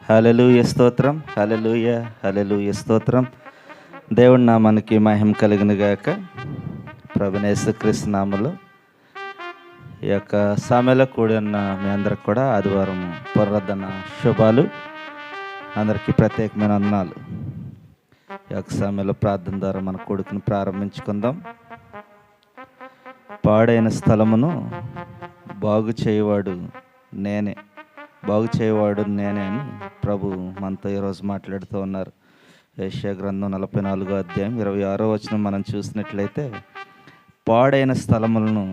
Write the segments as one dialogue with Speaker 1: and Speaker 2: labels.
Speaker 1: హల్లెలూయ స్తోత్రం, హల్లెలూయ, హల్లెలూయ స్తోత్రం. దేవుడి నామానికి మహిమ కలిగిన గాక. ప్రభువైన యేసుక్రీస్తు నామములో ఈ యొక్క సమయంలో కూడి ఉన్న మీ అందరికి కూడా ఆదివారం పునరుద్ధరణ శుభాలు. అందరికీ ప్రత్యేకమైన వందనాలు. ఈ యొక్క సమయంలో ప్రార్థన ద్వారా మన కొడుకుని ప్రారంభించుకుందాం. పాడైన స్థలమును బాగు చేయవాడు నేనే, బాగు చేయవాడు నేనే అని ప్రభు మనతో ఈరోజు మాట్లాడుతూ ఉన్నారు. యెషయా గ్రంథం 44వ అధ్యాయం 26వ వచనం మనం చూసినట్లయితే, పాడైన స్థలములను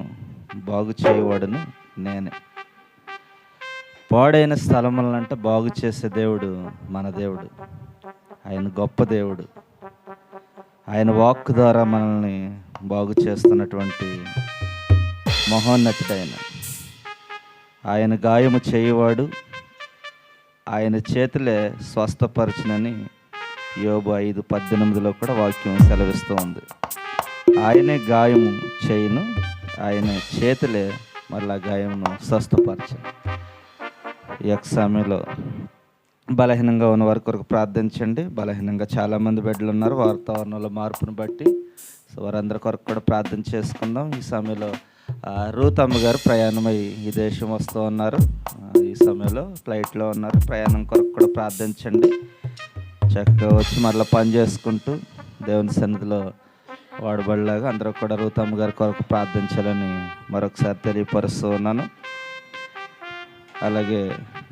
Speaker 1: బాగు చేయవాడును నేనే. పాడైన స్థలములను అంటే బాగు చేసే దేవుడు మన దేవుడు. ఆయన గొప్ప దేవుడు. ఆయన వాక్ ద్వారా మనల్ని బాగు చేస్తున్నటువంటి మహోన్నతుడైన ఆయన గాయము చేయవాడు, ఆయన చేతులే స్వస్థపరచునని యోబు 5:18లో కూడా వాక్యం సెలవిస్తూ ఉంది. ఆయనే గాయము చేయును, ఆయన చేతులే మళ్ళా గాయమును స్వస్థపరచును. ఈ యొక్క సమయంలో బలహీనంగా ఉన్న వారి కొరకు ప్రార్థించండి. బలహీనంగా చాలామంది బిడ్డలు ఉన్నారు. వాతావరణంలో మార్పును బట్టి వారందరి కొరకు కూడా ప్రార్థన చేసుకుందాం. ఈ సమయంలో రూత్ అమ్మగారు ప్రయాణమై ఈ దేశం వస్తూ ఉన్నారు. ఈ సమయంలో ఫ్లైట్లో ఉన్నారు. ప్రయాణం కొరకు కూడా ప్రార్థించండి. చక్కగా వచ్చి మరలా పని చేసుకుంటూ దేవుని సన్నిధిలో వాడబడలాగా అందరూ కూడా రూత్ అమ్మగారి కొరకు ప్రార్థించాలని మరొకసారి తెలియపరుస్తూ ఉన్నాను. అలాగే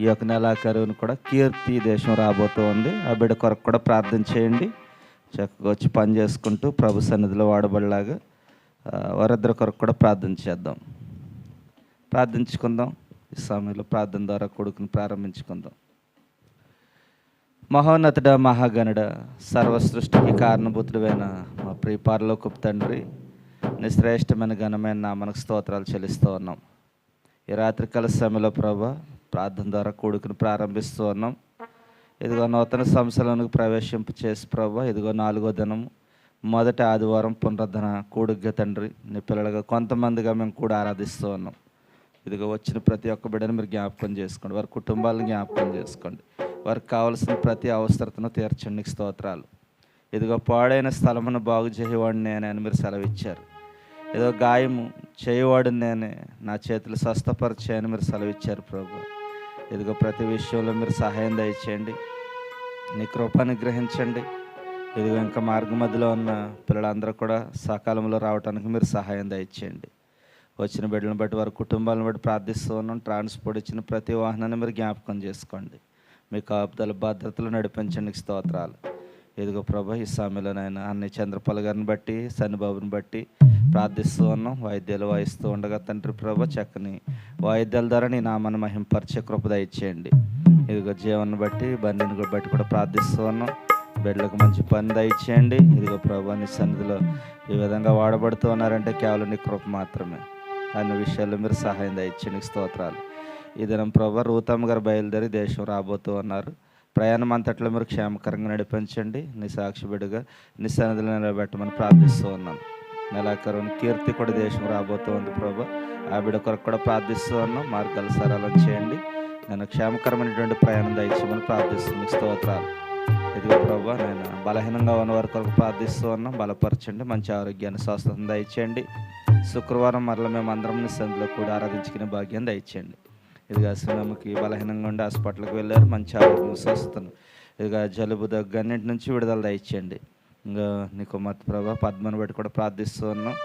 Speaker 1: ఈ యొక్క నెలాఖరువును కూడా కీర్తి దేశం రాబోతూ ఉంది. ఆ బిడ్డ కొరకు కూడా ప్రార్థన చేయండి. చక్కగా వచ్చి పని చేసుకుంటూ ప్రభు సన్నిధిలో వాడబడలాగా వారిద్దరి కొరకు కూడా ప్రార్థన చేద్దాం. ప్రార్థించుకుందాం. ఈ సమయంలో ప్రార్థన ద్వారా కొడుకుని ప్రారంభించుకుందాం. మహోన్నతుడ, మహాగణుడ, సర్వ సృష్టికి కారణభూతుడైన మా ప్రియ పరలోకపు తండ్రి, నిశ్రేష్టమైన ఘనమైన నామనకు స్తోత్రాలు చెల్లిస్తూ ఉన్నాం. ఈ రాత్రికాల సమయంలో ప్రభా ప్రార్థన ద్వారా కొడుకుని ప్రారంభిస్తూ ఉన్నాం. ఇదిగో నూతన సంవత్సరానికి ప్రవేశింపు చేసి ప్రభా, ఇదిగో 4వ దినం మొదటి ఆదివారం పునరుద్ధరణ కూడుగ్గా తండ్రి, నీ పిల్లలుగా కొంతమందిగా మేము కూడా ఆరాధిస్తూ ఉన్నాం. ఇదిగో వచ్చిన ప్రతి ఒక్క బిడ్డను మీరు జ్ఞాపకం చేసుకోండి. వారి కుటుంబాలను జ్ఞాపకం చేసుకోండి. వారికి కావలసిన ప్రతి అవసరతను తీర్చండి. నీకు స్తోత్రాలు. ఇదిగో పాడైన స్థలమును బాగు చేయవాడు నేనే అని మీరు సెలవిచ్చారు. ఏదో గాయము చేయవాడు నేనే, నా చేతులు స్వస్థపరిచాయని మీరు సెలవిచ్చారు ప్రభు. ఇదిగో ప్రతి విషయంలో మీరు సహాయం దయచేయండి. నీ కృపను గ్రహించండి. ఇదిగో ఇంకా మార్గ మధ్యలో ఉన్న పిల్లలందరూ కూడా సకాలంలో రావడానికి మీరు సహాయం దయచేయండి. వచ్చిన బిడ్డలను బట్టి వారి కుటుంబాలను బట్టి ప్రార్థిస్తూ ఉన్నాం. ట్రాన్స్పోర్ట్ ఇచ్చిన ప్రతి వాహనాన్ని మీరు జ్ఞాపకం చేసుకోండి. మీ కాపుదల భద్రతలు నడిపించండి. స్తోత్రాలు. ఇదిగో ప్రభా, ఈ సమయంలో నాయన అన్ని చంద్రపాల్ గారిని బట్టి, సన్నిబాబుని బట్టి ప్రార్థిస్తూ ఉన్నాం. వాయిద్యాలు వాయిస్తూ ఉండగా తండ్రి ప్రభా, చక్కని వాయిద్యాల ద్వారా నీ నామాన్ని మహింపరిచే కృప దయచేయండి. ఇదిగో జీవన్ని బట్టి, బండిని బట్టి కూడా ప్రార్థిస్తూ ఉన్నాం. బిడ్డలకు మంచి పని దయచేయండి. ఇదిగో ప్రభా, నీ సన్నిధిలో ఈ విధంగా వాడబడుతూ ఉన్నారంటే కేవలం నీ కృప మాత్రమే. అన్ని విషయాల్లో మీరు సహాయం దయచేయండి. స్తోత్రాలు. ఈ దినం ప్రభా, రూతమ్మ గారు బయలుదేరి దేశం రాబోతూ ఉన్నారు. ప్రయాణం అంతట్లో మీరు క్షేమకరంగా నడిపించండి. నీ సాక్షి బిడ్డగా నీ సన్నిధిలో నిలబెట్టమని ప్రార్థిస్తూ ఉన్నాను. నెలాఖరువును కీర్తి కూడా దేశం రాబోతూ ఉంది ప్రభా. ఆ బిడ్డ కొరకు కూడా ప్రార్థిస్తూ ఉన్నాం. మార్గాలు సరళం చేయండి. నేను క్షేమకరమైనటువంటి ప్రయాణం దయచేయమని ప్రార్థిస్తుంది. స్తోత్రాలు. ఇదిగో ప్రభా, నేను బలహీనంగా ఉన్న వారి కొరకు ప్రార్థిస్తూ ఉన్నాం. బలపరచండి. మంచి ఆరోగ్యాన్ని, స్వస్థతను దయచేయండి. శుక్రవారం మరల మేము అందరం నీ సన్నిధిలో కూడా ఆరాధించుకునే భాగ్యం దయచేయండి. ఇదిగా శ్రీనమ్మకి బలహీనంగా ఉండి హాస్పిటల్కి వెళ్ళారు. మంచి ఆరోగ్యం, స్వస్థతను, ఇదిగా జలుబు, దగ్గు అన్నింటి నుంచి విడుదల దయచేయండి. ఇంకా నీకు మత ప్రభా, పద్మను బట్టి కూడా ప్రార్థిస్తూ ఉన్నాం.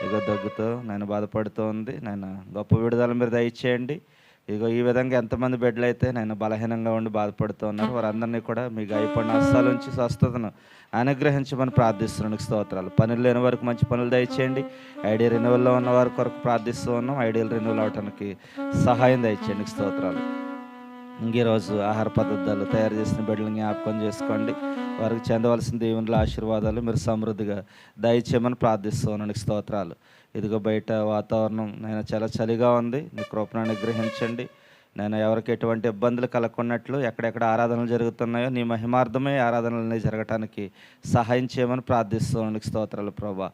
Speaker 1: ఇదిగో దగ్గుతో నేను బాధపడుతూ ఉంది. నేను గొప్ప విడుదల మీరు దయచేయండి. ఇదిగో ఈ విధంగా ఎంతమంది బిడ్డలు అయితే నేను బలహీనంగా ఉండి బాధపడుతూ ఉన్నారు, వారందరినీ కూడా మీ గాయపడిన హస్తాల నుంచి స్వస్థతను అనుగ్రహించమని ప్రార్థిస్తున్నాను. స్తోత్రాలు. పనులు లేని వారికి మంచి పనులు దయచేయండి. ఐడియా రెన్యువల్లో ఉన్న వారి కొరకు ప్రార్థిస్తూ ఉన్నాం. ఐడియల్ రెన్యువల్ అవడానికి సహాయం దయచేయండి. స్తోత్రాలు. ఈరోజు ఆహార పదార్థాలు తయారు చేసిన బిడ్డలను జ్ఞాపకం చేసుకోండి. వారికి చెందవలసిన దేవుని ఆశీర్వాదాలు మీరు సమృద్ధిగా దయచేయమని ప్రార్థిస్తూ ఉన్నాను. స్తోత్రాలు. ఇదిగో బయట వాతావరణం నేను చాలా చలిగా ఉంది. నీ కృపను అనుగ్రహించండి. నేను ఎవరికి ఎటువంటి ఇబ్బందులు కలగకున్నట్లు ఎక్కడెక్కడ ఆరాధనలు జరుగుతున్నాయో నీ మహిమార్థమే ఆరాధనలన్నీ జరగటానికి సహాయం చేయమని ప్రార్థిస్తూ ఉన్నాను. స్తోత్రాలు ప్రభా.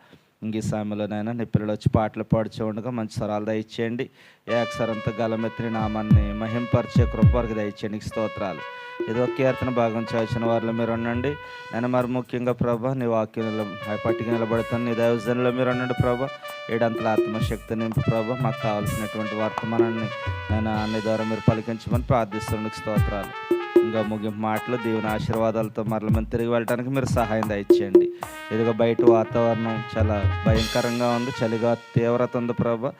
Speaker 1: ఇంక ఈ సమయంలోనైనా నీ పిల్లలు వచ్చి పాటలు పాడుచూ ఉండగా మంచి స్వరాలు దయచేయండి. ఏ అక్షరంతో గలమెత్తిని నామాన్ని మహింపరిచే కృపకి దయచేయండి. నీకు స్తోత్రాలు. ఏదో కీర్తన భాగం చదివిన వారిలో మీరు ఉండండి. నేను మరి ముఖ్యంగా ప్రభా నీ వాక్యంలో పట్టికి నిలబడతాను. నీ దైవజనులో మీరు ఉండండి ప్రభా. ఏడంతల ఆత్మశక్తి నింపు ప్రభా. మాకు కావాల్సినటువంటి వర్తమానాన్ని నేను అన్ని ద్వారా మీరు పలికించమని ప్రార్థిస్తున్నాను. స్తోత్రాలు. ఇంకా ముగింపు మాటలు దేవుని ఆశీర్వాదాలతో మరల మేము తిరిగి వెళ్ళడానికి మీరు సహాయం దయచేయండి. ఇదిగో బయట వాతావరణం చాలా భయంకరంగా ఉంది, చలిగా తీవ్రత ఉంది ప్రభా.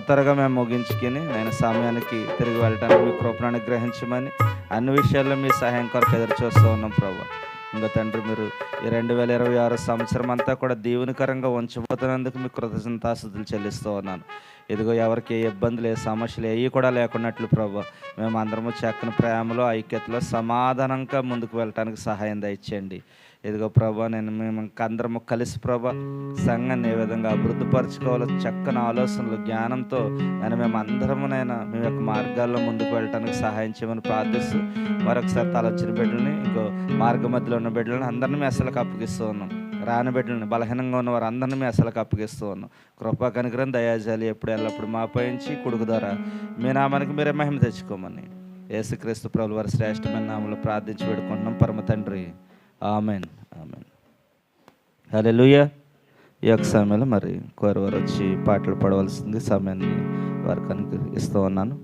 Speaker 1: త్వరగా మేము ముగించుకుని నేను సమయానికి తిరిగి వెళ్ళడానికి మీ కృపను అనుగ్రహించమని అన్ని విషయాల్లో మీ సహాయం కొరకు ఎదురు చూస్తూ ఉన్నాం ప్రభా. ఇంకా తండ్రి మీరు ఈ 2026 సంవత్సరం అంతా కూడా దీవెనకరంగా ఉంచబోతున్నందుకు మీ కృతజ్ఞతాస్తుతులు చెల్లిస్తూ ఉన్నాను. ఇదిగో ఎవరికి ఏ ఇబ్బందులు ఏ సమస్యలు ఏవి కూడా లేకున్నట్లు ప్రభా మేము అందరము చక్కని ప్రేమలో ఐక్యతలో సమాధానంగా ముందుకు వెళ్ళటానికి సహాయం దయచేయండి. ఇదిగో ప్రభా నేను మేము అందరము కలిసి ప్రభా సంఘాన్ని ఏ విధంగా అభివృద్ధిపరచుకోవాలో చక్కని ఆలోచనలు జ్ఞానంతో నేను మేము అందరమునైనా మీ యొక్క మార్గాల్లో ముందుకు వెళ్ళటానికి సహాయం చేయమని ప్రార్థిస్తూ మరొకసారి తలొచ్చిన బిడ్డలని ఇంకో మార్గ మధ్యలో ఉన్న బిడ్డలని అందరినీ మేము అసలుకి అప్పగిస్తూ ఉన్నాం. రాని బిడ్డలని బలహీనంగా ఉన్న వారు అందరినీ మేము అసలుకి అప్పగిస్తూ ఉన్నాం. కృపా కనికరం దయాజాలి ఎప్పుడు ఎల్లప్పుడు మాపయించి కొడుకు ద్వారా మీ నామానికి మీరే మహిమ తెచ్చుకోమని యేసుక్రీస్తు ప్రభువు వారి శ్రేష్టమైన నామములో ప్రార్థించి వేడుకుంటున్నాం పరమ తండ్రి. Amen amen. హల్లెలూయా. ఈ యొక్క సమయంలో మరి కోరవారు వచ్చి పాటలు పాడవలసింది సమయాన్ని వారికి అనుగ్రహిస్తూ ఉన్నాను.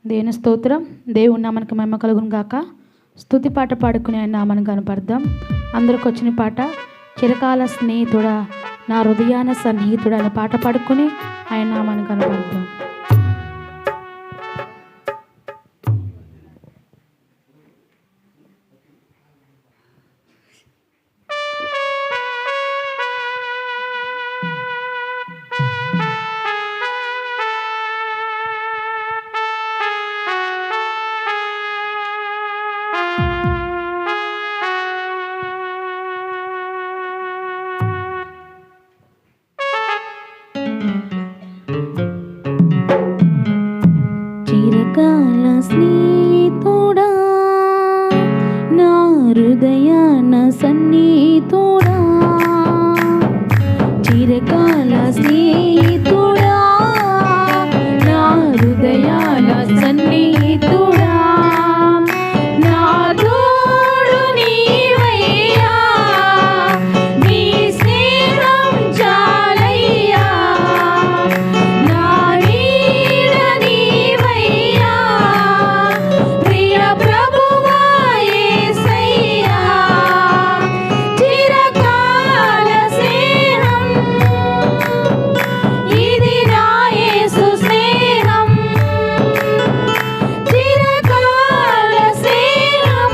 Speaker 2: దేవుని స్తోత్రం. దేవుని నామానికి మహిమ కలుగును గాక. స్తుతి పాట పాడుకుని ఆయన నామాన్ని కనపడదాం. అందరికి వచ్చిన పాట చిరకాల స్నేహితుడా నా హృదయాన సన్నిహితుడా అనే పాట పాడుకుని ఆయన నామాన్ని కనపడదాం. చిరకాల స్నేహితుడా నా హృదయాన సన్నిహితుడా, చిరకాల స్నేహితుడా నా హృదయాన సన్నిహితుడా, నా తోడు నీవయ్యా, నీ స్నేహం చాలయ్యా, నా నీడ నీవయ్యా, ప్రియ ప్రభువా యేసయ్యా, చిరకాల స్నేహం ఇది నా యేసు స్నేహం, చిరకాల స్నేహం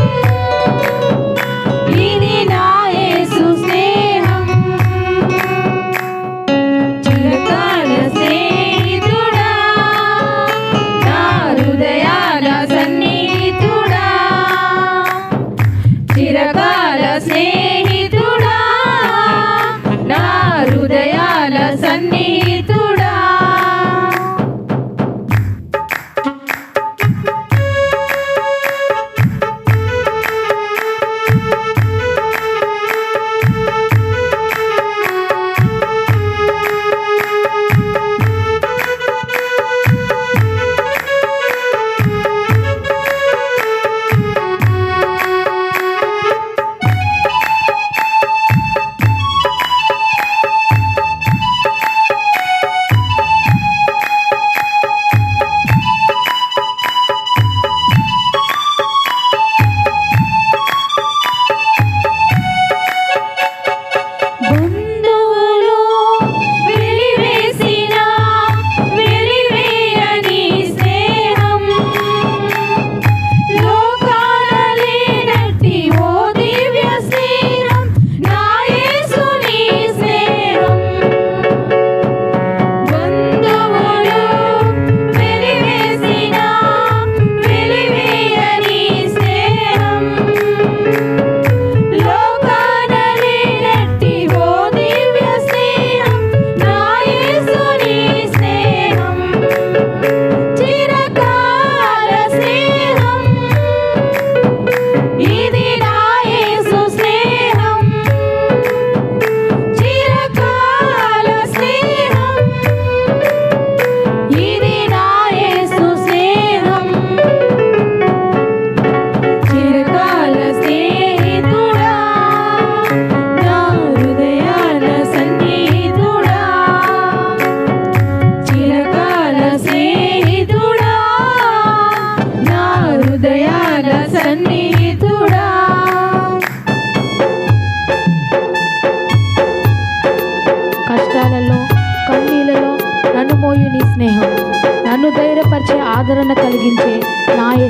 Speaker 2: ఇది నా యేసు స్నేహం, చిరకాల స్నేహితుడా నా హృదయాల సన్నిహితుడా, చిరకాల స్నేహితుడా నా హృదయాల సన్నిహితుడా.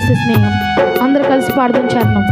Speaker 2: యేసు స్నేహం. అందరూ కలిసి పాడుదాం చరణం.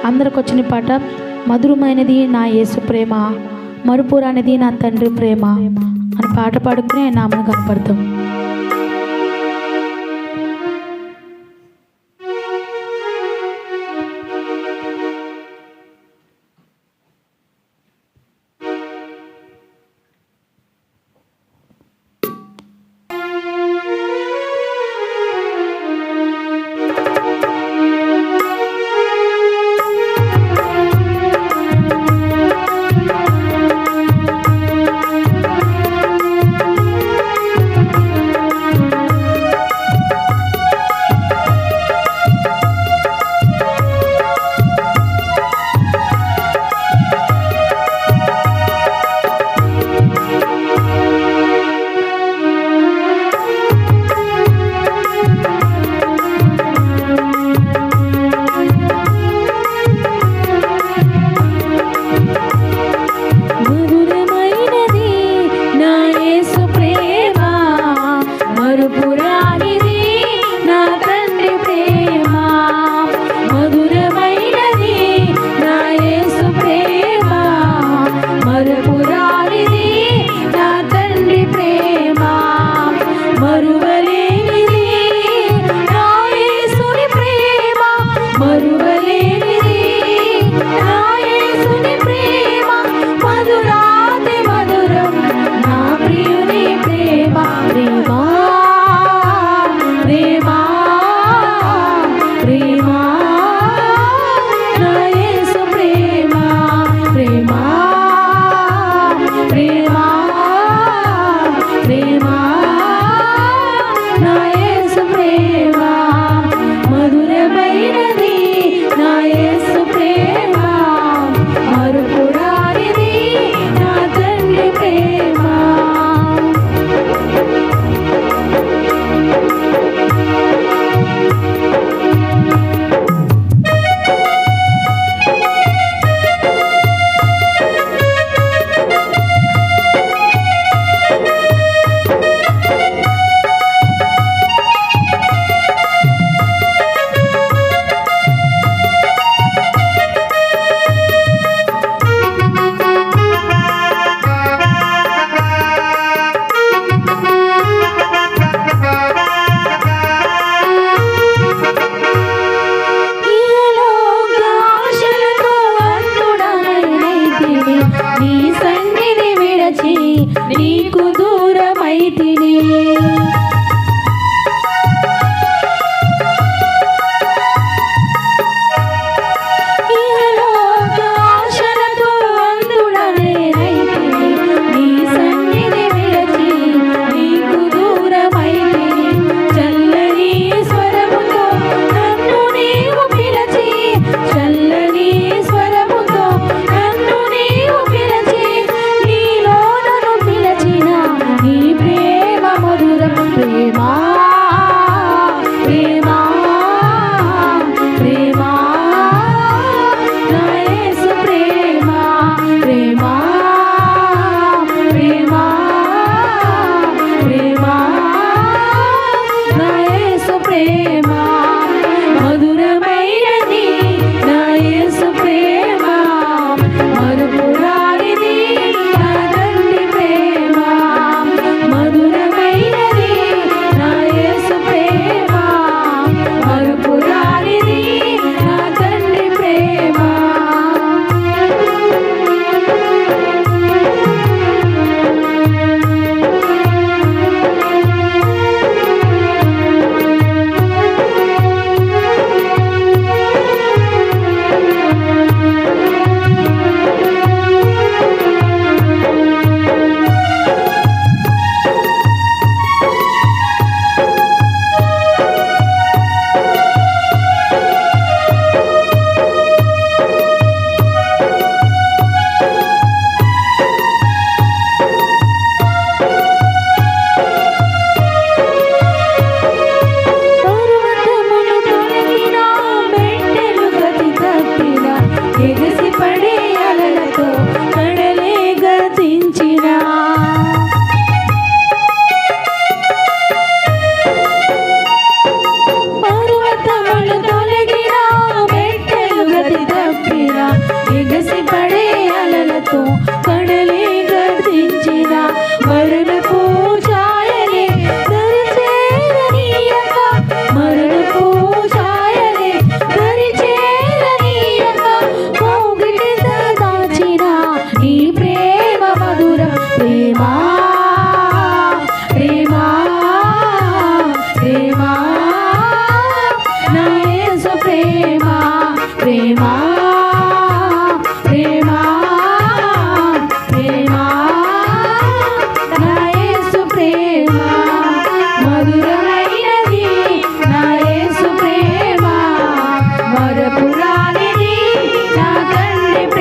Speaker 2: అందరికి వచ్చిన పాట మధురమైనది నా యేసు ప్రేమ, మరుపురానిది నా తండ్రి ప్రేమ అని పాట పాడుకుని ఆయన నామను కనపడతాం.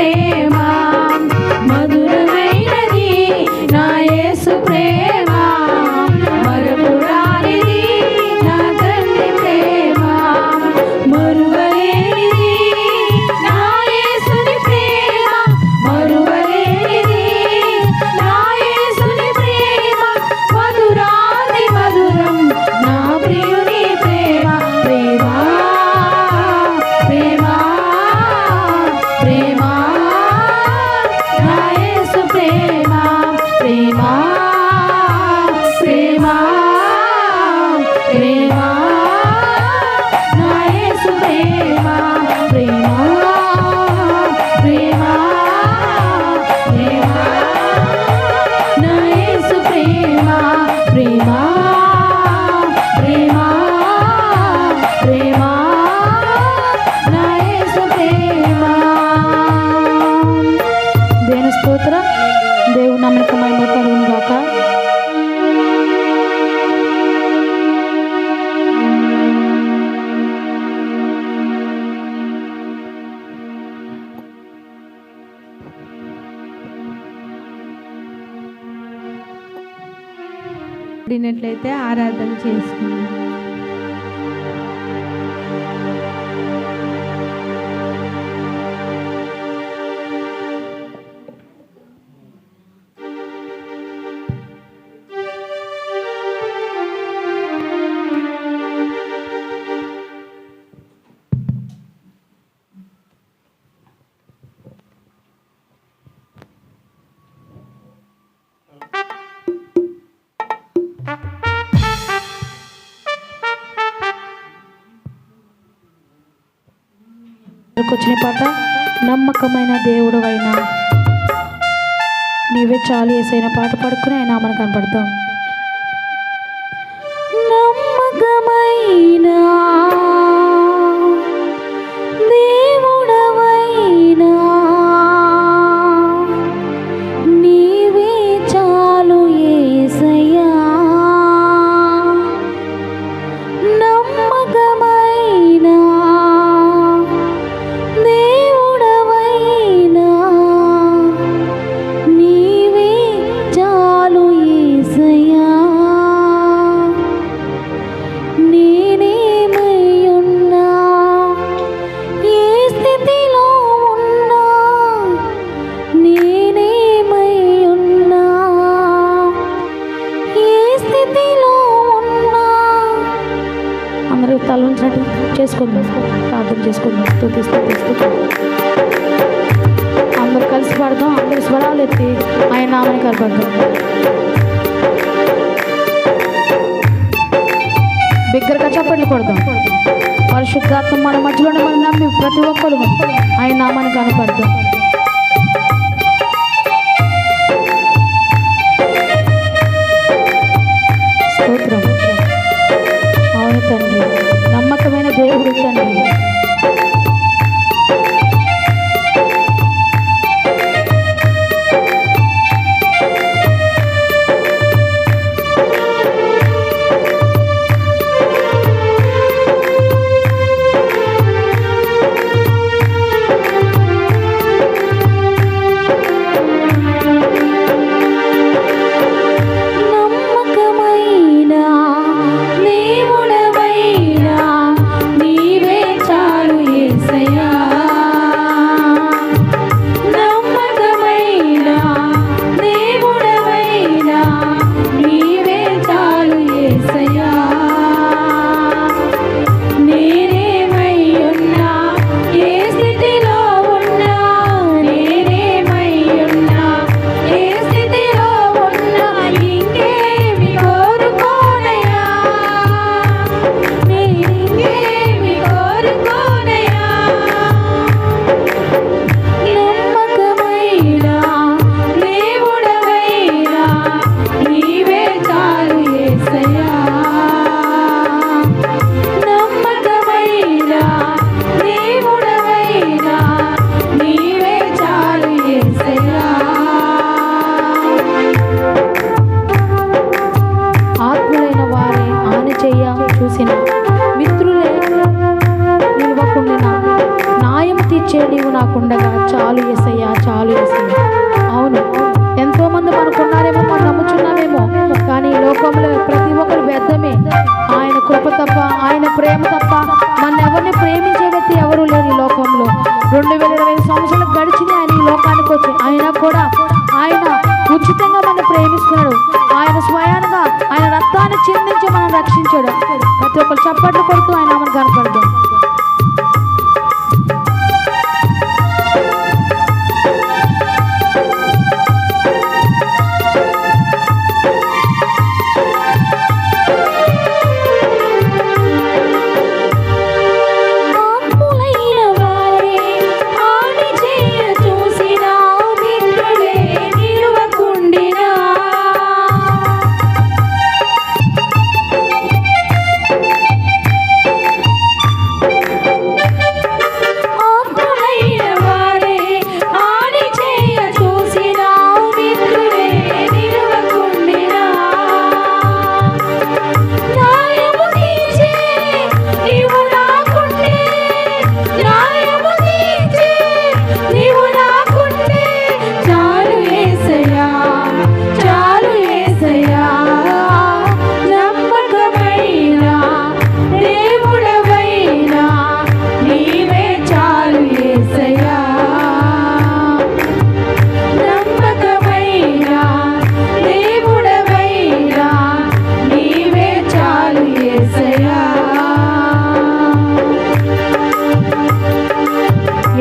Speaker 2: ప్రేమ మధురమైనది నా యేసు ప్రేమ మరపురానిది నా తండ్రి ప్రేమ మరువలేనిది నా యేసుని ప్రేమ మరువలేనిది నా యేసుని ప్రేమ మధురాది మధురం నా ప్రియుని ప్రేమ ప్రేమ ప్రేమ ప్రేమ నా యేసు ప్రేమ ప్రేమ ప్రేమ ప్రేమ నా యేసు ప్రేమ ప్రేమ ప్రేమ ప్రేమ నా యేసు ప్రేమ ప్రేమ ప్రేమ ప్రేమ నా యేసు ప్రేమ. దేవుని స్తోత్రం. దేవుని నామమునకు మహిమ కలుగును గాక.
Speaker 3: పడినట్లయితే ఆరాధన చేసుకుందాం.
Speaker 2: వచ్చిన పాట నమ్మకమైన దేవుడు అయినా నీవే చాలు ఏసైన పాట పాడుకుని ఆయన మనకు కనపడతాం. నమ్మకమైన దేవుడవైనా నీవే చాలు యేసయ్యా నమ్మకమైన దేవుడవైనా నీవే చాలు యేసయ్యా నేనేమై ఉన్నా ఏ స్థితిలో ఉన్నా నేనేమై ఉన్నా ఏ స్థితిలో ఉన్నా అందరూ తల ఉంచినట్టు చేసుకుందాం, ప్రార్థన చేసుకుందాం, స్తుతిస్తూ అందరూ కలిసి పాడదాం. అందరు స్వరాలు ఎత్తి ఆయన నామని కనపడదాం. బిగ్గరగా చప్పట్లు కొడదాం. పరిశుద్ధాత్మ మన మధ్యలో మనం నమ్మి ప్రతి ఒక్కరు ఆయన నామాన్ని కనపడదాం. స్తోత్రం. అవును తండ్రి, నమ్మకమైన దేవుడు తండ్రి. నమ్మకమైన దేవుడవైనా నీవే చాలు ఇచ్చే నీవు నాకుండగా చాలు యేసయ్యా, చాలు యేసయ్యా. అవును, ఎంతోమంది మనకున్నారేమో, మనం నమ్ముచున్నామేమో, కానీ ఈ లోకంలో ప్రతి ఒక్కరు వ్యర్థమే. ఆయన కృప తప్ప, ఆయన ప్రేమ తప్ప మన ఎవరిని ప్రేమించే వ్యక్తి ఎవరు లేరు ఈ లోకంలో. 2020 సంవత్సరాలు గడిచింది ఆయన ఈ లోకానికి వచ్చి, అయినా కూడా ఆయన ఉచితంగా మనం ప్రేమిస్తున్నాడు. ఆయన స్వయానంగా ఆయన రక్తాన్ని చిందించి మనం రక్షించాడు. ప్రతి ఒక్కరు చప్పట్లు కొడుతూ ఆయన మనం కనపడదాం.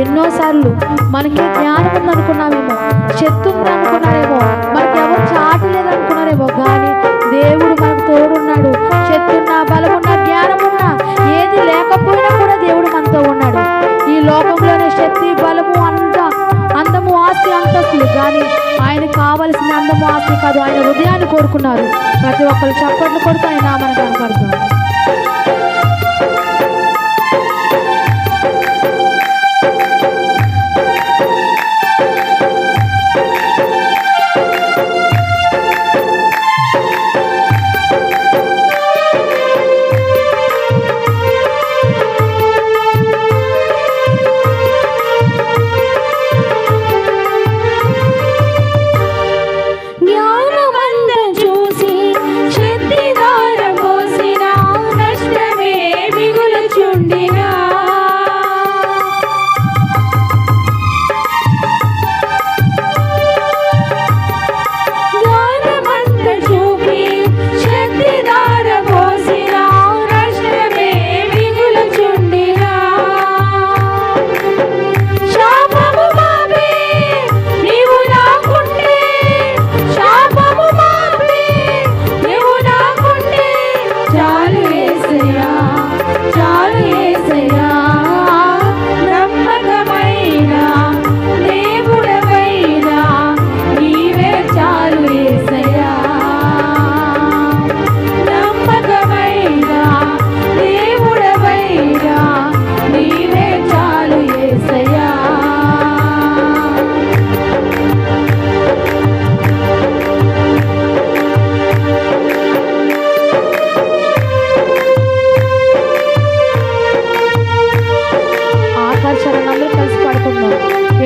Speaker 2: ఎన్నోసార్లు మనకి జ్ఞానం ఉందనుకున్నామేమో, శక్తి ఉందనుకున్నారేమో, మనకి ఎవరు చాటు లేదనుకున్నారేమో, కానీ దేవుడు మనకు తోడున్నాడు. శక్తి ఉన్నా, బలమున్నా, జ్ఞానమున్నా, ఏది లేకపోయినా కూడా దేవుడు మనతో ఉన్నాడు. ఈ లోకంలోనే శక్తి, బలము, అందము, ఆస్తి, అంతస్తులు, కానీ ఆయనకు కావలసిన అందము, ఆస్తి కాదు, ఆయన హృదయాన్ని కోరుకున్నారు. ప్రతి ఒక్కరు చప్పట్లు కొడుతూ ఆయన మనకు కనపడుతుంది.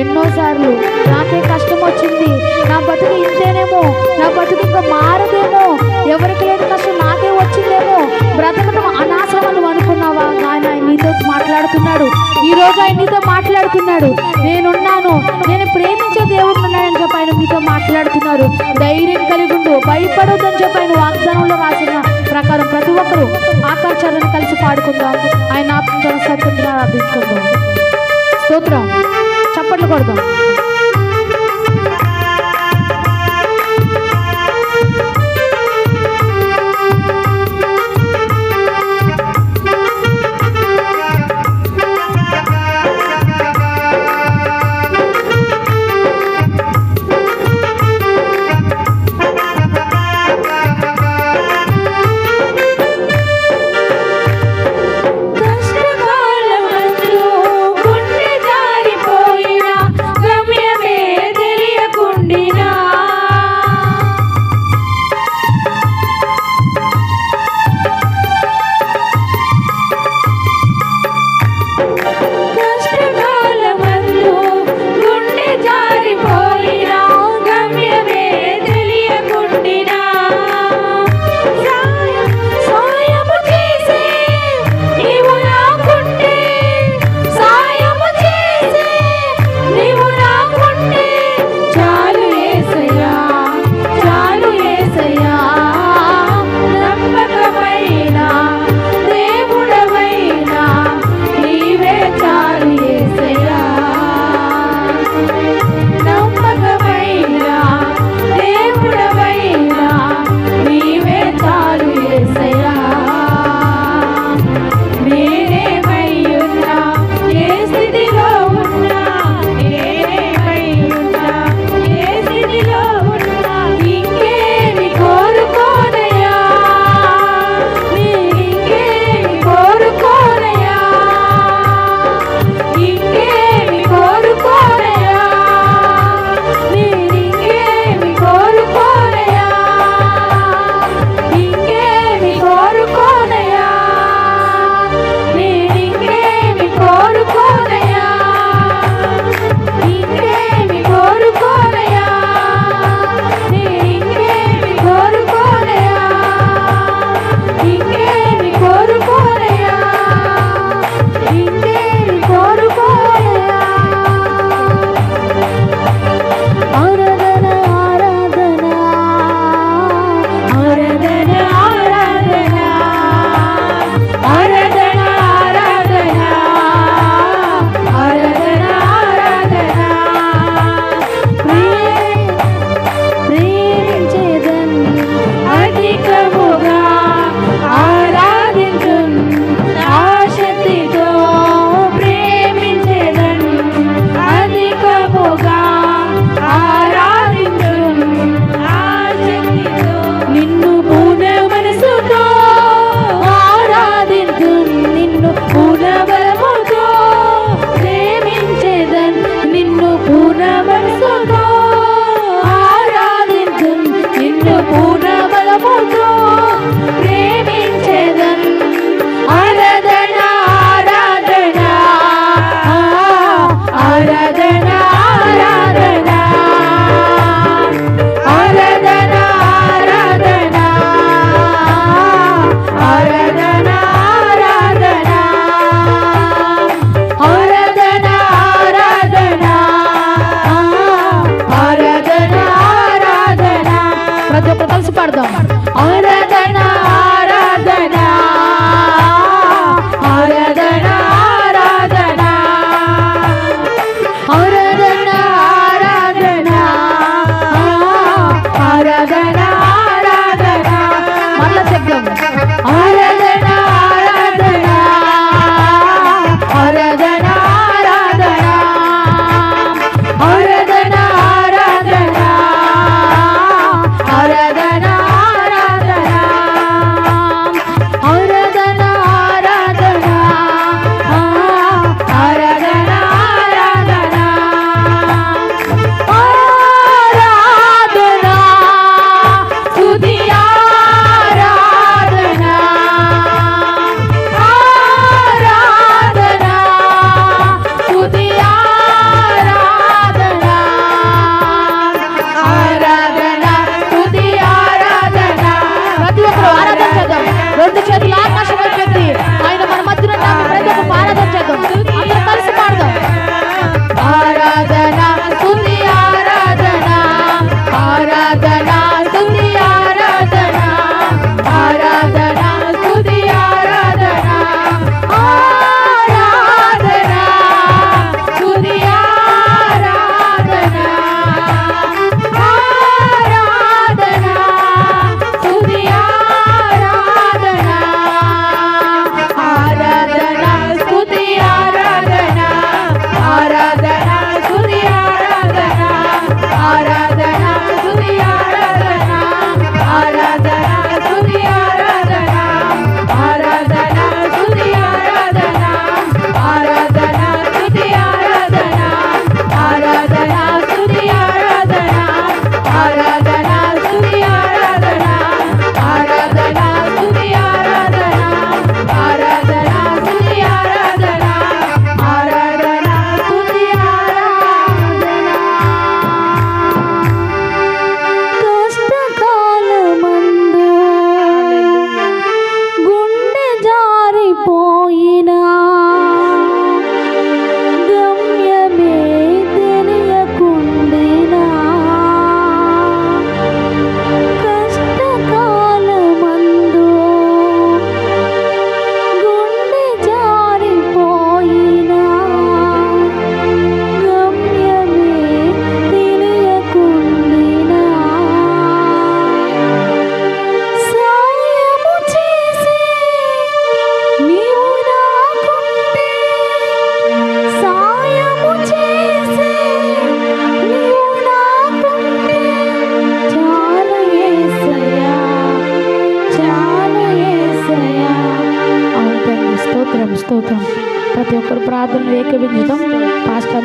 Speaker 2: ఎన్నోసార్లు నాకే కష్టం వచ్చింది, నా బతుకు ఇంతేనేమో, నా బతుకు ఇంకా మారదేమో, ఎవరికి లేని కష్టం నాకే వచ్చిందేమో, బ్రతకడం అనాశమని అనుకున్నావా? ఆయన నీతో మాట్లాడుతున్నాడు. ఈరోజు ఆయన నీతో మాట్లాడుతున్నాడు. నేనున్నాను, నేను ప్రేమించే దేవుడు ఉన్నాడని చెప్పి ఆయన మీతో మాట్లాడుతున్నారు. ధైర్యం కలిగి ఉండు, భయపడొద్దని చెప్పి ఆయన వాగ్దానంలో రాసిన ప్రకారం ప్రతి ఒక్కరూ ఆకాశాలను కలిసి పాడుకుందాం. ఆయన ఆత్మతో సత్యంగా ఆరాధించుకుందాం. స్తోత్రం, చప్పట్లు కొడదాం.
Speaker 3: కష్టకాలమందు గుండె జారిపోయినా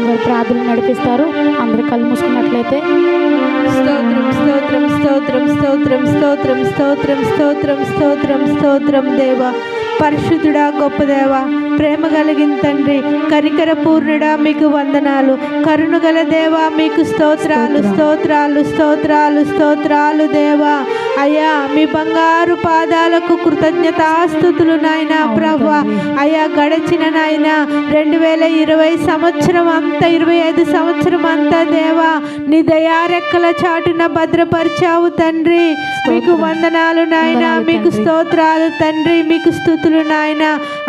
Speaker 2: గారు ప్రార్థన నడిపిస్తారు. అందరు కళ్ళు మూసుకున్నట్లయితే
Speaker 3: స్తోత్రం స్తోత్రం స్తోత్రం స్తోత్రం స్తోత్రం స్తోత్రం స్తోత్రం స్తోత్రం స్తోత్రం దేవా, పరిశుద్ధుడా, గొప్ప దేవా, ప్రేమ కలిగిన తండ్రి, కనికర పూర్ణుడా, మీకు వందనాలు. కరుణగల దేవా, మీకు స్తోత్రాలు స్తోత్రాలు స్తోత్రాలు స్తోత్రాలు దేవా. అయ్యా, మీ బంగారు పాదాలకు కృతజ్ఞతాస్తుతులు నాయనా ప్రభువా. అయ్యా, గడిచిన నాయన 2020 సంవత్సరం అంతా, 25 సంవత్సరం అంతా దేవా, నీ దయారెక్కల చాటున భద్రపరిచావు తండ్రి. మీకు వందనాలు నాయన, మీకు స్తోత్రాలు తండ్రి, మీకు స్తుతులు నాయన.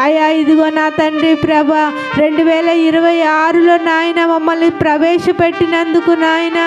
Speaker 3: అయ్యా, ఇదిగో నా తండ్రి ప్రభా, 2026లో నాయన మమ్మల్ని ప్రవేశపెట్టినందుకు నాయన,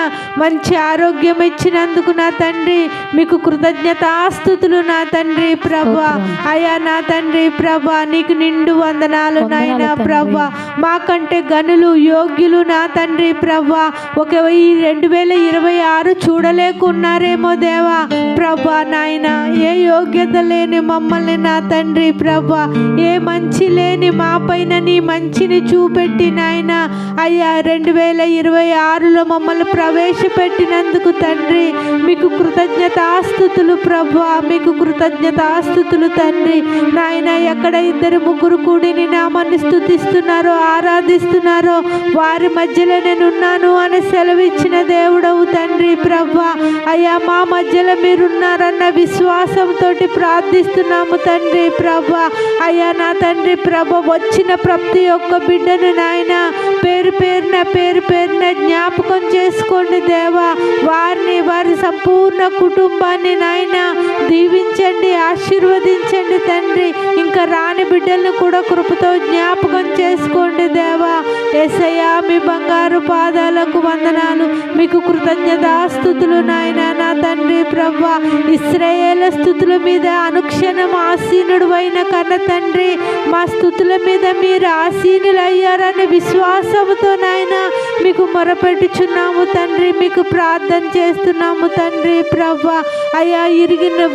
Speaker 3: మంచి ఆరోగ్యం ఇచ్చినందుకు నా తండ్రి మీకు కృతజ్ఞతాస్తుతులు నా తండ్రి ప్రభా. అయ్యా నా తండ్రి ప్రభా, నీకు నిండు వందనాలు నాయన ప్రభా. మాకంటే గనులు, యోగ్యులు నా తండ్రి ప్రభా ఒక ఈ 2026 చూడలేకున్నారేమో దేవా ప్రభా నాయన. ఏ యోగ్యత లేని మమ్మల్ని నా తండ్రి ప్రభా, ఏ మంచి లేని మా పైన నీ మంచిని చూపెట్టి నాయన అయ్యా 2026లో మమ్మల్ని ప్రవేశపెట్టినందుకు తండ్రి మీకు కృతజ్ఞతాస్తుతులు ప్రభా, మీకు కృతజ్ఞతాస్తుతులు తండ్రి నాయన. ఎక్కడ 2-3 కూడి నీ నామాన్ని స్తుతిస్తున్నారో, ఆరాధిస్తున్నారో వారి మధ్యలో నేనున్నాను అని సెలవిచ్చిన దేవుడవు తండ్రి ప్రభా. అయ్యా, మా మధ్యలో మీరున్నారన్న విశ్వాసంతో ప్రార్థిస్తున్నాము తండ్రి ప్రభా. అయ్యా నా తండ్రి ప్రభ, వచ్చిన ప్రతి ఒక్క బిడ్డను నాయన పేరు పేరున జ్ఞాపకం చేసుకోండి దేవా. వారిని, వారి సంపూర్ణ కుటుంబాన్ని నాయన దీవించండి, ఆశీర్వదించండి తండ్రి. ఇంకా రాని బిడ్డలను కూడా కృపతో జ్ఞాపకం చేసుకోండి దేవా. యేసయ్యా, మీ బంగారు పాదాలకు వందనాలు, మీకు కృతజ్ఞతాస్తుతులు నాయన నా తండ్రి ప్రభా. ఇశ్రాయేలు స్తుతుల మీద అనుక్షణం ఆసీనుడు అయిన కన్న తండ్రి, మా స్తుతుల మీద మీరు ఆసీనులు అయ్యారని విశ్వాసముతో నాయన మీకు మొరపెట్టుచున్నాము తండ్రి, మీకు ప్రార్థన చేస్తున్నాము తండ్రి ప్రభా. అయ్యా,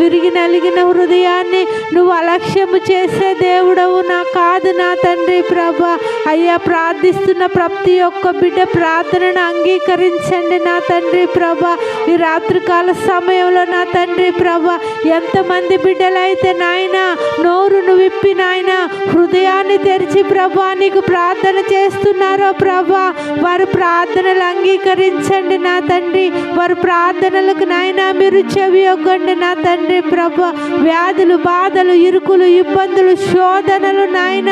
Speaker 3: విరిగి నలిగిన హృదయాన్ని నువ్వు అలక్ష్యము చేసే దేవుడవు నా కాదు నా తండ్రి ప్రభా. అయ్యా, ప్రార్థిస్తున్న ప్రతి ఒక్క బిడ్డ ప్రార్థనను అంగీకరించండి నా తండ్రి ప్రభా. ఈ రాత్రికాల సమయంలో నా తండ్రి ప్రభా, ఎంతమంది బిడ్డలైతే నాయన నోరును విప్పి నాయన హృదయాన్ని తెరిచి ప్రభా నీకు ప్రార్థన చేస్తున్నారో ప్రభా, వారి ప్రార్థనలు అంగీకరించండి నా తండ్రి. వారి ప్రార్థనలకు నాయన మీరు చెవి ఒగ్గండి నా తండ్రి ప్రభా. వ్యాధులు, బాధలు, ఇరుకులు, ఇబ్బందులు, శోధనలు నాయన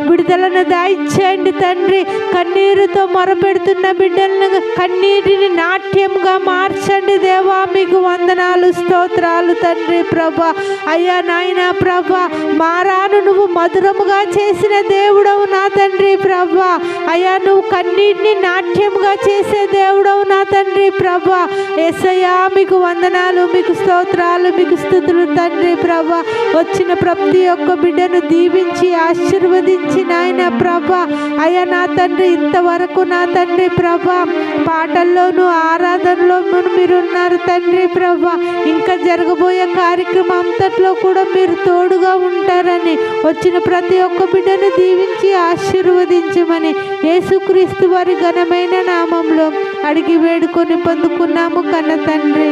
Speaker 3: విడుదలను దయచేయండి తండ్రి. కన్నీరుతో మొరపెడుతున్న బిడ్డలను కన్నీటిని నాట్యంగా మార్చండి దేవా. మీకు వందనాలు, స్తోత్రాలు తండ్రి ప్రభా. అయ్యా నాయన ప్రభా, మారాను నువ్వు మధురముగా చేసిన దేవుడవు నా తండ్రి ప్రభా. అయ్యా, నువ్వు కన్నీటిని నాట్యంగా చేసే దేవుడవు నా తండ్రి ప్రభా. యేసయ్యా, మీకు వందనాలు, మీకు స్తోత్రాలు, మీకు స్తుతులు తండ్రి ప్రభా. వచ్చిన ప్రతి ఒక్క బిడ్డను దీవించి ఆశీర్వదించి నాయన ప్రభా. అయ్యా నా తండ్రి, ఇంతవరకు నా తండ్రి ప్రభా పాటల్లోనూ ఆరాధనలోనూ మీరున్నారు తండ్రి ప్రభా. ఇంకా జరగబోయే కార్యక్రమం అంతట్లో కూడా మీరు తోడుగా ఉంటారని వచ్చిన ప్రతి ఒక్క బిడ్డను దీవించి ఆశీర్వదించమని యేసుక్రీస్తు వారి ఘనమైన నామంలో అడిగి వేడుకొని పొందుకున్నాము కన్న తండ్రి,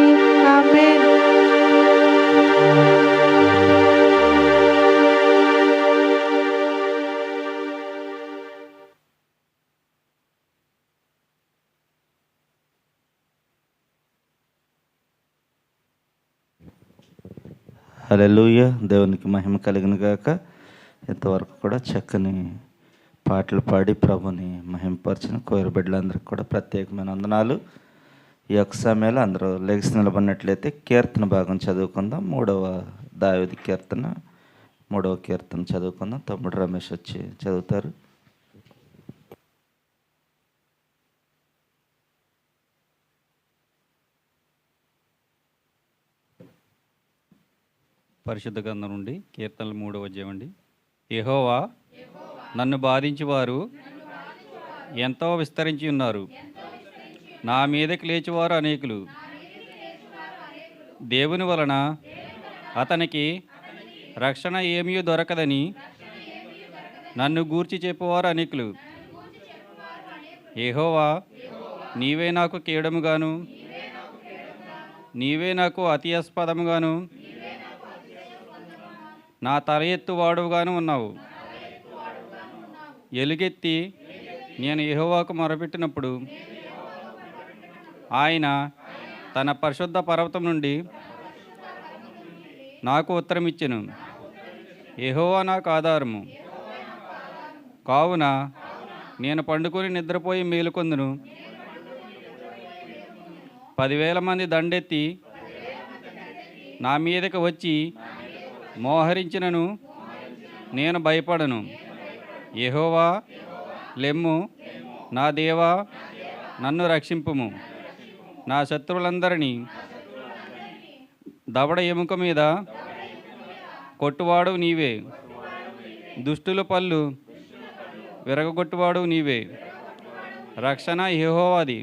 Speaker 3: ఆమేన్.
Speaker 1: హల్లెలూయా, దేవునికి మహిమ కలిగిన గాక. ఇంతవరకు కూడా చక్కని పాటలు పాడి ప్రభుని మహిమపరిచిన కోరి బిడ్డలందరికీ కూడా ప్రత్యేకమైన వందనాలు. ఈ యొక్క సమయంలో అందరూ లెగిసి నిలబడినట్లయితే కీర్తన భాగం చదువుకుందాం. 3వ దావీదు కీర్తన 3వ కీర్తన చదువుకుందాం. తమ్ముడు రమేష్ వచ్చి చదువుతారు.
Speaker 4: పరిశుద్ధ గ్రంథం నుండి కీర్తనలు 3వ అధ్యాయం అండి. యెహోవా, నన్ను బాధించేవారు ఎంతో విస్తరించి ఉన్నారు, నా మీదకి లేచివారు అనేకులు. దేవుని వలన అతనికి రక్షణ ఏమీ దొరకదని నన్ను గూర్చి చెప్పేవారు అనేకులు. యెహోవా నీవే నాకు కీడముగాను, నీవే నాకు అతియాస్పదముగాను, నా తల ఎత్తువాడుగాను ఉన్నావు. ఎలుగెత్తి నేను యెహోవాకు మొరపెట్టినప్పుడు ఆయన తన పరిశుద్ధ పర్వతం నుండి నాకు ఉత్తరమిచ్చెను. యెహోవా నాకు ఆధారము, కావున నేను పండుకొని నిద్రపోయి మేలుకొందును. 10,000 మంది దండెత్తి నా మీదకి వచ్చి మోహరించినను నేను భయపడను. యెహోవా లెమ్ము, నా దేవా నన్ను రక్షింపుము. నా శత్రువులందరినీ దవడ ఎముక మీద కొట్టువాడు నీవే, దుష్టుల పళ్ళు విరగొట్టువాడు నీవే. రక్షణ యెహోవాది,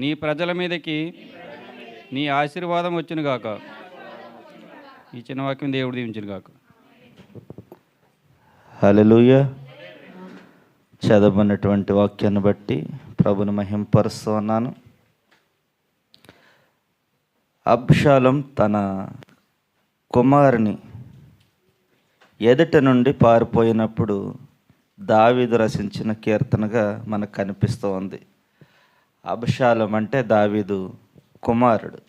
Speaker 4: నీ ప్రజల మీదకి నీ ఆశీర్వాదం వచ్చునుగాక. ఈ చిన్న వాక్యం దేవుడు దీవించునుగాక.
Speaker 1: హల్లెలూయా. చదవనటువంటి వాక్యాన్ని బట్టి ప్రభుని మహింపరుస్తూ ఉన్నాను. అబ్షాలోం తన కుమారుని ఎదుట నుండి పారిపోయినప్పుడు దావీదు రచించిన కీర్తనగా మనకు కనిపిస్తూ ఉంది. అబ్షాలోం అంటే దావీదు కుమారుడు.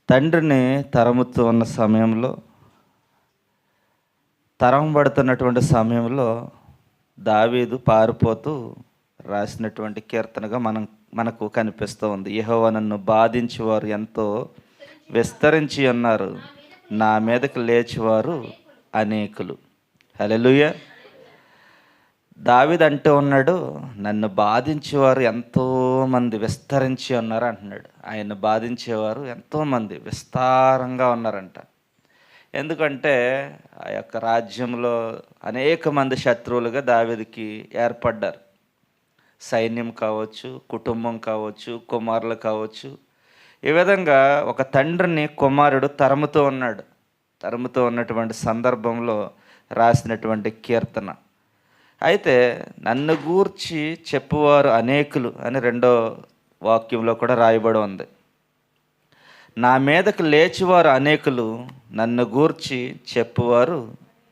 Speaker 1: తండ్రిని తరుముతూ ఉన్న సమయంలో, తరంబడుతున్నటువంటి సమయంలో దావీదు పారిపోతూ రాసినటువంటి కీర్తనగా మనకు కనిపిస్తూ ఉంది. యెహోవా నన్ను బాధించేవారు ఎంతో విస్తరించి ఉన్నారు, నా మీదకి లేచేవారు అనేకులు. హల్లెలూయా. దావీదు అంటూ ఉన్నాడు, నన్ను బాధించేవారు ఎంతోమంది విస్తరించి ఉన్నారు అంటున్నాడు. ఆయన బాధించేవారు ఎంతోమంది విస్తారంగా ఉన్నారంట. ఎందుకంటే ఆ యొక్క రాజ్యంలో అనేక మంది శత్రువులుగా దావీదుకి ఏర్పడ్డారు. సైన్యం కావచ్చు, కుటుంబం కావచ్చు, కుమారులు కావచ్చు. ఈ విధంగా ఒక తండ్రిని కుమారుడు తరుముతూ ఉన్నాడు. తరుముతూ ఉన్నటువంటి సందర్భంలో రాసినటువంటి కీర్తన. అయితే నన్ను గూర్చి చెప్పువారు అనేకులు అని 2వ వాక్యంలో కూడా రాయబడి ఉంది. నా మీదకు లేచివారు అనేకులు, నన్ను గూర్చి చెప్పువారు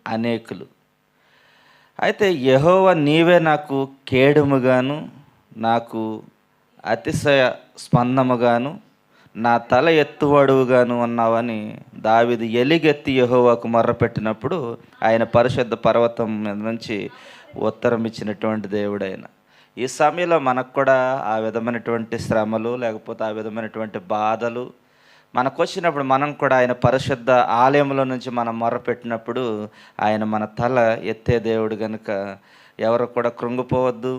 Speaker 1: అనేకులు. అయితే యెహోవా నీవే నాకు కేడుముగాను, నాకు అతిశయ స్పందముగాను, నా తల ఎత్తువాడుగాను ఉన్నావని దావీదు ఎలుగెత్తి యెహోవాకు మొర్రపెట్టినప్పుడు ఆయన పరిశుద్ధ పర్వతం మీద నుంచి ఉత్తరం ఇచ్చినటువంటి దేవుడు ఆయన. ఈ సమయంలో మనకు కూడా ఆ విధమైనటువంటి శ్రమలు లేకపోతే ఆ విధమైనటువంటి బాధలు మనకు వచ్చినప్పుడు మనం కూడా ఆయన పరిశుద్ధ ఆలయంలో నుంచి మనం మొర్రపెట్టినప్పుడు ఆయన మన తల ఎత్తే దేవుడు కనుక ఎవరు కూడా కృంగిపోవద్దు,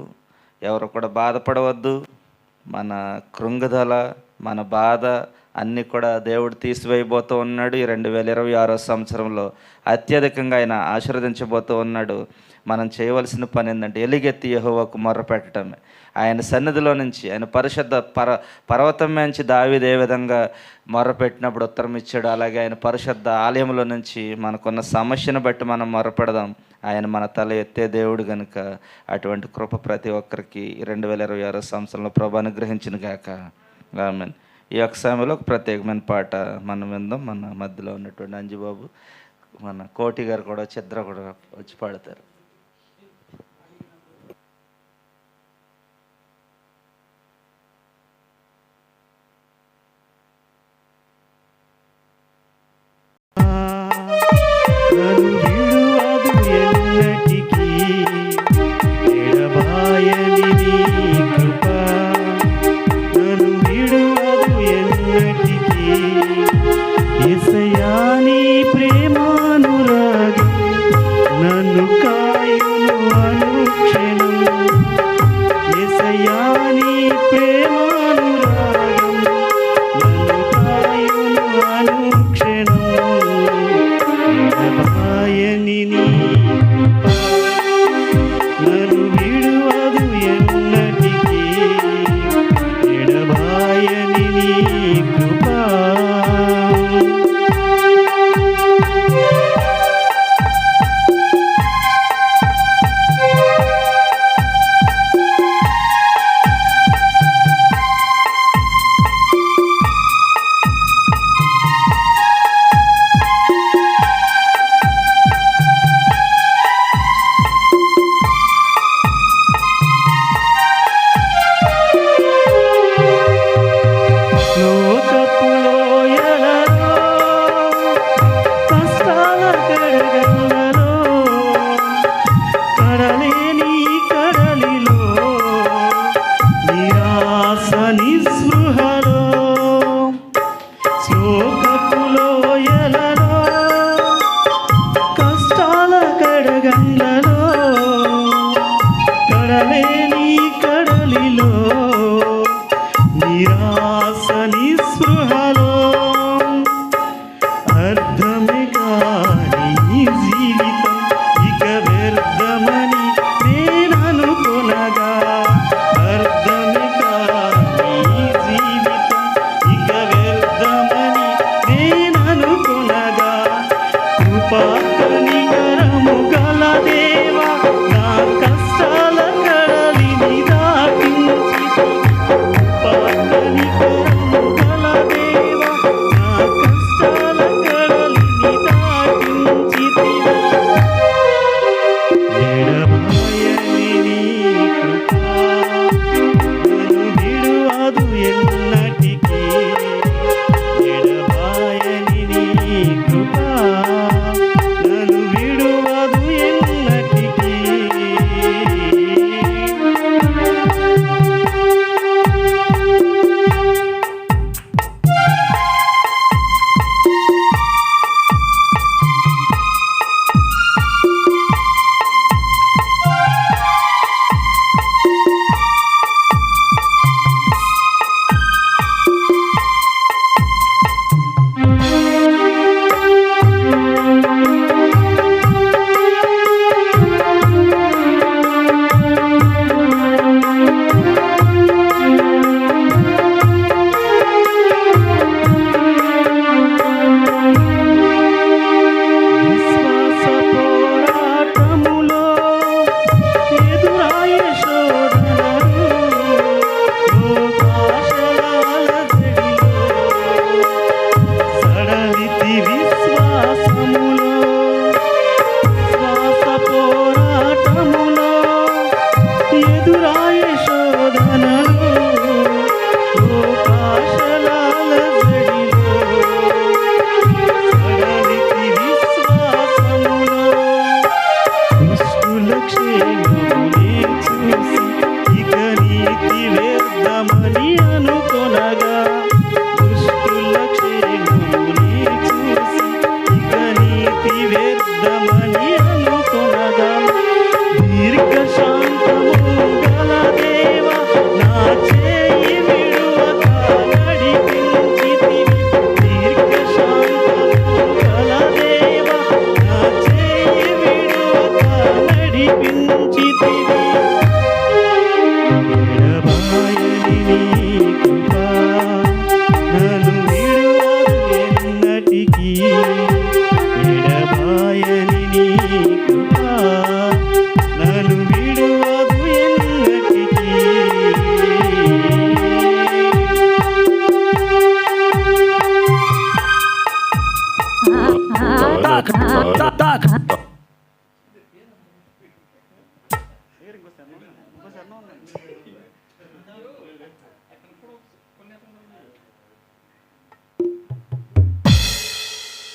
Speaker 1: ఎవరు కూడా బాధపడవద్దు. మన కృంగుదల, మన బాధ అన్నీ కూడా దేవుడు తీసివేయబోతూ ఉన్నాడు. ఈ 2026 సంవత్సరంలో అత్యధికంగా ఆయన ఆశీర్వదించబోతూ ఉన్నాడు. మనం చేయవలసిన పని ఏంటంటే ఎలుగెత్తి యెహోవాకు మొర్రపెట్టడమే. ఆయన సన్నిధిలో నుంచి, ఆయన పరిశుద్ధ పర్వతం నుంచి దావీదు ఏ విధంగా మొర్రపెట్టినప్పుడు ఉత్తరం ఇచ్చాడు, అలాగే ఆయన పరిశుద్ధ ఆలయంలో నుంచి మనకున్న సమస్యను బట్టి మనం మొర్రపెడదాం. ఆయన మన తల ఎత్తే దేవుడు కనుక అటువంటి కృప ప్రతి ఒక్కరికి 2026 సంవత్సరంలో ప్రభు అనుగ్రహించిన గాక. ఆమేన్. ఈ యొక్క సమయంలో ఒక ప్రత్యేకమైన పాట మనం విందాం. మన మధ్యలో ఉన్నటువంటి అంజుబాబు, మన కోటి గారు కూడా, చిత్ర కూడా వచ్చి పాడతారు.
Speaker 5: యేసయ్యా నీ ప్రేమానురాగం నన్ను కడలిలో నిరాశ నిస్పృహలో అర్థమే కాని ఈ జీవితం ఇక వ్యర్థమని నేననుకొనగా అర్థమే కాని ఈ జీవితం ఇక వ్యర్థమని నేననుకొనగా కృపాకనికరము గల దేవా నా కష్టాల కడలిని దాటించి కృపాకనికరము గల దేవా నా కష్టాల కడలిని దాటించి ఎడబాయని నీ కృప నన్ను విడువదు ఎన్నటికీ ఎడబాయని నీ కృప నన్ను విడువదు ఎన్నటికీ విశ్వాస పోరాటములో ఎదురాయే శోధనలు లోకాశల అలజడిలో సడలితి విశ్వాసములో శ్వాస పోరాటములో ఎదురాయే శోధనలు లోకాశల అలజడిలో సడలితి విశ్వాసములో దుష్టుల క్షేమమునే చూసి ఇక నీతి వ్యర్థమని అనుకొనగా దుష్టుల క్షేమమునే చూసి ఇక నీతి వ్యర్థమని అనుకొనగా దీర్ఘశాంతము గల దేవా నా చేయి విడువక నడిపించితివి దీర్ఘశాంతము గల దేవా నా చేయి విడువక నడిపించితివి ఎడబాయని నీ కృప నన్ను విడువదు ఎన్నటికీ ఎడబాయని నీ కృప నన్ను విడువదు ఎన్నటికీ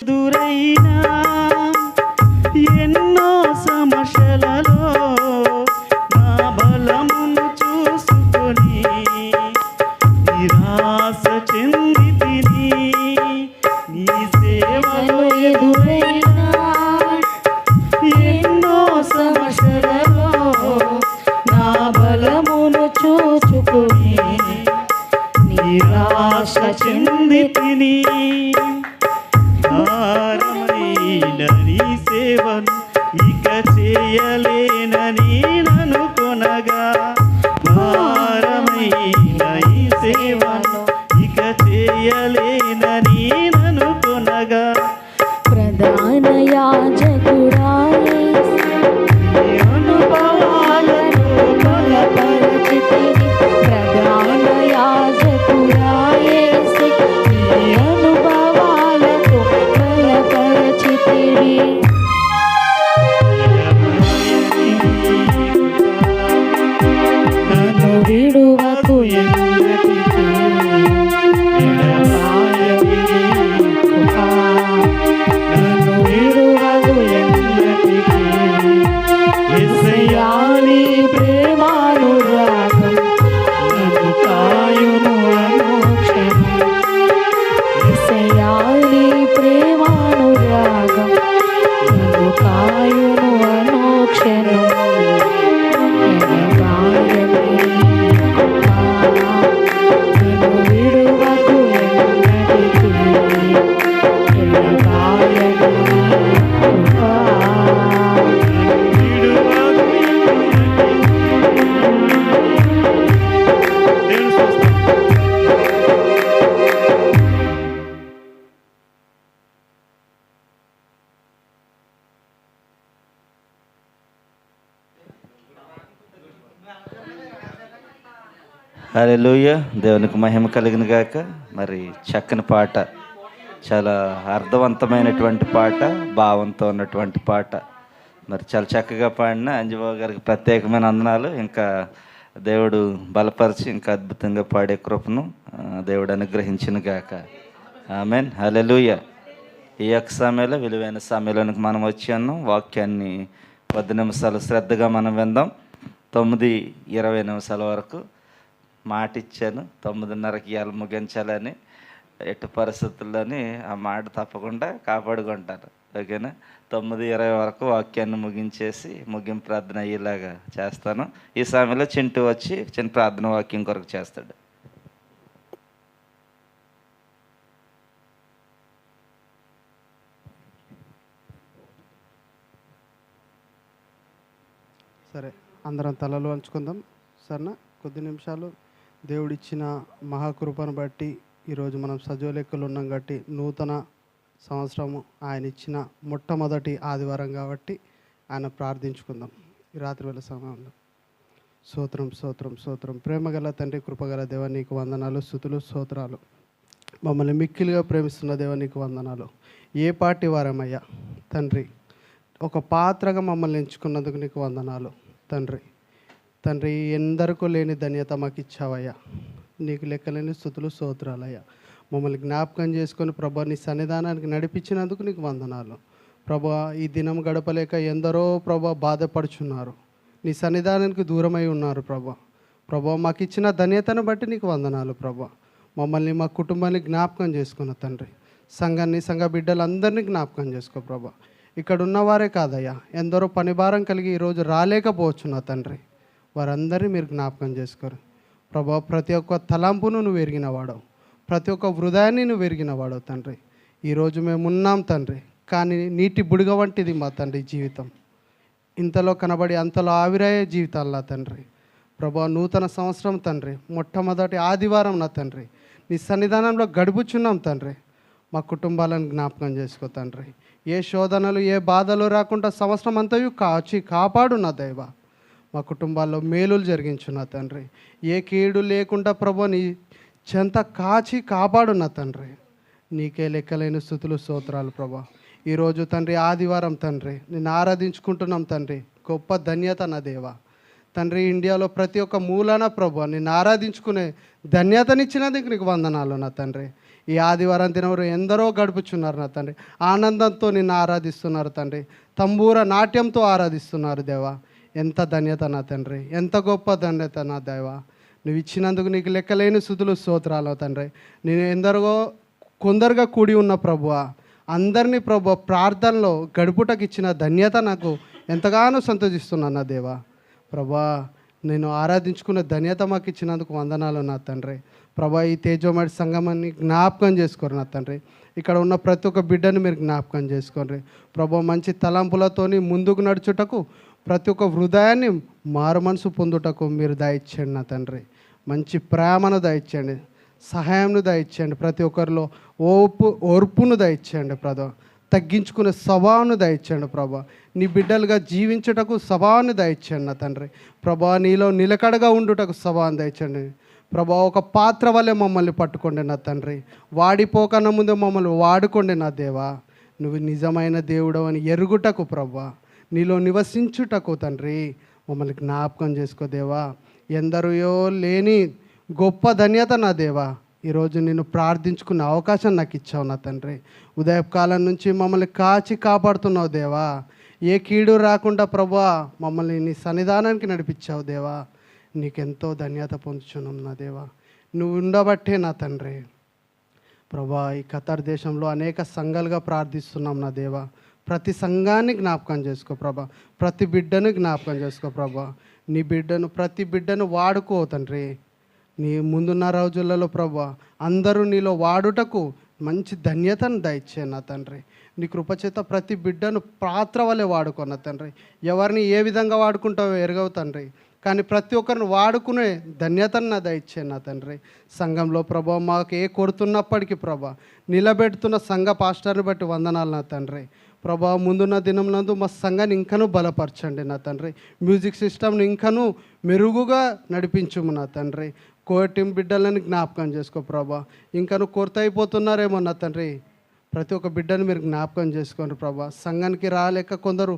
Speaker 5: ఎదురైనా ఎన్నో సమస్యలలో నా బలమును చూసుకొని నిరాశ చెందితిని నీ సేవలో
Speaker 2: ఎదురైనా ఎన్నో సమస్యలలో నా బలమును చూచుకొని
Speaker 5: నిరాశ చెందితిని భారమైన నీ సేవను ఇక చేయలేనని ననుకొనగా భారమైన ఈ సేవను ఇక చేయలేనని ననుకొనగా
Speaker 2: ప్రధాన యాజకుడా
Speaker 5: నీ అనుభవాలను
Speaker 2: బలపరచితివి ప్రధాన యాజకుడా యేసు నీ అనుభవాలతో బలపరచితివి నన్ను విడువకు ఎన్నటికీ నన్ను విడువకు ఎన్నటికీ
Speaker 5: యేసయ్యా
Speaker 2: నీ ప్రేమానురాగం
Speaker 5: నన్ను కాయును అనుక్షణం
Speaker 2: యేసయ్యా నీ ప్రేమానురాగం నన్ను కాయును అనుక్షణం ఎడబాయని
Speaker 1: హల్లెలూయా. దేవునికి మహిమ కలిగిన గాక. మరి చక్కని పాట, చాలా అర్థవంతమైనటువంటి పాట, భావంతో ఉన్నటువంటి పాట. మరి చాలా చక్కగా పాడిన అంజబాబు గారికి ప్రత్యేకమైన వందనాలు. ఇంకా దేవుడు బలపరిచి ఇంకా అద్భుతంగా పాడే కృపను దేవుడు అనుగ్రహించిన గాక. ఆమెన్. హల్లెలూయా. ఈ యొక్క సమయంలో, విలువైన సమయంలోనికి మనం వచ్చి ఉన్నాం. వాక్యాన్ని 10 నిమిషాలు శ్రద్ధగా మనం విందాం. 9:20 నిమిషాల వరకు మాట ఇచ్చాను. 9:30కి ఇవాళ ముగించాలని. ఎట్టి పరిస్థితుల్లోని ఆ మాట తప్పకుండా కాపాడుకుంటాను. ఓకేనా? 9:20 వరకు వాక్యాన్ని ముగించేసి ముగింపు ప్రార్థన అయ్యేలాగా చేస్తాను. ఈ సమయంలో చింటూ వచ్చి చిన్న ప్రార్థన వాక్యం కొరకు చేస్తాడు.
Speaker 6: సరే, అందరం తలలు వంచుకుందాం. సరేనా? కొద్ది నిమిషాలు దేవుడిచ్చిన మహాకృపను బట్టి ఈరోజు మనం సజీవ లెక్కలు ఉన్నాం కాబట్టి, నూతన సంవత్సరము ఆయన ఇచ్చిన మొట్టమొదటి ఆదివారం కాబట్టి ఆయన ప్రార్థించుకుందాం ఈ రాత్రి వేళ సమయంలో. స్తోత్రం స్తోత్రం స్తోత్రం. ప్రేమగల తండ్రి, కృపగల దేవ, నీకు వందనాలు, స్తుతులు, స్తోత్రాలు. మమ్మల్ని మిక్కిలిగా ప్రేమిస్తున్న దేవ, నీకు వందనాలు. ఏ పాటి వారమయ్యా తండ్రి, ఒక పాత్రగా మమ్మల్ని ఎంచుకున్నందుకు నీకు వందనాలు తండ్రి. తండ్రి, ఎందరికో లేని ధన్యత మాకు ఇచ్చావయ్యా. నీకు లెక్కలేని స్తుతులు, స్తోత్రాలయ్యా. మమ్మల్ని జ్ఞాపకం చేసుకొని ప్రభా నీ సన్నిధానానికి నడిపించినందుకు నీకు వందనాలు ప్రభా. ఈ దినం గడపలేక ఎందరో ప్రభా బాధపడుచున్నారు, నీ సన్నిధానానికి దూరమై ఉన్నారు ప్రభా. ప్రభా, మాకు ఇచ్చిన ధన్యతను బట్టి నీకు వందనాలు ప్రభా. మమ్మల్ని, మా కుటుంబాన్ని జ్ఞాపకం చేసుకున్న తండ్రి, సంఘాన్ని, సంఘ బిడ్డలందరినీ జ్ఞాపకం చేసుకో ప్రభా. ఇక్కడ ఉన్నవారే కాదయ్యా, ఎందరో పని భారం కలిగి ఈరోజు రాలేకపోవచ్చు నా తండ్రి, వారందరినీ మీరు జ్ఞాపకం చేసుకోరు ప్రభా. ప్రతి ఒక్క తలంపును నువ్వు ఎరిగిన వాడవు, ప్రతి ఒక్క హృదయాన్ని నువ్వు ఎరిగిన వాడవు తండ్రి. ఈరోజు మేము ఉన్నాం తండ్రి, కానీ నీటి బుడగ వంటిది మా తండ్రి జీవితం. ఇంతలో కనబడి అంతలో ఆవిరయ్యే జీవితాలు తండ్రి. ప్రభా, నూతన సంవత్సరం తండ్రి, మొట్టమొదటి ఆదివారం నా తండ్రి, నీ సన్నిధానంలో గడుపుచున్నాం తండ్రి. మా కుటుంబాలను జ్ఞాపకం చేసుకో తండ్రి. ఏ శోధనలు, ఏ బాధలు రాకుండా సంవత్సరం అంతయు కాపాడు నా దైవ. మా కుటుంబాల్లో మేలులు జరిగించు నా తండ్రి. ఏ కీడు లేకుండా ప్రభు నీ చెంత కాపాడు నా తండ్రి. నీకే లెక్కలేని స్తుతులు, స్తోత్రాలు ప్రభా. ఈరోజు తండ్రి ఆదివారం తండ్రి, నిన్ను ఆరాధించుకుంటున్నాం తండ్రి. గొప్ప ధన్యత నా దేవా తండ్రి. ఇండియాలో ప్రతి ఒక్క మూలన ప్రభు నిన్ను ఆరాధించుకునే ధన్యతనిచ్చినందుకు నీకు వందనాలు నా తండ్రి. ఈ ఆదివారం దినవరు ఎందరో గడుపుచున్నారు నా తండ్రి, ఆనందంతో నిన్ను ఆరాధిస్తున్నారు తండ్రి, తంబూర నాట్యంతో ఆరాధిస్తున్నారు దేవా. ఎంత ధన్యత నా తండ్రి, ఎంత గొప్ప ధన్యత నా దేవా. నువ్వు ఇచ్చినందుకు నీకు లెక్కలేని స్తుతులు, స్తోత్రాలు తండ్రి. నేను కొందరుగా కూడి ఉన్న ప్రభువా, అందరినీ ప్రభు ప్రార్థనలో గడుపుటకు ఇచ్చిన ధన్యత నాకు ఎంతగానో సంతోషిస్తున్నాను నా దేవా. ప్రభా, నేను ఆరాధించుకున్న ధన్యత మాకు ఇచ్చినందుకు వందనాలు నా తండ్రి. ప్రభా, ఈ తేజోమడి సంగమాన్ని జ్ఞాపకం చేసుకోరు నా తండ్రి. ఇక్కడ ఉన్న ప్రతి ఒక్క బిడ్డను మీరు జ్ఞాపకం చేసుకోండి ప్రభా. మంచి తలంపులతోని ముందుకు నడుచుటకు, ప్రతి ఒక్క హృదయాన్ని మారు మనసు పొందుటకు మీరు దయచేయండి నా తండ్రి. మంచి ప్రేమను దయచేయండి, సహాయంను దయచేయండి. ప్రతి ఒక్కరిలో ఓర్పును దయచేయండి ప్రభా. తగ్గించుకునే స్వభావాన్ని దయచేయండి ప్రభా. నీ బిడ్డలుగా జీవించుటకు స్వభావాన్ని దయచేయండి నా తండ్రి. ప్రభా, నీలో నిలకడగా ఉండుటకు స్వభావాన్ని దయచేయండి ప్రభా. ఒక పాత్ర వల్లే మమ్మల్ని పట్టుకోండి నా తండ్రి. వాడిపోకన్నా ముందు మమ్మల్ని వాడుకోండి నా దేవా. నువ్వు నిజమైన దేవుడు అని ఎరుగుటకు ప్రభా, నీలో నివసించుటకు తండ్రి మమ్మల్ని జ్ఞాపకం చేసుకో దేవా. ఎందరో లేని గొప్ప ధన్యత నా దేవా. ఈరోజు నేను ప్రార్థించుకునే అవకాశం నాకు ఇచ్చావు నా తండ్రి. ఉదయకాలం నుంచి మమ్మల్ని కాపాడుతున్నావు దేవా. ఏ కీడు రాకుండా ప్రభా మమ్మల్ని నీ సన్నిధానానికి నడిపించావు దేవా. నీకెంతో ధన్యత పొందుచున్నాం నా దేవా. నువ్వు ఉండబట్టే నా తండ్రి. ప్రభా, ఈ ఖతార్ దేశంలో అనేక సంఘాలుగా ప్రార్థిస్తున్నాం నా దేవా. ప్రతి సంఘాన్ని జ్ఞాపకం చేసుకో ప్రభా. ప్రతి బిడ్డను జ్ఞాపకం చేసుకో ప్రభా. నీ బిడ్డను, ప్రతి బిడ్డను వాడుకో తండ్రి. నీ ముందున్న రోజులలో ప్రభా అందరూ నీలో వాడుటకు మంచి ధన్యతను దయచే నా తండ్రి. నీ కృపచేత ప్రతి బిడ్డను పాత్ర వలె వాడుకున్న తండ్రి. ఎవరిని ఏ విధంగా వాడుకుంటావో ఎరగవు తండ్రి, కానీ ప్రతి ఒక్కరిని వాడుకునే ధన్యతను నా దయచే నా తండ్రి. సంఘంలో ప్రభా మాకు ఏ కొడుతున్నప్పటికీ ప్రభా నిలబెడుతున్న సంఘ పాస్టర్ని బట్టి వందనాలు నా తండ్రి. ప్రభా ముందున్న దినంనందు మా సంఘాన్ని ఇంకనూ బలపరచండి నా తండ్రి. మ్యూజిక్ సిస్టమ్ని ఇంకనూ మెరుగుగా నడిపించుము నా తండ్రి. కోటిం బిడ్డలని జ్ఞాపకం చేసుకో ప్రభా. ఇంకనూ కొరత అయిపోతున్నారేమో నా తండ్రి. ప్రతి ఒక్క బిడ్డను మీరు జ్ఞాపకం చేసుకోండి ప్రభా. సంఘానికి రాలేక కొందరు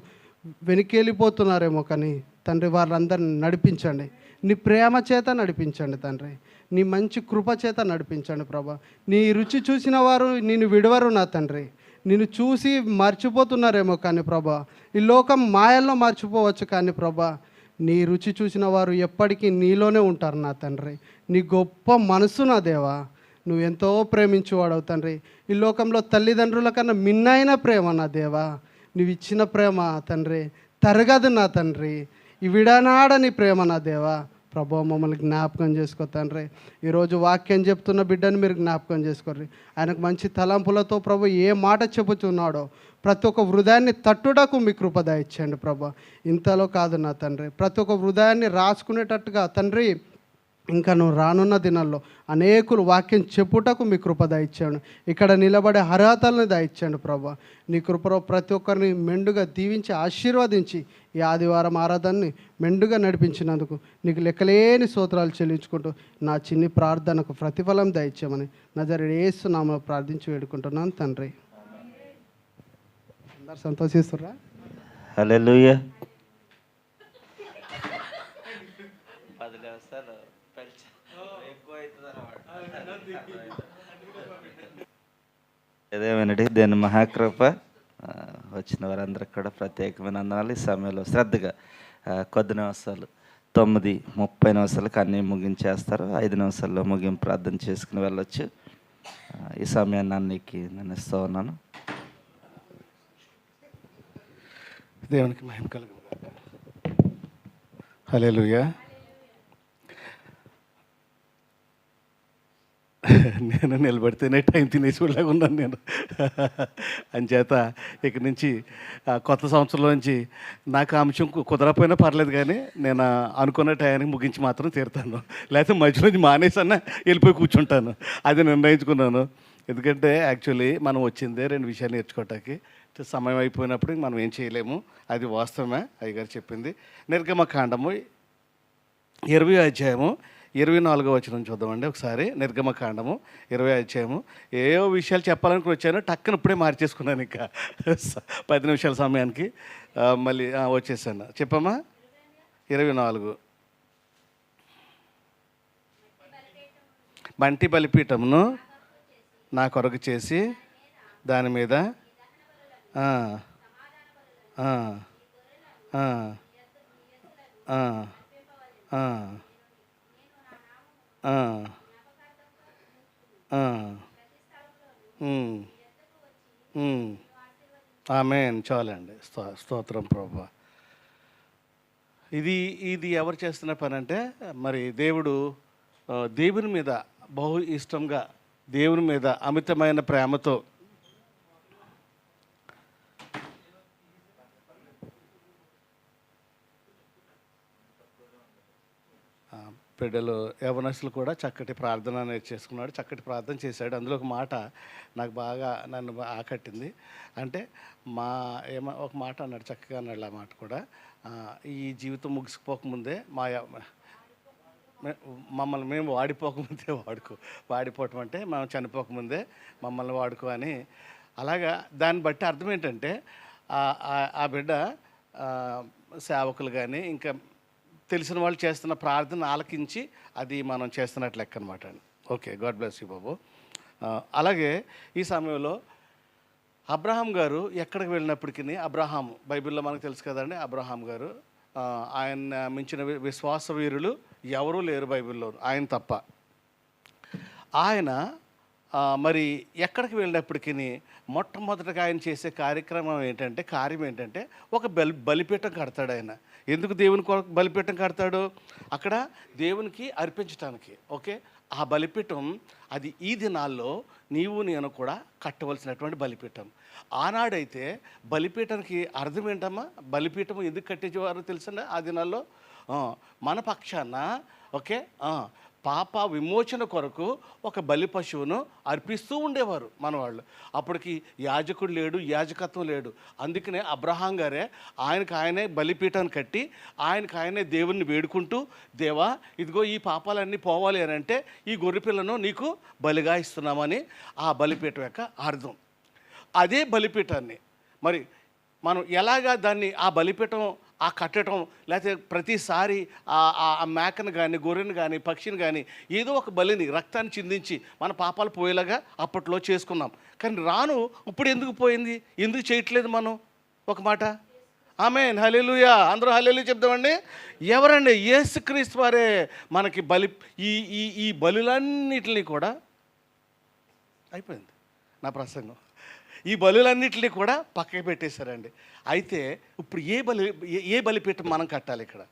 Speaker 6: వెనక్కి వెళ్ళిపోతున్నారేమో, కానీ తండ్రి వాళ్ళందరిని నడిపించండి. నీ ప్రేమ చేత నడిపించండి తండ్రి. నీ మంచి కృప చేత నడిపించండి ప్రభా. నీ రుచి చూసిన వారు నేను విడవరు నా తండ్రి. నిన్ను చూసి మర్చిపోతున్నారేమో కానీ ప్రభా, ఈ లోకం మాయల్లో మర్చిపోవచ్చు, కానీ ప్రభా నీ రుచి చూసిన వారు ఎప్పటికీ నీలోనే ఉంటారు నా తండ్రి. నీ గొప్ప మనసు నా దేవా, నువ్వు ఎంతో ప్రేమించువాడవు తండ్రి. ఈ లోకంలో తల్లిదండ్రుల కన్నా మిన్నైన ప్రేమ నా దేవా. నువ్వు ఇచ్చిన ప్రేమ తండ్రి తరగదు నా తండ్రి. ఈ విడనాడని ప్రేమ నా దేవా. ప్రభు మమ్మల్ని జ్ఞాపకం చేసుకో తండ్రి. ఈరోజు వాక్యం చెప్తున్న బిడ్డను మీరు జ్ఞాపకం చేసుకోండి. ఆయనకు మంచి తలంపులతో ప్రభు ఏ మాట చెబుతున్నాడో ప్రతి ఒక్క హృదయాన్ని తట్టుటకు మీ కృప దయచేయండి ప్రభు. ఇంతలో కాదు నా తండ్రి, ప్రతి ఒక్క హృదయాన్ని రాసుకునేటట్టుగా తండ్రి ఇంకా నువ్వు రానున్న దినాల్లో అనేకులు వాక్యం చెప్పుటకు మీ కృప దయచేయండి. ఇక్కడ నిలబడే అర్హతలను దయచేయండి ప్రభా. నీ కృపలో ప్రతి ఒక్కరిని మెండుగా దీవించి ఆశీర్వదించి ఈ ఆదివారం ఆరాధనని మెండుగా నడిపించినందుకు నీకు లెక్కలేని స్తోత్రాలు చెల్లించుకుంటూ నా చిన్ని ప్రార్థనకు ప్రతిఫలం దయచేయమని నజరేయుడు యేసు నామములో ప్రార్థించి వేడుకుంటున్నాను తండ్రి. అందరు సంతోషిస్తుర్రా?
Speaker 1: హల్లెలూయా. ఏదేమేనండి దేని మహాకృప వచ్చిన వారందరికి కూడా ప్రత్యేకమైన వందనాలు. ఈ సమయంలో శ్రద్ధగా కొద్ది నిమిషాలు 9:30 నిమిషాలకు అన్నీ ముగించేస్తారు. 5 నిమిషాల్లో ముగింపు ప్రార్థన చేసుకుని వెళ్ళొచ్చు. ఈ సమయాన్ని అన్నికి నేను ఇస్తూ ఉన్నాను.
Speaker 7: దేవునికి మహిమ కలుగును. హల్లెలూయా. నేను నిలబడితేనే టైం తినేసేలాగా ఉన్నాను నేను. అంచేత ఇక్కడి నుంచి కొత్త సంవత్సరంలో నుంచి నాకు ఆ అంశం కుదరకపోయినా పర్లేదు, కానీ నేను అనుకున్న టైంకి ముగించి మాత్రం తీరుతాను. లేకపోతే మధ్యలో మానేసన్నా వెళ్ళిపోయి కూర్చుంటాను. అది నిర్ణయించుకున్నాను. ఎందుకంటే యాక్చువల్లీ మనం వచ్చిందే 2 విషయాలు నేర్చుకోవటానికి. సమయం అయిపోయినప్పుడు మనం ఏం చేయలేము. అది వాస్తవమే. అయ్యగారు చెప్పింది. నిర్గమకాండము 20వ అధ్యాయము 24వ వచనం చూద్దామండి ఒకసారి. నిర్గమకాండము 20వ అధ్యాయము. ఏవో విషయాలు చెప్పాలనుకుని వచ్చాను, టక్కన ఇప్పుడే మార్చేసుకున్నాను. ఇంకా 10 నిమిషాల సమయానికి మళ్ళీ వచ్చేసాను. చెప్పమ్మా. 24. బంటి బలిపీఠమును నా కొరకు చేసి దాని మీద ఆమేన్. చాలండి. స్తోత్రం ప్రభా. ఇది ఎవరు చేస్తున్న పని అంటే, మరి దేవుని మీద బహు ఇష్టంగా, దేవుని మీద అమితమైన ప్రేమతో బిడ్డలు యవనస్తులు కూడా చక్కటి ప్రార్థన నేర్చేసుకున్నాడు. చక్కటి ప్రార్థన చేశాడు. అందులో ఒక మాట నాకు బాగా నన్ను ఆకట్టింది. అంటే ఒక మాట అన్నాడు, చక్కగా అన్నాడు. ఆ మాట కూడా ఈ జీవితం ముగిసిపోకముందే మమ్మల్ని మేము వాడిపోకముందే వాడిపోవటం అంటే మనం చనిపోకముందే మమ్మల్ని వాడుకో అని. అలాగా దాన్ని బట్టి అర్థం ఏంటంటే ఆ బిడ్డ సేవకులు కానీ ఇంకా తెలిసిన వాళ్ళు చేస్తున్న ప్రార్థన ఆలకించి అది మనం చేస్తున్నట్లు లెక్క అనమాట అండి. ఓకే, గాడ్ బ్లెస్ యూ బాబు. అలాగే ఈ సమయంలో అబ్రహాం గారు ఎక్కడికి వెళ్ళినప్పటికీ, అబ్రహాం బైబిల్లో మనకు తెలుసు కదండి. అబ్రహాం గారు ఆయన మించిన విశ్వాస వీరులు ఎవరూ లేరు బైబిల్లో, ఆయన తప్ప. ఆయన మరి ఎక్కడికి వెళ్ళినప్పటికీ మొట్టమొదటిగా ఆయన చేసే కార్యం ఏంటంటే ఒక బలిపీఠం కడతాడు ఆయన. ఎందుకు దేవుని బలిపీఠం కడతాడు? అక్కడ దేవునికి అర్పించటానికి. ఓకే, ఆ బలిపీఠం అది ఈ దినాల్లో నీవు నేను కూడా కట్టవలసినటువంటి బలిపీఠం. ఆనాడైతే బలిపీఠానికి అర్థం ఏంటమ్మా? బలిపీఠం ఎందుకు కట్టేవారో తెలుసండి ఆ దినాల్లో? మన పక్షాన ఓకే పాప విమోచన కొరకు ఒక బలి పశువును అర్పిస్తూ ఉండేవారు మనవాళ్ళు. అప్పటికి యాజకుడు లేడు, యాజకత్వం లేడు. అందుకనే అబ్రహాం గారే ఆయనే బలిపీఠాన్ని కట్టి ఆయనే దేవుణ్ణి వేడుకుంటూ, దేవా ఇదిగో ఈ పాపాలన్నీ పోవాలి అని అంటే ఈ గొర్రెపిల్లను నీకు బలిగా ఇస్తున్నామని ఆ బలిపీఠం యొక్క అర్థం. అదే బలిపీఠాన్ని మరి మనం ఎలాగా దాన్ని ఆ బలిపీఠం ఆ కట్టడం, లేకపోతే ప్రతిసారి ఆ మేకను కానీ గొర్రెను కానీ పక్షిని కానీ ఏదో ఒక బలిని రక్తాన్ని చిందించి మన పాపాలు పోయేలాగా అప్పట్లో చేసుకున్నాం. కానీ రాను ఇప్పుడు ఎందుకు పోయింది, ఎందుకు చేయట్లేదు మనం? ఒక మాట ఆమేన్, హల్లెలూయా. అందరూ హల్లెలూయా చెప్తామండి. ఎవరండి? యేసుక్రీస్తు వారే మనకి బలి. ఈ బలులన్నిటిని కూడా అయిపోయింది నా ప్రసంగం. ఈ బలులన్నింటినీ కూడా పక్కకి పెట్టేశారండి. అయితే ఇప్పుడు ఏ బలిపీఠం మనం కట్టాలి ఇక్కడ?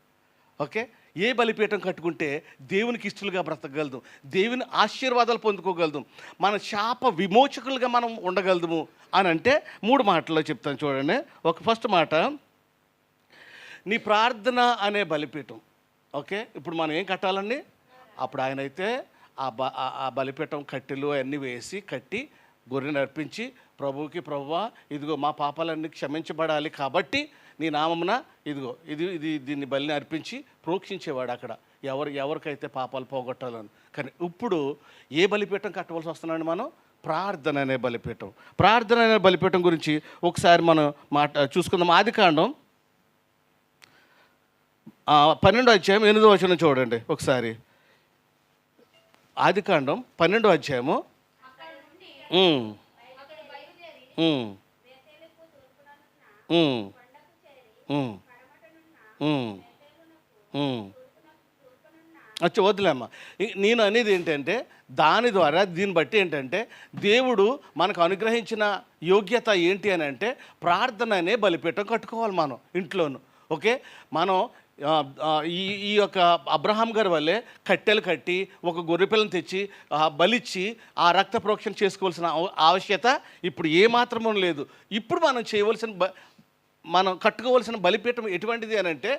Speaker 7: ఓకే, ఏ బలిపీఠం కట్టుకుంటే దేవునికి ఇష్టలుగా బ్రతకగలదు, దేవుని ఆశీర్వాదాలు పొందుకోగలదు, మన శాప విమోచకులుగా మనం ఉండగలదుము అని అంటే 3 మాటల్లో చెప్తాను చూడండి. ఒక ఫస్ట్ మాట, నీ ప్రార్థన అనే బలిపీఠం. ఓకే, ఇప్పుడు మనం ఏం కట్టాలండి? అప్పుడు ఆయనైతే ఆ బలిపీఠం కట్టెలు అన్నీ వేసి కట్టి గొర్రెని అర్పించి, ప్రభువుకి ప్రభువా ఇదిగో మా పాపాలన్నీ క్షమించబడాలి కాబట్టి నీ నామమున ఇదిగో దీన్ని బలిని అర్పించి ప్రోక్షించేవాడు అక్కడ ఎవరికైతే పాపాలు పోగొట్టాలని. కానీ ఇప్పుడు ఏ బలిపీఠం కట్టవలసి వస్తున్నాడు మనం? ప్రార్థన అనే బలిపీఠం. ప్రార్థన అనే బలిపీఠం గురించి ఒకసారి మనం చూసుకుందాం. ఆదికాండం 12వ అధ్యాయం 8వ వచనం చూడండి ఒకసారి. ఆదికాండం 12వ అధ్యాయము. అచ్చా వద్దులేమ్మా. నేను అనేది ఏంటంటే దాని ద్వారా దీన్ని బట్టి ఏంటంటే దేవుడు మనకు అనుగ్రహించిన యోగ్యత ఏంటి అని అంటే ప్రార్థన అనే బలిపీఠం కట్టుకోవాలి మనం ఇంట్లోను. ఓకే, మనం ఈ యొక్క అబ్రహాం గారి వల్లే కట్టెలు కట్టి ఒక గొర్రెపిల్లని తెచ్చి బలిచ్చి ఆ రక్త ప్రోక్షణ చేసుకోవాల్సిన ఆవశ్యకత ఇప్పుడు ఏమాత్రమూ లేదు. ఇప్పుడు మనం చేయవలసిన మనం కట్టుకోవాల్సిన బలిపీఠం ఎటువంటిది అని అంటే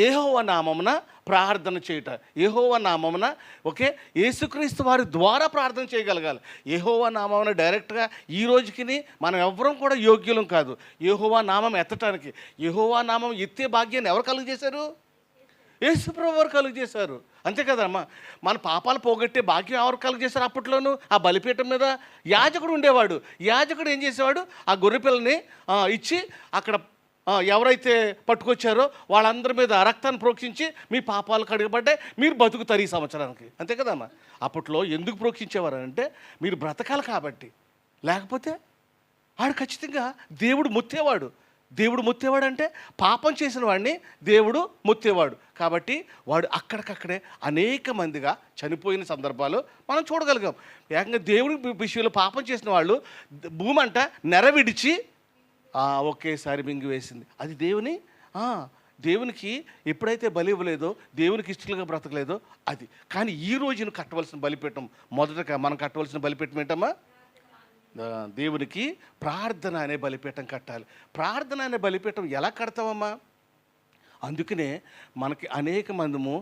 Speaker 7: యెహోవా నామమున ప్రార్థన చేయట. యెహోవా నామమున ఓకే, యేసుక్రీస్తు వారి ద్వారా ప్రార్థన చేయగలగాలి. యెహోవా నామమున డైరెక్ట్గా ఈ రోజుకి మనం ఎవ్వరం కూడా యోగ్యులం కాదు యెహోవా నామం ఎత్తటానికి. యెహోవా నామం ఎత్తే భాగ్యాన్ని ఎవరు కలుగు చేశారు? యేసుప్రభువు వారు కలుగు చేశారు. అంతే కదమ్మా. మన పాపాలు పోగొట్టే భాగ్యం ఎవరు కలుగు చేశారు? అప్పట్లోనూ ఆ బలిపీఠం మీద యాజకుడు ఉండేవాడు. యాజకుడు ఏం చేసేవాడు? ఆ గొర్రెపిల్లని ఇచ్చి అక్కడ ఎవరైతే పట్టుకొచ్చారో వాళ్ళందరి మీద రక్తాన్ని ప్రోక్షించి మీ పాపాలు కడిగబడ్డాయి, మీరు బతుకుతారు ఈ సంవత్సరానికి. అంతే కదమ్మా. అప్పట్లో ఎందుకు ప్రోక్షించేవారు అంటే మీరు బ్రతకాలి కాబట్టి. లేకపోతే వాడు ఖచ్చితంగా దేవుడు మొత్తేవాడు. దేవుడు మొత్తేవాడు అంటే పాపం చేసిన వాడిని దేవుడు మొత్తేవాడు. కాబట్టి వాడు అక్కడికక్కడే అనేక మందిగా చనిపోయిన సందర్భాలు మనం చూడగలిగాం. ఏకంగా దేవుడి విషయంలో పాపం చేసిన వాళ్ళు భూమి అంట నెరవిడిచి ఒకేసారి మింగి వేసింది. అది దేవునికి ఎప్పుడైతే బలి ఇవ్వలేదో, దేవునికి ఇష్టలుగా బ్రతకలేదో అది. కానీ ఈ రోజును కట్టవలసిన బలిపీఠం, మొదటగా మనం కట్టవలసిన బలిపీఠం ఏంటమ్మా? దేవునికి ప్రార్థన అనే బలిపీఠం కట్టాలి. ప్రార్థన అనే బలిపీఠం ఎలా కడతామమ్మా? అందుకనే మనకి అనేక మందము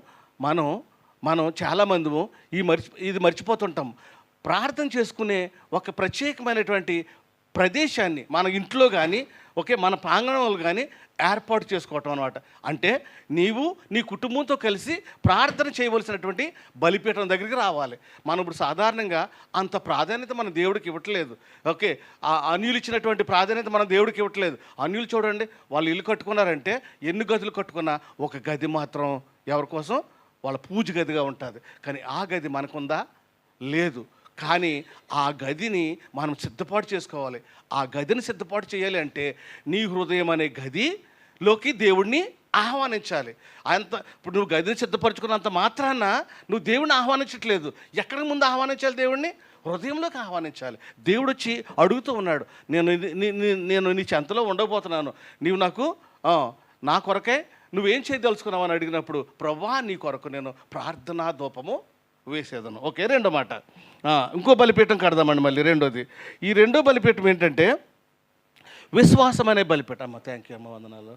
Speaker 7: మనం చాలామందము ఇది మర్చిపోతుంటాం. ప్రార్థన చేసుకునే ఒక ప్రత్యేకమైనటువంటి ప్రదేశాన్ని మన ఇంట్లో కానీ ఓకే మన ప్రాంగణంలో కానీ ఏర్పాటు చేసుకోవటం అనమాట. అంటే నీవు నీ కుటుంబంతో కలిసి ప్రార్థన చేయవలసినటువంటి బలిపీఠం దగ్గరికి రావాలి. మనం ఇప్పుడు సాధారణంగా అంత ప్రాధాన్యత మన దేవుడికి ఇవ్వట్లేదు. ఓకే, ఆ అన్యులు ఇచ్చినటువంటి ప్రాధాన్యత మనం దేవుడికి ఇవ్వట్లేదు. అన్యులు చూడండి, వాళ్ళు ఇల్లు కట్టుకున్నారంటే ఎన్ని గదులు కట్టుకున్నా ఒక గది మాత్రం ఎవరి కోసం? వాళ్ళ పూజ గదిగా ఉంటుంది. కానీ ఆ గది మనకుందా? లేదు. కానీ ఆ గదిని మనం సిద్ధపాటు చేసుకోవాలి. ఆ గదిని సిద్ధపాటు చేయాలి అంటే నీ హృదయం అనే గదిలోకి దేవుడిని ఆహ్వానించాలి. ఇప్పుడు నువ్వు గదిని సిద్ధపరచుకున్నంత మాత్రాన నువ్వు దేవుడిని ఆహ్వానించట్లేదు. ఎక్కడికి ముందు ఆహ్వానించాలి? దేవుడిని హృదయంలోకి ఆహ్వానించాలి. దేవుడు వచ్చి అడుగుతూ ఉన్నాడు, నేను నీ చెంతలో ఉండబోతున్నాను, నీవు నాకు నా కొరకే నువ్వేం చేయదలుచుకున్నావు అని అడిగినప్పుడు, ప్రభువా నీ కొరకు నేను ప్రార్థనా ధూపము వేసేదను. ఓకే, రెండో మాట. ఇంకో బలిపీఠం కడదామండి మళ్ళీ. రెండోది, ఈ రెండో బలిపీఠం ఏంటంటే విశ్వాసం అనే బలిపీఠం. అమ్మ థ్యాంక్ యూ అమ్మ, వందనాలు.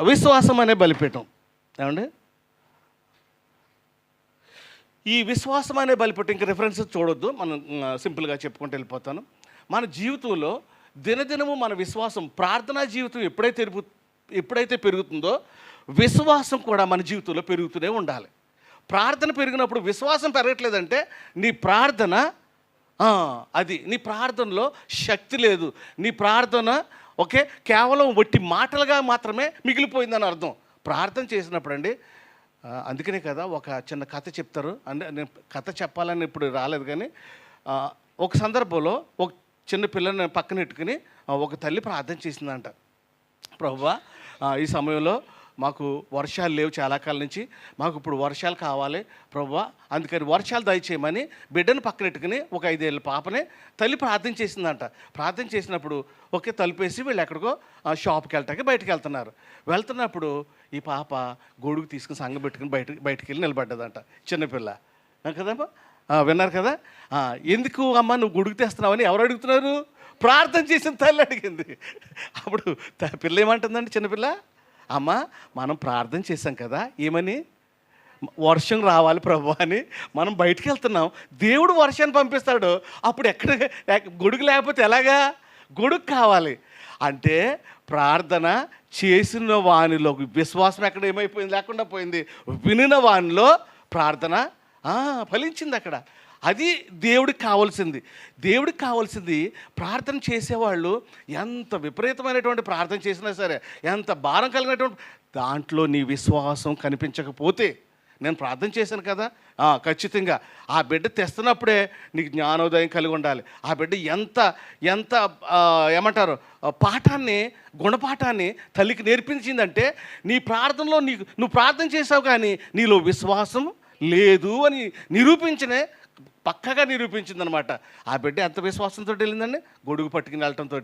Speaker 7: విశ్వాసం అనే బలిపీఠం ఏమండి? ఈ విశ్వాసం అనే బలిపెట్టి ఇంకా రిఫరెన్సెస్ చూడొద్దు, మనం సింపుల్గా చెప్పుకుంటూ వెళ్ళిపోతాను. మన జీవితంలో దినదినము మన విశ్వాసం, ప్రార్థనా జీవితం ఎప్పుడైతే పెరుగుతుందో విశ్వాసం కూడా మన జీవితంలో పెరుగుతూనే ఉండాలి. ప్రార్థన పెరిగినప్పుడు విశ్వాసం పెరగట్లేదంటే నీ ప్రార్థన నీ ప్రార్థనలో శక్తి లేదు, నీ ప్రార్థన కేవలం వట్టి మాటలుగా మాత్రమే మిగిలిపోయిందని అర్థం. ప్రార్థన చేసినప్పుడు అండి, అందుకనే కదా ఒక చిన్న కథ చెప్తారు. అంటే నేను కథ చెప్పాలని ఇప్పుడు రాలేదు, కానీ ఒక సందర్భంలో ఒక చిన్న పిల్లని పక్కన పెట్టుకుని ఒక తల్లి ప్రార్థన చేసిందంట. ప్రభువా, ఈ సమయంలో మాకు వర్షాలు లేవు, చాలా కాలం నుంచి మాకు ఇప్పుడు వర్షాలు కావాలి ప్రభువా, అందుకని వర్షాలు దయచేయమని బిడ్డను పక్కనెట్టుకుని ఒక 5 ఏళ్ళ పాపనే తల్లి ప్రార్థన చేసిందంట. ప్రార్థన చేసినప్పుడు తలుపేసి వీళ్ళు ఎక్కడికో షాప్కి వెళ్ళటానికి బయటకు వెళ్తున్నప్పుడు ఈ పాప గొడుగు తీసుకుని సంగ పెట్టుకుని బయటికి వెళ్ళి నిలబడ్డదంట. చిన్నపిల్ల కదమ్మా, విన్నారు కదా. ఎందుకు అమ్మ నువ్వు గొడుగు తెస్తున్నావని ఎవరు అడుగుతున్నారు? ప్రార్థన చేసిన తల్లి అడిగింది. అప్పుడు పిల్ల ఏమంటుందండి, చిన్నపిల్ల, అమ్మ మనం ప్రార్థన చేసాం కదా, ఏమని? వర్షం రావాలి ప్రభు అని మనం బయటికి వెళ్తున్నాం, దేవుడు వర్షాన్ని పంపిస్తాడు. అప్పుడు గొడుగు లేకపోతే ఎలాగా? గొడుగు కావాలి అంటే ప్రార్థన చేసిన వానిలో విశ్వాసం ఎక్కడ ఏమైపోయింది? లేకుండా పోయింది. వినిన వానిలో ప్రార్థన ఫలించింది అక్కడ. అది దేవుడికి కావాల్సింది. ప్రార్థన చేసేవాళ్ళు ఎంత విపరీతమైనటువంటి ప్రార్థన చేసినా సరే, ఎంత భారం కలిగినటువంటి దాంట్లో నీ విశ్వాసం కనిపించకపోతే, నేను ప్రార్థన చేశాను కదా, ఖచ్చితంగా ఆ బిడ్డ తెస్తున్నప్పుడే నీకు జ్ఞానోదయం కలిగి ఉండాలి. ఆ బిడ్డ ఎంత ఏమంటారు గుణపాఠాన్ని తల్లికి నేర్పించిందంటే, నీ ప్రార్థనలో నువ్వు ప్రార్థన చేసావు కానీ నీలో విశ్వాసం లేదు అని పక్కగా నిరూపించిందనమాట. ఆ బిడ్డ ఎంత విశ్వాసంతో వెళ్ళిందండి, గొడుగు పట్టుకుని వెళ్ళటంతో.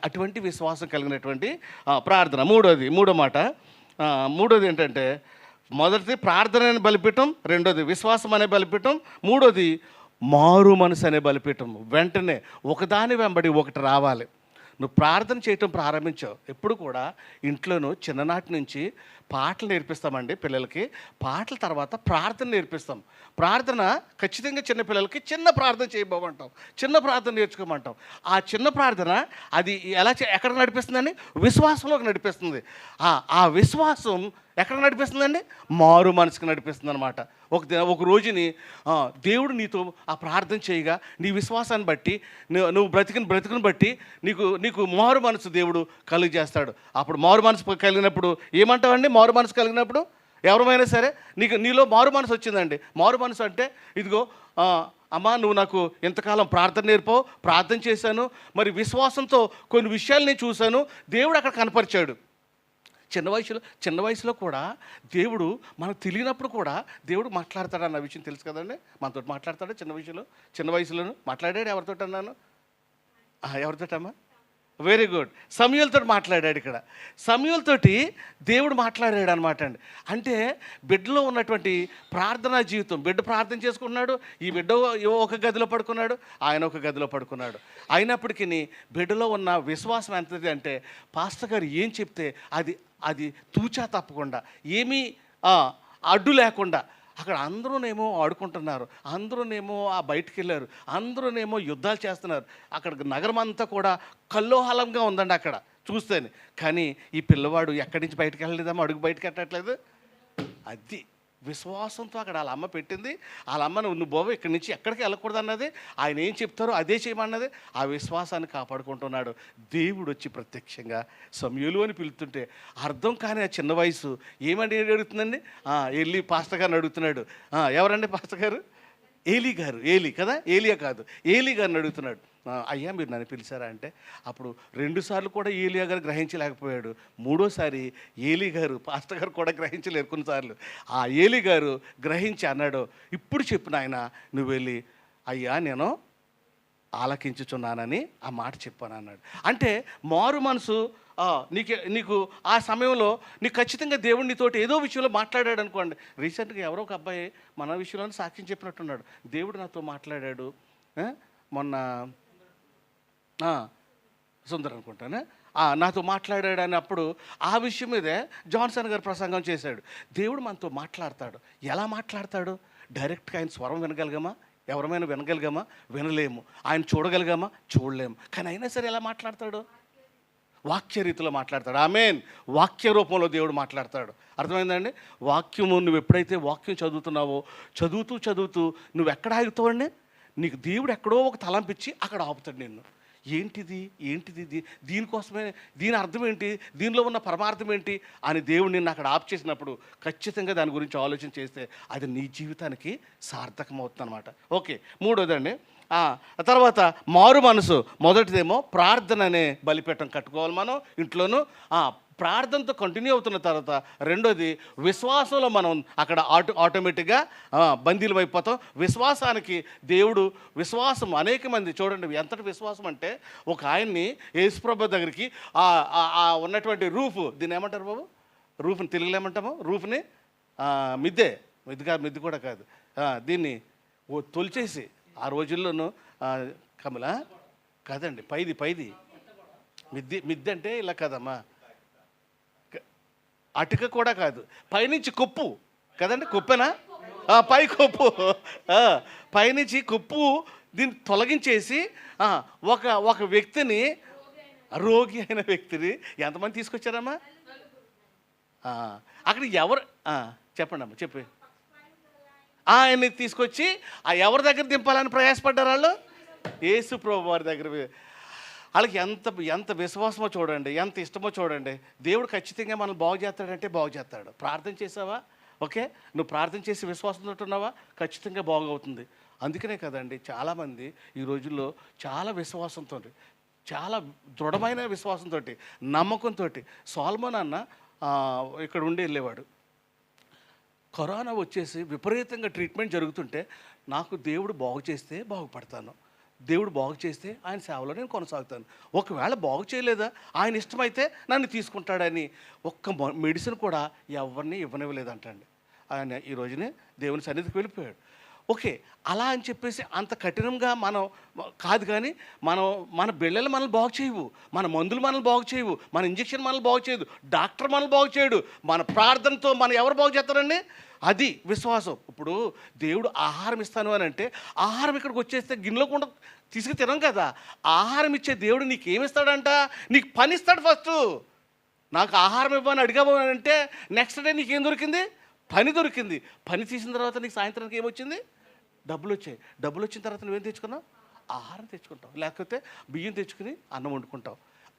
Speaker 7: అటువంటి విశ్వాసం కలిగినటువంటి ప్రార్థన. మూడోది ఏంటంటే, మొదటిది ప్రార్థన అనే బలిపీఠం, రెండోది విశ్వాసం అనే బలిపీఠం, మూడోది మారు మనసు అనే బలిపీఠం. వెంటనే ఒకదాని వెంబడి ఒకటి రావాలి. నువ్వు ప్రార్థన చేయటం ప్రారంభించావు. ఎప్పుడు కూడా ఇంట్లోనూ చిన్ననాటి నుంచి పాటలు నేర్పిస్తామండి పిల్లలకి. పాటల తర్వాత ప్రార్థన నేర్పిస్తాం. ప్రార్థన ఖచ్చితంగా చిన్నపిల్లలకి చిన్న ప్రార్థన చేయబోమంటాం, చిన్న ప్రార్థన నేర్చుకోమంటాం. ఆ చిన్న ప్రార్థన అది ఎక్కడ నడిపిస్తుందండి? విశ్వాసంలోకి నడిపిస్తుంది. ఆ విశ్వాసం ఎక్కడ నడిపిస్తుందండి? మారు మనసుకు నడిపిస్తుంది అనమాట. ఒక రోజుని దేవుడు నీతో ఆ ప్రార్థన చేయగా నీ విశ్వాసాన్ని బట్టి, నువ్వు బ్రతికిన బట్టి నీకు మారు మనసు దేవుడు కలుగజేస్తాడు. అప్పుడు మారు మనసు కలిగినప్పుడు ఏమంటావండి? మారు మనసు కలిగినప్పుడు ఎవరమైనా సరే నీలో మారు మనసు వచ్చిందండి. మారు మనసు అంటే ఇదిగో అమ్మా, నువ్వు నాకు ఎంతకాలం ప్రార్థన నేర్పావు, ప్రార్థన చేశాను, మరి విశ్వాసంతో కొన్ని విషయాలు నేను చూశాను, దేవుడు అక్కడ కనపరిచాడు. చిన్న వయసులో కూడా దేవుడు మనకు తెలియనప్పుడు కూడా దేవుడు మాట్లాడతాడు అన్న విషయం తెలుసు కదండి. మనతో మాట్లాడతాడు చిన్న వయసులోను మాట్లాడాడు. ఎవరితో అన్నాను? ఎవరితోటమ్మా? వెరీ గుడ్, సమూయేలుతో మాట్లాడాడు. ఇక్కడ సమూయేలుతోటి దేవుడు మాట్లాడాడు అనమాట అండి. అంటే బిడ్డలో ఉన్నటువంటి ప్రార్థనా జీవితం, బిడ్డ ప్రార్థన చేసుకున్నాడు, ఈ బిడ్డ ఒక గదిలో పడుకున్నాడు, ఆయన ఒక గదిలో పడుకున్నాడు. అయినప్పటికీ బిడ్డలో ఉన్న విశ్వాసం ఎంతది అంటే, పాస్టర్ గారు ఏం చెప్తే అది తూచా తప్పకుండా, ఏమీ అడ్డు లేకుండా అక్కడ అందరూనేమో ఆడుకుంటున్నారు, అందరూనేమో బయటికి వెళ్ళారు, అందరూనేమో యుద్ధాలు చేస్తున్నారు. అక్కడ నగరం అంతా కూడా కల్లోహలంగా ఉందండి అక్కడ చూస్తేనే. కానీ ఈ పిల్లవాడు ఎక్కడి నుంచి బయటకు వెళ్ళలేదమ్మా, అడుగు బయటకు వెళ్ళట్లేదు. అది విశ్వాసంతో అక్కడ వాళ్ళ అమ్మ పెట్టింది. వాళ్ళ అమ్మ నువ్వు బాబు ఇక్కడి నుంచి ఎక్కడికి వెళ్ళకూడదు అన్నది, ఆయన ఏం చెప్తారో అదే చేయమన్నది. ఆ విశ్వాసాన్ని కాపాడుకుంటున్నాడు. దేవుడు వచ్చి ప్రత్యక్షంగా సమూయేలు అని పిలుతుంటే అర్థం కాని ఆ చిన్న వయసు ఏమని అడుగుతుందండి? వెళ్ళి పాస్టర్ గారిని అడుగుతున్నాడు. ఎవరండి పాస్టర్ గారు? ఏలీ గారు. ఏలీ కదా, ఏలియా కాదు, ఏలీ గారిని అడుగుతున్నాడు. అయ్యా మీరు నన్ను పిలిచారా అంటే, అప్పుడు 2 సార్లు కూడా ఏలియా గారు గ్రహించలేకపోయాడు. 3వసారి ఏలీ గారు, పాస్టర్ గారు కూడా గ్రహించలేరు కొన్నిసార్లు. ఆ ఏలీ గారు గ్రహించి అన్నాడు, ఇప్పుడు చెప్పు నాయన, నువ్వు వెళ్ళి అయ్యా నేను ఆలకించుచున్నానని ఆ మాట చెప్పాను అన్నాడు. అంటే మారు మనసు నీకు ఆ సమయంలో నీకు ఖచ్చితంగా దేవుడు నీతోటి ఏదో విషయంలో మాట్లాడాడు అనుకోండి. రీసెంట్గా ఎవరో ఒక అబ్బాయి మన విషయంలో సాక్ష్యం చెప్పినట్టున్నాడు, దేవుడు నాతో మాట్లాడాడు మొన్న సుందర్ అనుకుంటాను. నాతో మాట్లాడాడు అన్నప్పుడు ఆ విషయం మీదే జాన్సన్ గారు ప్రసంగం చేశాడు. దేవుడు మనతో మాట్లాడతాడు. ఎలా మాట్లాడతాడు? డైరెక్ట్గా ఆయన స్వరం వినగలిగామా? ఎవరమైనా వినగలిగామా? వినలేము. ఆయన చూడగలిగామా? చూడలేము. కానీ అయినా సరే ఎలా మాట్లాడతాడు? వాక్య రీతిలో మాట్లాడతాడు. ఆమేన్. వాక్య రూపంలో దేవుడు మాట్లాడతాడు. అర్థమైందండి? వాక్యము నువ్వు ఎప్పుడైతే వాక్యం చదువుతున్నావో చదువుతూ నువ్వు ఎక్కడ ఆగుతావండి? నీకు దేవుడు ఎక్కడో ఒక తలంపిచ్చి అక్కడ ఆపుతాడు నిన్ను. ఏంటిది దీనికోసమే, దీని అర్థం ఏంటి, దీనిలో ఉన్న పరమార్థం ఏంటి అని దేవుడు నిన్ను అక్కడ ఆప్ చేసినప్పుడు ఖచ్చితంగా దాని గురించి ఆలోచన చేస్తే అది నీ జీవితానికి సార్థకమవుతుంది అనమాట. ఓకే, మూడోదండి తర్వాత మారు మనసు. మొదటిదేమో ప్రార్థన అనే బలిపీఠం కట్టుకోవాలి మనం ఇంట్లోనూ. ప్రార్థనతో కంటిన్యూ అవుతున్న తర్వాత రెండోది విశ్వాసంలో మనం అక్కడ ఆటోమేటిక్గా బందీలు అయిపోతాం. విశ్వాసానికి దేవుడు విశ్వాసం అనేక మంది చూడండి ఎంతటి విశ్వాసం అంటే ఒక ఆయన్ని యేసుప్రభు దగ్గరికి ఉన్నటువంటి రూఫ్, దీన్ని ఏమంటారు బాబు? రూఫ్ని తెలుగులో ఏమంటాము? రూఫ్ని మిద్ది కూడా కాదు, దీన్ని తొలిచేసి ఆ రోజుల్లోనూ కమలా కాదండి, పైది మిద్ది అంటే ఇలా కదమ్మా, అటుక కూడా కాదు, పైనుంచి కొప్పు కదండి, కొప్పేనా? పై కొప్పు, పైనుంచి కొప్పు దీన్ని తొలగించేసి ఒక వ్యక్తిని, రోగి అయిన వ్యక్తిని ఎంతమంది తీసుకొచ్చారమ్మా? అక్కడ ఎవరు చెప్పండి అమ్మా, చెప్పి ఆయన్ని తీసుకొచ్చి ఎవరి దగ్గర దింపాలని ప్రయాసపడ్డారు వాళ్ళు? యేసు ప్రభు వారి దగ్గర. వాళ్ళకి ఎంత విశ్వాసమో చూడండి, ఎంత ఇష్టమో చూడండి. దేవుడు ఖచ్చితంగా మనం బాగు చేస్తాడంటే బాగు చేస్తాడు. ప్రార్థన చేసావా? ఓకే, నువ్వు ప్రార్థన చేసి విశ్వాసంతో ఉన్నావా? ఖచ్చితంగా బాగవుతుంది. అందుకనే కదండి చాలామంది ఈ రోజుల్లో చాలా విశ్వాసంతో, చాలా దృఢమైన విశ్వాసంతో, నమ్మకంతో. సొలొమోను అన్న ఇక్కడ ఉండి వెళ్ళేవాడు. కరోనా వచ్చేసి విపరీతంగా ట్రీట్మెంట్ జరుగుతుంటే నాకు దేవుడు బాగు చేస్తే బాగుపడతాను, దేవుడు బాగు చేస్తే ఆయన సేవలో నేను కొనసాగుతాను, ఒకవేళ బాగు చేయలేదా ఆయన ఇష్టమైతే నన్ను తీసుకుంటాడని ఒక్క మెడిసిన్ కూడా ఎవరిని ఇవ్వనివ్వలేదంటండి. ఆయన ఈ రోజునే దేవుని సన్నిధికి వెళ్ళిపోయాడు. ఓకే, అలా అని చెప్పేసి అంత కఠినంగా మనం కాదు, కానీ మన బిళ్ళలు మనల్ని బాగు చేయవు, మన మందులు మనల్ని బాగు చేయవు, మన ఇంజక్షన్ మనల్ని బాగు చేయదు, డాక్టర్ మనల్ని బాగు చేయడు. మన ప్రార్థనతో మనం ఎవరు బాగు చేస్తారండి? అది విశ్వాసం. ఇప్పుడు దేవుడు ఆహారం ఇస్తాను అని అంటే ఆహారం ఇక్కడికి వచ్చేస్తే గిన్నెలో కూడా తీసుకు తినం కదా. ఆహారం ఇచ్చే దేవుడు నీకు ఏమిస్తాడంట? నీకు పని ఇస్తాడు. ఫస్ట్ నాకు ఆహారం ఇవ్వని అడిగావు అని అంటే నెక్స్ట్ డే నీకేం దొరికింది? పని దొరికింది. పని తీసిన తర్వాత నీకు సాయంత్రానికి ఏమొచ్చింది? డబ్బులు వచ్చాయి. డబ్బులు వచ్చిన తర్వాత నువ్వేం తెచ్చుకున్నావు? ఆహారం తెచ్చుకుంటావు, లేకపోతే బియ్యం తెచ్చుకుని అన్నం వండుకుంటావు.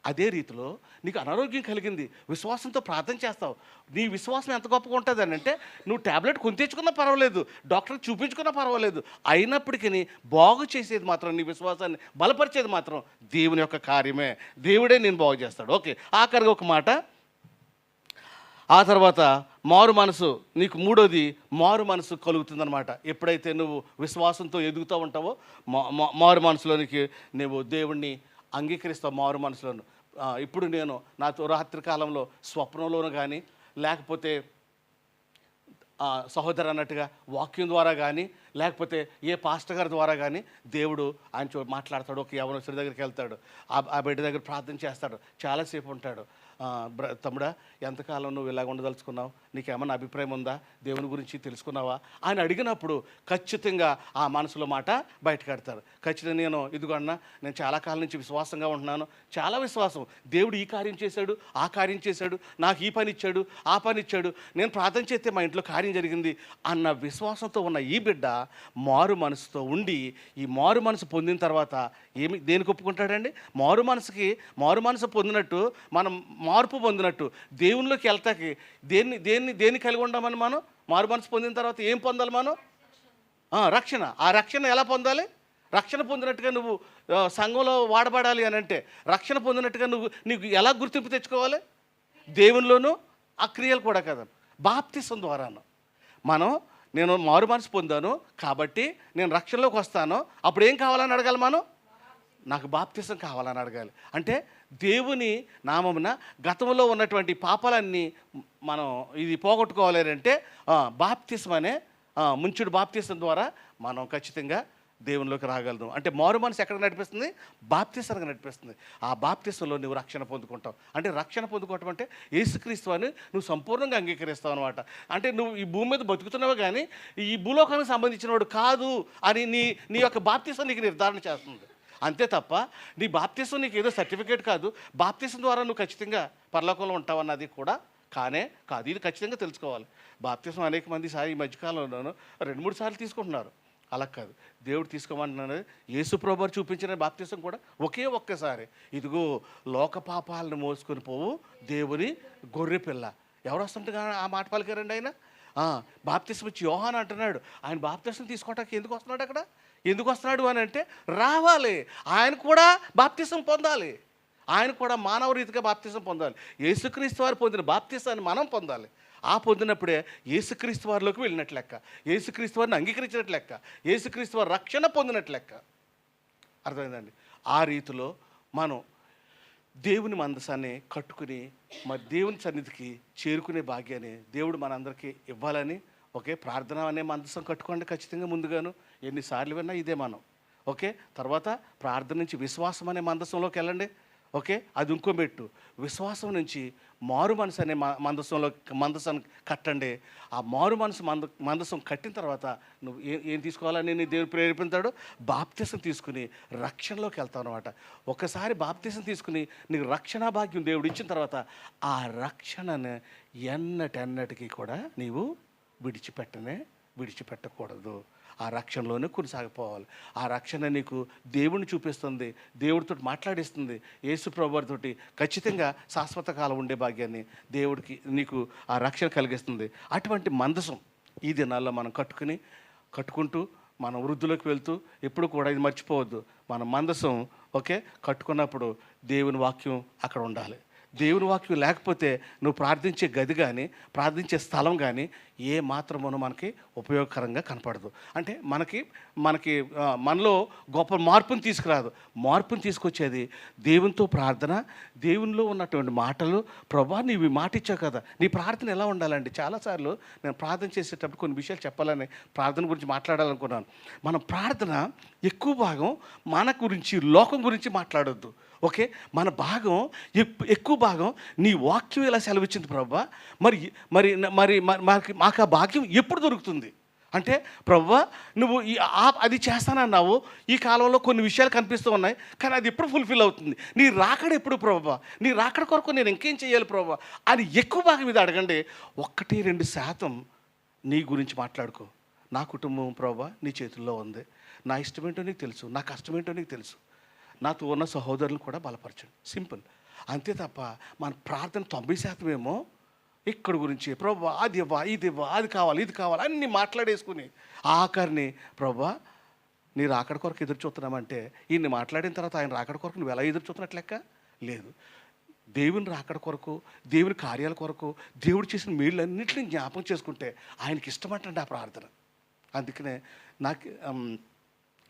Speaker 7: అదే రీతిలో నీకు అనారోగ్యం కలిగింది, విశ్వాసంతో ప్రార్థన చేస్తావు. నీ విశ్వాసం ఎంత గొప్పగా ఉంటుంది అని అంటే నువ్వు ట్యాబ్లెట్ కొని తెచ్చుకున్నా పర్వాలేదు, డాక్టర్కి చూపించుకున్నా పర్వాలేదు, అయినప్పటికీ బాగు చేసేది మాత్రం, నీ విశ్వాసాన్ని బలపరిచేది మాత్రం దేవుని యొక్క కార్యమే. దేవుడే నేను బాగు చేస్తాడు. ఓకే, ఆఖరిగా ఒక మాట, ఆ తర్వాత మారు మనసు. నీకు మూడోది మారు మనసు కలుగుతుందన్నమాట. ఎప్పుడైతే నువ్వు విశ్వాసంతో ఎదుగుతూ ఉంటావో మారు మనసులోనికి నువ్వు దేవుణ్ణి అంగీకరిస్తావు. మారు మనసులోను ఇప్పుడు నేను నాతో రాత్రి కాలంలో స్వప్నంలోనూ కానీ లేకపోతే సహోదరు అన్నట్టుగా వాక్యం ద్వారా కానీ లేకపోతే ఏ పాస్టర్ గారి ద్వారా కానీ దేవుడు ఆయన మాట్లాడతాడు. ఒక యవనస్తుడి దగ్గరికి వెళ్తాడు, ఆ బిడ్డ దగ్గర ప్రార్థన చేస్తాడు, చాలాసేపు ఉంటాడు. తమ్ముడా, ఎంతకాలం నువ్వు ఇలాగ ఉండదలుచుకున్నావు? నీకేమన్నా అభిప్రాయం ఉందా? దేవుని గురించి తెలుసుకున్నావా అని అడిగినప్పుడు ఖచ్చితంగా ఆ మనసులో మాట బయటకెడతారు. ఖచ్చితంగా ఇదిగో అన్నా, నేను చాలా కాలం నుంచి విశ్వాసంగా ఉంటున్నాను, చాలా విశ్వాసం, దేవుడు ఈ కార్యం చేశాడు, ఆ కార్యం చేశాడు, నాకు ఈ పని ఇచ్చాడు, ఆ పని ఇచ్చాడు, నేను ప్రార్థన చేస్తే మా ఇంట్లో కార్యం జరిగింది అన్న విశ్వాసంతో ఉన్న ఈ బిడ్డ మారు మనసుతో ఉండి ఈ మారు మనసు పొందిన తర్వాత దేనికి ఒప్పుకుంటాడండి? మారు మనసు పొందినట్టు, మనం మార్పు పొందినట్టు దేవునిలోకి వెళ్తాకి దేన్ని కలిగి ఉండమని మనం మారు మనసు పొందిన తర్వాత ఏం పొందాలి మనం? రక్షణ. ఆ రక్షణ ఎలా పొందాలి? రక్షణ పొందినట్టుగా నువ్వు సంఘంలో వాడబడాలి అని అంటే, రక్షణ పొందినట్టుగా నీకు ఎలా గుర్తింపు తెచ్చుకోవాలి? దేవునిలోనూ ఆ క్రియలు కూడా కదా, బాప్తిసం ద్వారాను. నేను మారు మనసు పొందాను కాబట్టి నేను రక్షణలోకి వస్తాను, అప్పుడు ఏం కావాలని అడగాలి మనం? నాకు బాప్తిసం కావాలని అడగాలి. అంటే దేవుని నామమున గతంలో ఉన్నటువంటి పాపాలన్నీ మనం ఇది పోగొట్టుకోవాలి అంటే బాప్తిసం అనే ముంచుడు బాప్తిసం ద్వారా మనం ఖచ్చితంగా దేవునిలోకి రాగలను. అంటే మారు మనసు ఎక్కడ నడిపిస్తుంది? బాప్తిసానికి నడిపిస్తుంది. ఆ బాప్తిసంలో నువ్వు రక్షణ పొందుకుంటావు. అంటే రక్షణ పొందుకోవటం అంటే యేసుక్రీస్తు అని నువ్వు సంపూర్ణంగా అంగీకరిస్తావు అనమాట. అంటే నువ్వు ఈ భూమి మీద బతుకుతున్నావు కానీ ఈ భూలోకానికి సంబంధించిన వాడు కాదు అని నీ యొక్క బాప్తిసం నీకు నిర్ధారణ చేస్తుంది. అంతే తప్ప నీ బాప్తిసం నీకు ఏదో సర్టిఫికేట్ కాదు. బాప్తిసం ద్వారా నువ్వు ఖచ్చితంగా పరలోకంలో ఉంటావు అన్నది కూడా కాదు. ఇది ఖచ్చితంగా తెలుసుకోవాలి. బాప్తిసం అనేక మంది ఈ మధ్యకాలంలోనూ 2-3 సార్లు తీసుకుంటున్నారు. అలా కాదు. దేవుడు తీసుకోమంటున్నాడు. యేసు ప్రభువు చూపించిన బాప్తిసం కూడా ఒక్కసారి. ఇదిగో లోక పాపాలను మోసుకొని పోవు దేవుని గొర్రె పిల్ల. ఎవరు వస్తుంటగా ఆ మాట పలికారండి ఆయన? బాప్తిసం ఇచ్చి యోహాను అంటున్నాడు. ఆయన బాప్తిసం తీసుకోవటానికి ఎందుకు వస్తున్నాడు? అక్కడ ఎందుకు వస్తున్నాడు అని అంటే రావాలి, ఆయన కూడా బాప్తిసం పొందాలి, ఆయన కూడా మానవ రీతిగా బాప్తిసం పొందాలి. యేసుక్రీస్తు వారు పొందిన బాప్తిసాన్ని మనం పొందాలి. ఆ పొందినప్పుడే యేసుక్రీస్తు వారిలోకి వెళ్ళినట్లు లెక్క, యేసుక్రీస్తు వారిని అంగీకరించినట్లు లెక్క, యేసుక్రీస్తు వారి రక్షణ పొందినట్లు లెక్క. అర్థమైందండి? ఆ రీతిలో మనం దేవుని మందసాన్ని కట్టుకుని మరి దేవుని సన్నిధికి చేరుకునే భాగ్యాన్ని దేవుడు మనందరికీ ఇవ్వాలని ప్రార్థన అనే మందసం కట్టుకోండి ఖచ్చితంగా. ముందుగాను ఎన్నిసార్లు విన్నా ఇదే మనం. తర్వాత ప్రార్థన నుంచి విశ్వాసం అనే మందసంలోకి వెళ్ళండి. అది ఇంకో మెట్టు. విశ్వాసం నుంచి మారు మనసు అనే మందసం కట్టండి. ఆ మారు మనసు మందసం కట్టిన తర్వాత నువ్వు ఏం తీసుకోవాలని నీ దేవుడు ప్రేరేపిస్తాడు? బాప్తిసం తీసుకుని రక్షణలోకి వెళ్తావు అనమాట. ఒకసారి బాప్తిసం తీసుకుని నీకు రక్షణ భాగ్యం దేవుడు ఇచ్చిన తర్వాత ఆ రక్షణను ఎన్నటెన్నటికీ కూడా నీవు విడిచిపెట్టకూడదు. ఆ రక్షణలోనే కొనసాగిపోవాలి. ఆ రక్షణ నీకు దేవుడిని చూపిస్తుంది, దేవుడితో మాట్లాడిస్తుంది, యేసు ప్రభువారితోటి ఖచ్చితంగా శాశ్వత కాలం ఉండే భాగ్యాన్ని దేవుడికి నీకు ఆ రక్షణ కలిగిస్తుంది. అటువంటి మందసం ఈ దినాల్లో మనం కట్టుకుంటూ మనం వృద్ధిలోకి వెళ్తూ ఎప్పుడు కూడా ఇది మర్చిపోవద్దు. మన మందసం కట్టుకున్నప్పుడు దేవుని వాక్యం అక్కడ ఉండాలి. దేవుని వాక్యం లేకపోతే నువ్వు ప్రార్థించే గది కానీ ప్రార్థించే స్థలం కానీ ఏ మాత్రమో మనకి ఉపయోగకరంగా కనపడదు. అంటే మనలో గొప్ప మార్పుని తీసుకురాదు. మార్పుని తీసుకొచ్చేది దేవునితో ప్రార్థన, దేవునిలో ఉన్నటువంటి మాటలు. ప్రభువా నీవు మాట ఇచ్చావు కదా, నీ ప్రార్థన ఎలా ఉండాలండి? చాలాసార్లు నేను ప్రార్థన చేసేటప్పుడు కొన్ని విషయాలు చెప్పాలని ప్రార్థన గురించి మాట్లాడాలనుకున్నాను. మన ప్రార్థన ఎక్కువ భాగం మన గురించి, లోకం గురించి మాట్లాడొద్దు. మన భాగం ఎక్కువ భాగం నీ వాక్యం ఇలా సెలవిచ్చింది ప్రభువా, మరి మాకు ఆ భాగ్యం ఎప్పుడు దొరుకుతుంది అంటే, ప్రభువా నువ్వు అది చేస్తానన్నావు, ఈ కాలంలో కొన్ని విషయాలు కనిపిస్తూ ఉన్నాయి కానీ అది ఎప్పుడు ఫుల్ఫిల్ అవుతుంది? నీ రాకడ ఎప్పుడు ప్రభువా? నీ రాకడ కొరకు నేను ఇంకేం చేయాలి ప్రభువా అని ఎక్కువ భాగం ఇది అడగండి. 1-2% నీ గురించి మాట్లాడుకో. నా కుటుంబం ప్రభువా నీ చేతుల్లో ఉంది, నా ఇష్టమేంటో నీకు తెలుసు, నా కష్టమేంటో నీకు తెలుసు, నాతో ఉన్న సహోదరులు కూడా బలపరచండి. సింపుల్. అంతే తప్ప మన ప్రార్థన 90% ఏమో ఇక్కడ గురించి, ప్రభువా అది ఇవ్వా, ఇది ఇవ్వా, అది కావాలి, ఇది కావాలి అన్నీ మాట్లాడేసుకుని ఆఖరిని ప్రభువా నీ రాకడ కొరకు ఎదురు చూస్తున్నామంటే ఈయన్ని మాట్లాడిన తర్వాత ఆయన రాకడ కొరకు నువ్వు ఎలా ఎదురు చూస్తున్నట్లు లెక్క లేదు. దేవుని రాకడ కొరకు, దేవుని కార్యాల కొరకు, దేవుడు చేసిన మేళ్ళన్నింటినీ జ్ఞాపకం చేసుకుంటే ఆయనకి ఇష్టమంటండి ఆ ప్రార్థన. అందుకనే నాకు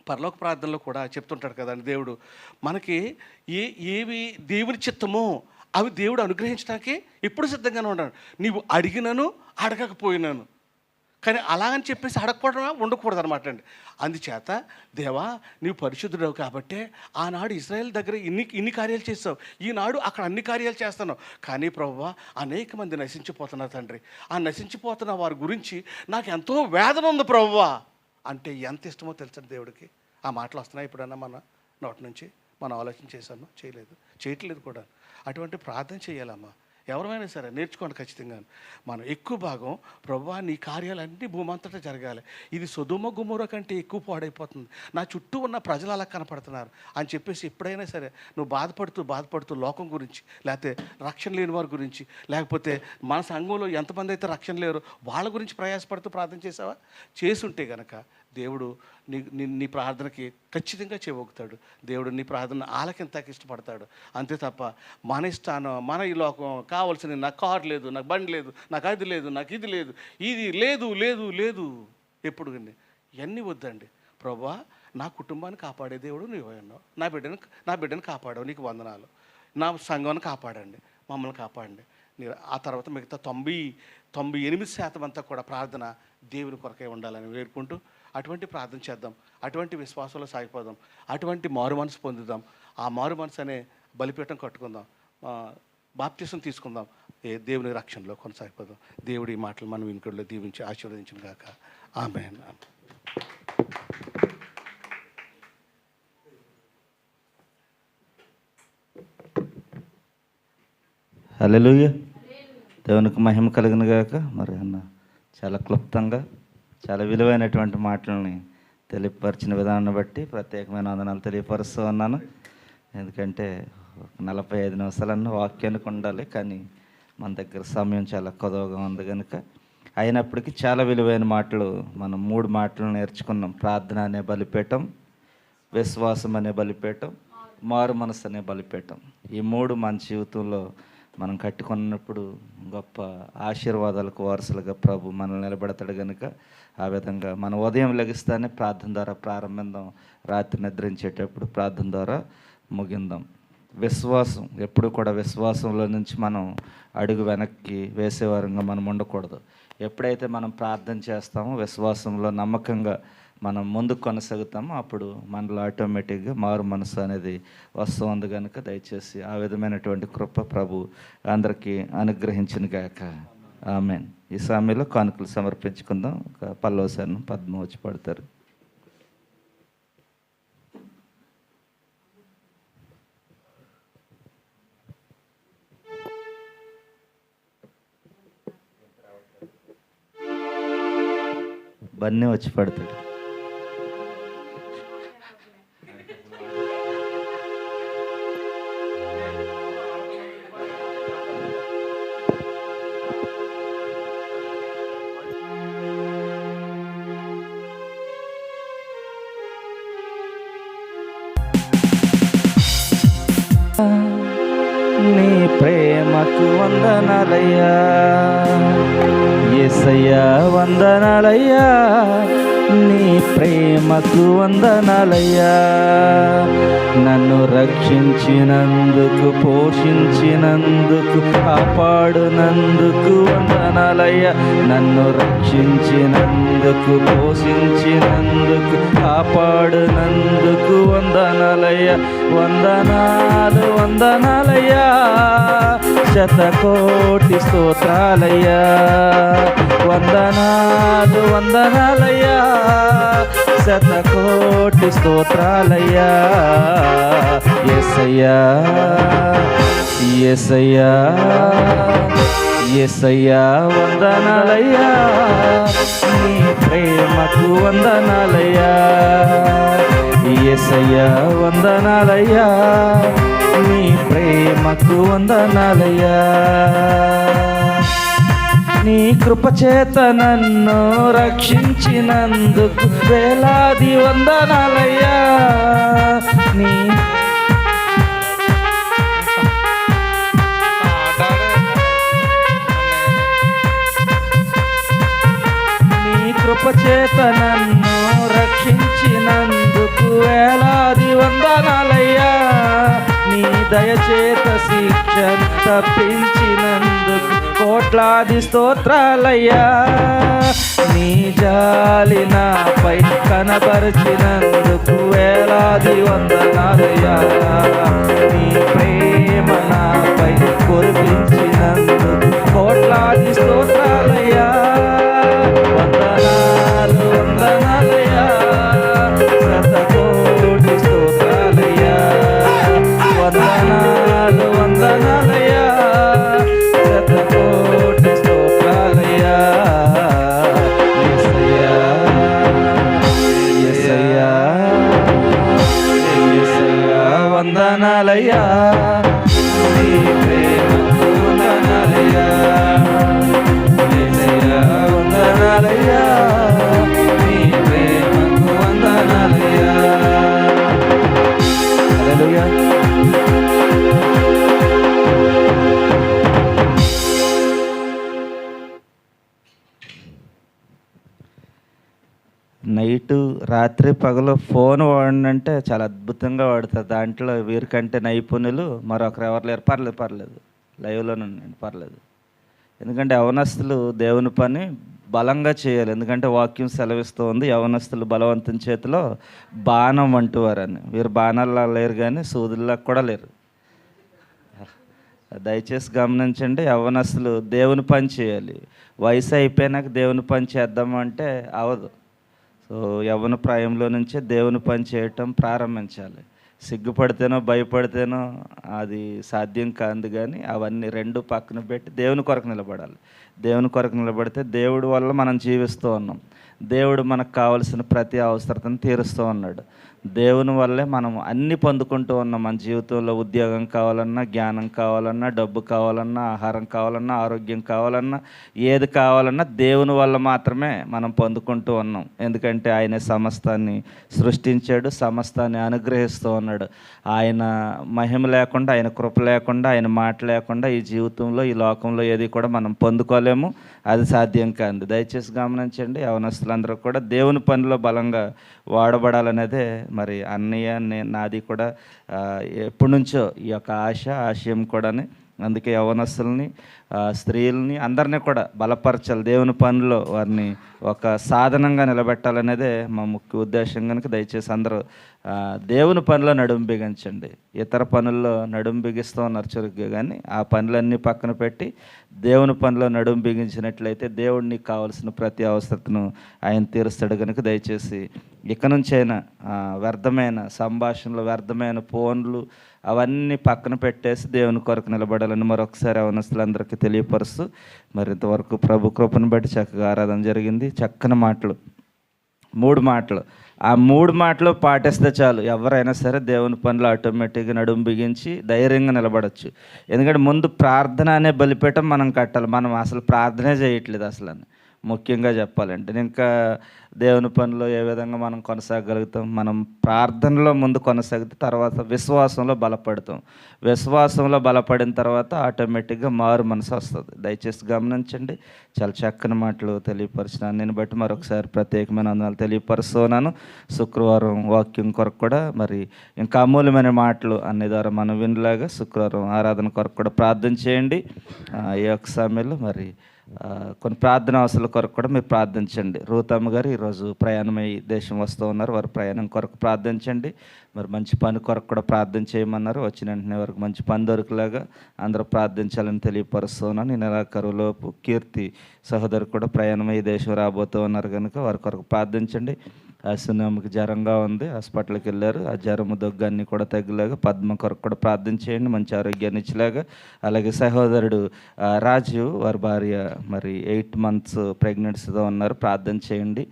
Speaker 7: పరలోక ప్రార్థనలో కూడా చెప్తుంటాడు కదండి దేవుడు, మనకి ఏవి దేవుని చిత్తమో అవి దేవుడు అనుగ్రహించడానికి ఎప్పుడు సిద్ధంగానే ఉన్నాడు. నీవు అడిగినను అడగకపోయినాను కానీ అలాగని చెప్పేసి అడగకూడదా ఉండకూడదు అనమాట అండి. అందుచేత దేవా నీవు పరిశుద్ధుడవు కాబట్టే ఆనాడు ఇశ్రాయేల్ దగ్గర ఇన్ని కార్యాలు చేస్తావు, ఈనాడు అక్కడ అన్ని కార్యాలు చేస్తున్నావు. కానీ ప్రభువా అనేక మంది నశించిపోతున్నారు తండ్రి, ఆ నశించిపోతున్న వారి గురించి నాకు ఎంతో వేదన ఉంది ప్రభువా అంటే ఎంత ఇష్టమో తెలుసండి దేవుడికి. ఆ మాటలు వస్తున్నాయి ఇప్పుడన్నా మన నోటి నుంచి? మనం ఆలోచన చేశాను? చేయట్లేదు కూడా. అటువంటి ప్రార్థన చేయాలమ్మా. ఎవరైనా సరే నేర్చుకోండి ఖచ్చితంగా. మనం ఎక్కువ భాగం ప్రభువా నీ కార్యాలన్నీ భూమంతటా జరగాలి, ఇది సొదొమ గొమొర్రా కంటే ఎక్కువ పాడైపోతుంది, నా చుట్టూ ఉన్న ప్రజలు అలా కనపడుతున్నారు అని చెప్పేసి ఎప్పుడైనా సరే నువ్వు బాధపడుతూ లోకం గురించి, లేకపోతే రక్షణ లేని వారి గురించి, లేకపోతే మన సంఘంలో ఎంతమంది అయితే రక్షణ లేరు వాళ్ళ గురించి ప్రయాసపడుతూ ప్రార్థన చేసావా? చేసుంటే కనుక దేవుడు నీ ప్రార్థనకి ఖచ్చితంగా చెవొక్కుతాడు. దేవుడు నీ ప్రార్థన ఆలకింతకి ఇష్టపడతాడు. అంతే తప్ప మన ఇష్టానం, మన ఈ లోకం కావాల్సిన, నాకు కారు లేదు, నాకు బండి లేదు, నాకు అది లేదు, నాకు ఇది లేదు, ఇది లేదు ఎప్పుడు ఇవన్నీ వద్దండి. ప్రభువా నా కుటుంబాన్ని కాపాడే దేవుడు నీవే ఉన్నావు, నా బిడ్డను కాపాడావు, నీకు వందనాలు. నా సంఘాన్ని కాపాడండి, మమ్మల్ని కాపాడండి. ఆ తర్వాత మిగతా 98% అంతా కూడా ప్రార్థన దేవుని కొరకే ఉండాలని వేడుకుంటూ అటువంటి ప్రార్థన చేద్దాం, అటువంటి విశ్వాసంలో సాగిపోదాం, అటువంటి మారు మనసు పొందుదాం. ఆ మారు మనసు అనే బలిపీఠం కట్టుకుందాం, బాప్తిసం తీసుకుందాం, దేవుని రక్షణలో కొనసాగిపోదాం. దేవుడి మాటలు మనం వినికిడిలో దీవించి ఆశీర్వదించిన గాక. ఆమేన్.
Speaker 1: హల్లెలూయా. దేవునికి మహిమ కలిగిన గాక. మరి అన్న చాలా క్లుప్తంగా చాలా విలువైనటువంటి మాటలని తెలియపరిచిన విధానాన్ని బట్టి ప్రత్యేకమైన వందనాలు తెలియపరుస్తూ ఉన్నాను. ఎందుకంటే 45 నిమిషాలన్న వాక్యానికి ఉండాలి, కానీ మన దగ్గర సమయం చాలా కొదవగా ఉంది కనుక అయినప్పటికీ చాలా విలువైన మాటలు మనం 3 మాటలు నేర్చుకున్నాం. ప్రార్థన అనే బలిపీఠం, విశ్వాసం అనే బలిపీఠం, మారు మనసు అనే బలిపీఠం. ఈ 3 మన జీవితంలో మనం కట్టుకున్నప్పుడు గొప్ప ఆశీర్వాదాలకు వారసులుగా ప్రభు మనల్ని నిలబెడతాడు కనుక ఆ విధంగా మనం ఉదయం లెగిస్తానే ప్రార్థన ద్వారా ప్రారంభిద్దాం, రాత్రి నిద్రించేటప్పుడు ప్రార్థన ద్వారా ముగిందాం. విశ్వాసం ఎప్పుడు కూడా విశ్వాసంలో నుంచి మనం అడుగు వెనక్కి వేసేవారంగా మనం ఉండకూడదు. ఎప్పుడైతే మనం ప్రార్థన చేస్తామో విశ్వాసంలో నమ్మకంగా మనం ముందుకు కొనసాగుతామో అప్పుడు మనలో ఆటోమేటిక్గా మారు మనసు అనేది వస్తుంది కనుక దయచేసి ఆ విధమైనటువంటి కృప ప్రభు అందరికీ అనుగ్రహించిన గాక. ఆమేన్. ఈ సమయంలో కానుకలు సమర్పించుకుందాం. పల్లవసారి పద్మ వచ్చి పడతారు. బన్నీ వచ్చి పడతాడు. నీ ప్రేమకు వందనాలయ్యా యేసయ్యా, వందనాలయ్యా. నీ ప్రేమకు వందనాలయ్యా. నన్ను రక్షించినందుకు, పోషించినందుకు, కాపాడునందుకు వందనాలయ్యా. నన్ను రక్షించినందుకు, పోషించినందుకు, కాపాడునందుకు వందనాలయ్యా. వందనాలు వందనాలయ్యా, శతకోటి స్తోత్రాలయ్యా. వందనాలు వందనాలయ్యా, శతకోటి స్తోత్రాలయ్యా. యేసయ్యా యేసయ్యా యేసయ్యా, వందనాలయ్యా. నీ ప్రేమకు వందనాలయ్యా. యేసయ్యా, వందనాలయ్యా. నీ ప్రేమకు వందనాలయ్యా. నీ కృపచేత నన్ను రక్షించినందుకు వేలాది వందనాలయ్యా. నీ కృపచేత నన్ను రక్షించినందుకు వేలాది వందనాలయ్యా. నీ దయచేత శిక్షను తప్పించినందుకు కోట్లాది స్తోత్రాలయ్యా. నీ జాలి నాపై కనబరిచినందుకు వేలాది వందనాలయ్యా. నీ ప్రేమ నాపై కురిపించినందుకు కోట్లాది స్తోత్రాలయ్యా. వందనాలు వందనాలయ్యా, శతకోటి స్తోత్రాలయ్యా. వందనాలు వందనాలయ్యా, శతకోటి స్తోత్రాలయ్యా. యేసయ్యా యేసయ్యా యేసయ్యా, వందనాలయ్యా. నీ ప్రేమకు వందనాలయ్యా. యేసయ్యా, వందనాలయ్యా. నీ ప్రేమకు వందనాలయ్యా. హల్లెలూయా. నైటు రాత్రి పగలు ఫోన్ వాడినంటే చాలా అద్భుతంగా వాడతారు. దాంట్లో వీరికంటే నైపుణ్యులు మరొకరు ఎవరు లేరు. పర్లేదు లైవ్లోనే ఉండండి, పర్లేదు. ఎందుకంటే యవనస్తులు దేవుని పని బలంగా చేయాలి. ఎందుకంటే వాక్యం సెలవిస్తూ ఉంది, యవనస్తులు బలవంతం చేతిలో బాణం అంటువారని. వీరు బాణాల్లో లేరు కానీ సూదుల్లో కూడా లేరు. దయచేసి గమనించండి, యవ్వనస్తులు దేవుని పని చేయాలి. వయసు అయిపోయినాక దేవుని పని చేద్దామంటే అవదు. సో యవ్వన ప్రాయంలో నుంచే దేవుని పని చేయటం ప్రారంభించాలి. సిగ్గుపడితేనో భయపడితేనో అది సాధ్యం కాదు. కానీ అవన్నీ రెండు పక్కన పెట్టి దేవుని కొరకు నిలబడాలి. దేవుని కొరకు నిలబడితే దేవుడి వల్ల మనం జీవిస్తూ ఉన్నాం. దేవుడు మనకు కావలసిన ప్రతి అవసరతను తీరుస్తూ ఉన్నాడు. దేవుని వల్లే మనం అన్నీ పొందుకుంటూ ఉన్నాం. మన జీవితంలో ఉద్యోగం కావాలన్నా, జ్ఞానం కావాలన్నా, డబ్బు కావాలన్నా, ఆహారం కావాలన్నా, ఆరోగ్యం కావాలన్నా, ఏది కావాలన్నా దేవుని వల్ల మాత్రమే మనం పొందుకుంటూ ఉన్నాం. ఎందుకంటే ఆయన సమస్తాన్ని సృష్టించాడు, సమస్తాన్ని అనుగ్రహిస్తూ ఉన్నాడు. ఆయన మహిమ లేకుండా, ఆయన కృప లేకుండా, ఆయన మాట లేకుండా ఈ జీవితంలో, ఈ లోకంలో ఏది కూడా మనం పొందుకోలేము. అది సాధ్యం కాదు. దయచేసి గమనించండి, యవనస్తులందరూ కూడా దేవుని పనిలో బలంగా వాడబడాలనేదే మరి అన్నయ్య నాది కూడా ఎప్పటి నుంచో ఈ యొక్క ఆశయం కూడాని. అందుకే యవనస్తుల్ని, స్త్రీలని అందరినీ కూడా బలపరచాలి. దేవుని పనిలో వారిని ఒక సాధనంగా నిలబెట్టాలనేదే మా ముఖ్య ఉద్దేశం. కనుక దయచేసి అందరూ దేవుని పనిలో నడుము బిగించండి. ఇతర పనుల్లో నడుము బిగిస్తూ ఉన్నారు చురుగ్గా, కానీ ఆ పనులన్నీ పక్కన పెట్టి దేవుని పనిలో నడుము బిగించినట్లయితే దేవుడు నీకు కావాల్సిన ప్రతి అవసరతను ఆయన తీరుస్తాడు. కనుక దయచేసి ఇక నుంచైనా వ్యర్థమైన సంభాషణలు, వ్యర్థమైన ఫోన్లు అవన్నీ పక్కన పెట్టేసి దేవుని కొరకు నిలబడాలని మరొకసారి యవనస్తులందరికీ తెలియపరుస్తూ, మరి ఇంతవరకు ప్రభు కృపను బట్టి చక్కగా ఆరాధన జరిగింది. చక్కని మాటలు, 3 మాటలు. ఆ 3 మాటలు పాటిస్తే చాలు, ఎవరైనా సరే దేవుని పనులు ఆటోమేటిక్గా నడుము బిగించి ధైర్యంగా నిలబడచ్చు. ఎందుకంటే ముందు ప్రార్థన అనే బలిపీఠం మనం కట్టాలి. మనం అసలు ప్రార్థనే చేయట్లేదు అసలు అని ముఖ్యంగా చెప్పాలంటే. ఇంకా దేవుని పనిలో ఏ విధంగా మనం కొనసాగలుగుతాం? మనం ప్రార్థనలో ముందు కొనసాగితే తర్వాత విశ్వాసంలో బలపడతాం. విశ్వాసంలో బలపడిన తర్వాత ఆటోమేటిక్గా మారు మనసు వస్తుంది. దయచేసి గమనించండి, చాలా చక్కని మాటలు తెలియపరిచినాను. నేను బట్టి మరొకసారి ప్రత్యేకమైన వందనాలు తెలియపరుస్తున్నాను. శుక్రవారం వాక్యం కొరకు కూడా మరి ఇంకా అమూల్యమైన మాటలు అన్ని ద్వారా మనం వినలాగా శుక్రవారం ఆరాధన కొరకు కూడా ప్రార్థన చేయండి. ఈ యొక్క సమయంలో మరి కొన్ని ప్రార్థన అవసరాల కొరకు కూడా మీరు ప్రార్థించండి. రూతమ్మ గారు ఈరోజు ప్రయాణమై దేశం వస్తూ ఉన్నారు. వారి ప్రయాణం కొరకు ప్రార్థించండి. మరి మంచి పని కొరకు కూడా ప్రార్థన చేయమన్నారు. వచ్చిన వెంటనే వరకు మంచి పని దొరికేలాగా అందరూ ప్రార్థించాలని తెలియపరుస్తున్నాను. ఈ నెలాఖరులోపు కీర్తి సహోదరు కూడా ప్రయాణమై దేశం రాబోతూ ఉన్నారు. కనుక వారి కొరకు ప్రార్థించండి. సునామికి జ్వరంగా ఉంది, హాస్పిటల్కి వెళ్ళారు. ఆ జ్వరము దగ్గన్ని కూడా తగ్గలాగా పద్మ కొరకు కూడా ప్రార్థన చేయండి, మంచి ఆరోగ్యాన్ని ఇచ్చేలాగా. అలాగే సహోదరుడు రాజు, వారి భార్య మరి 8 months ప్రెగ్నెన్సీతో ఉన్నారు, ప్రార్థన చేయండి.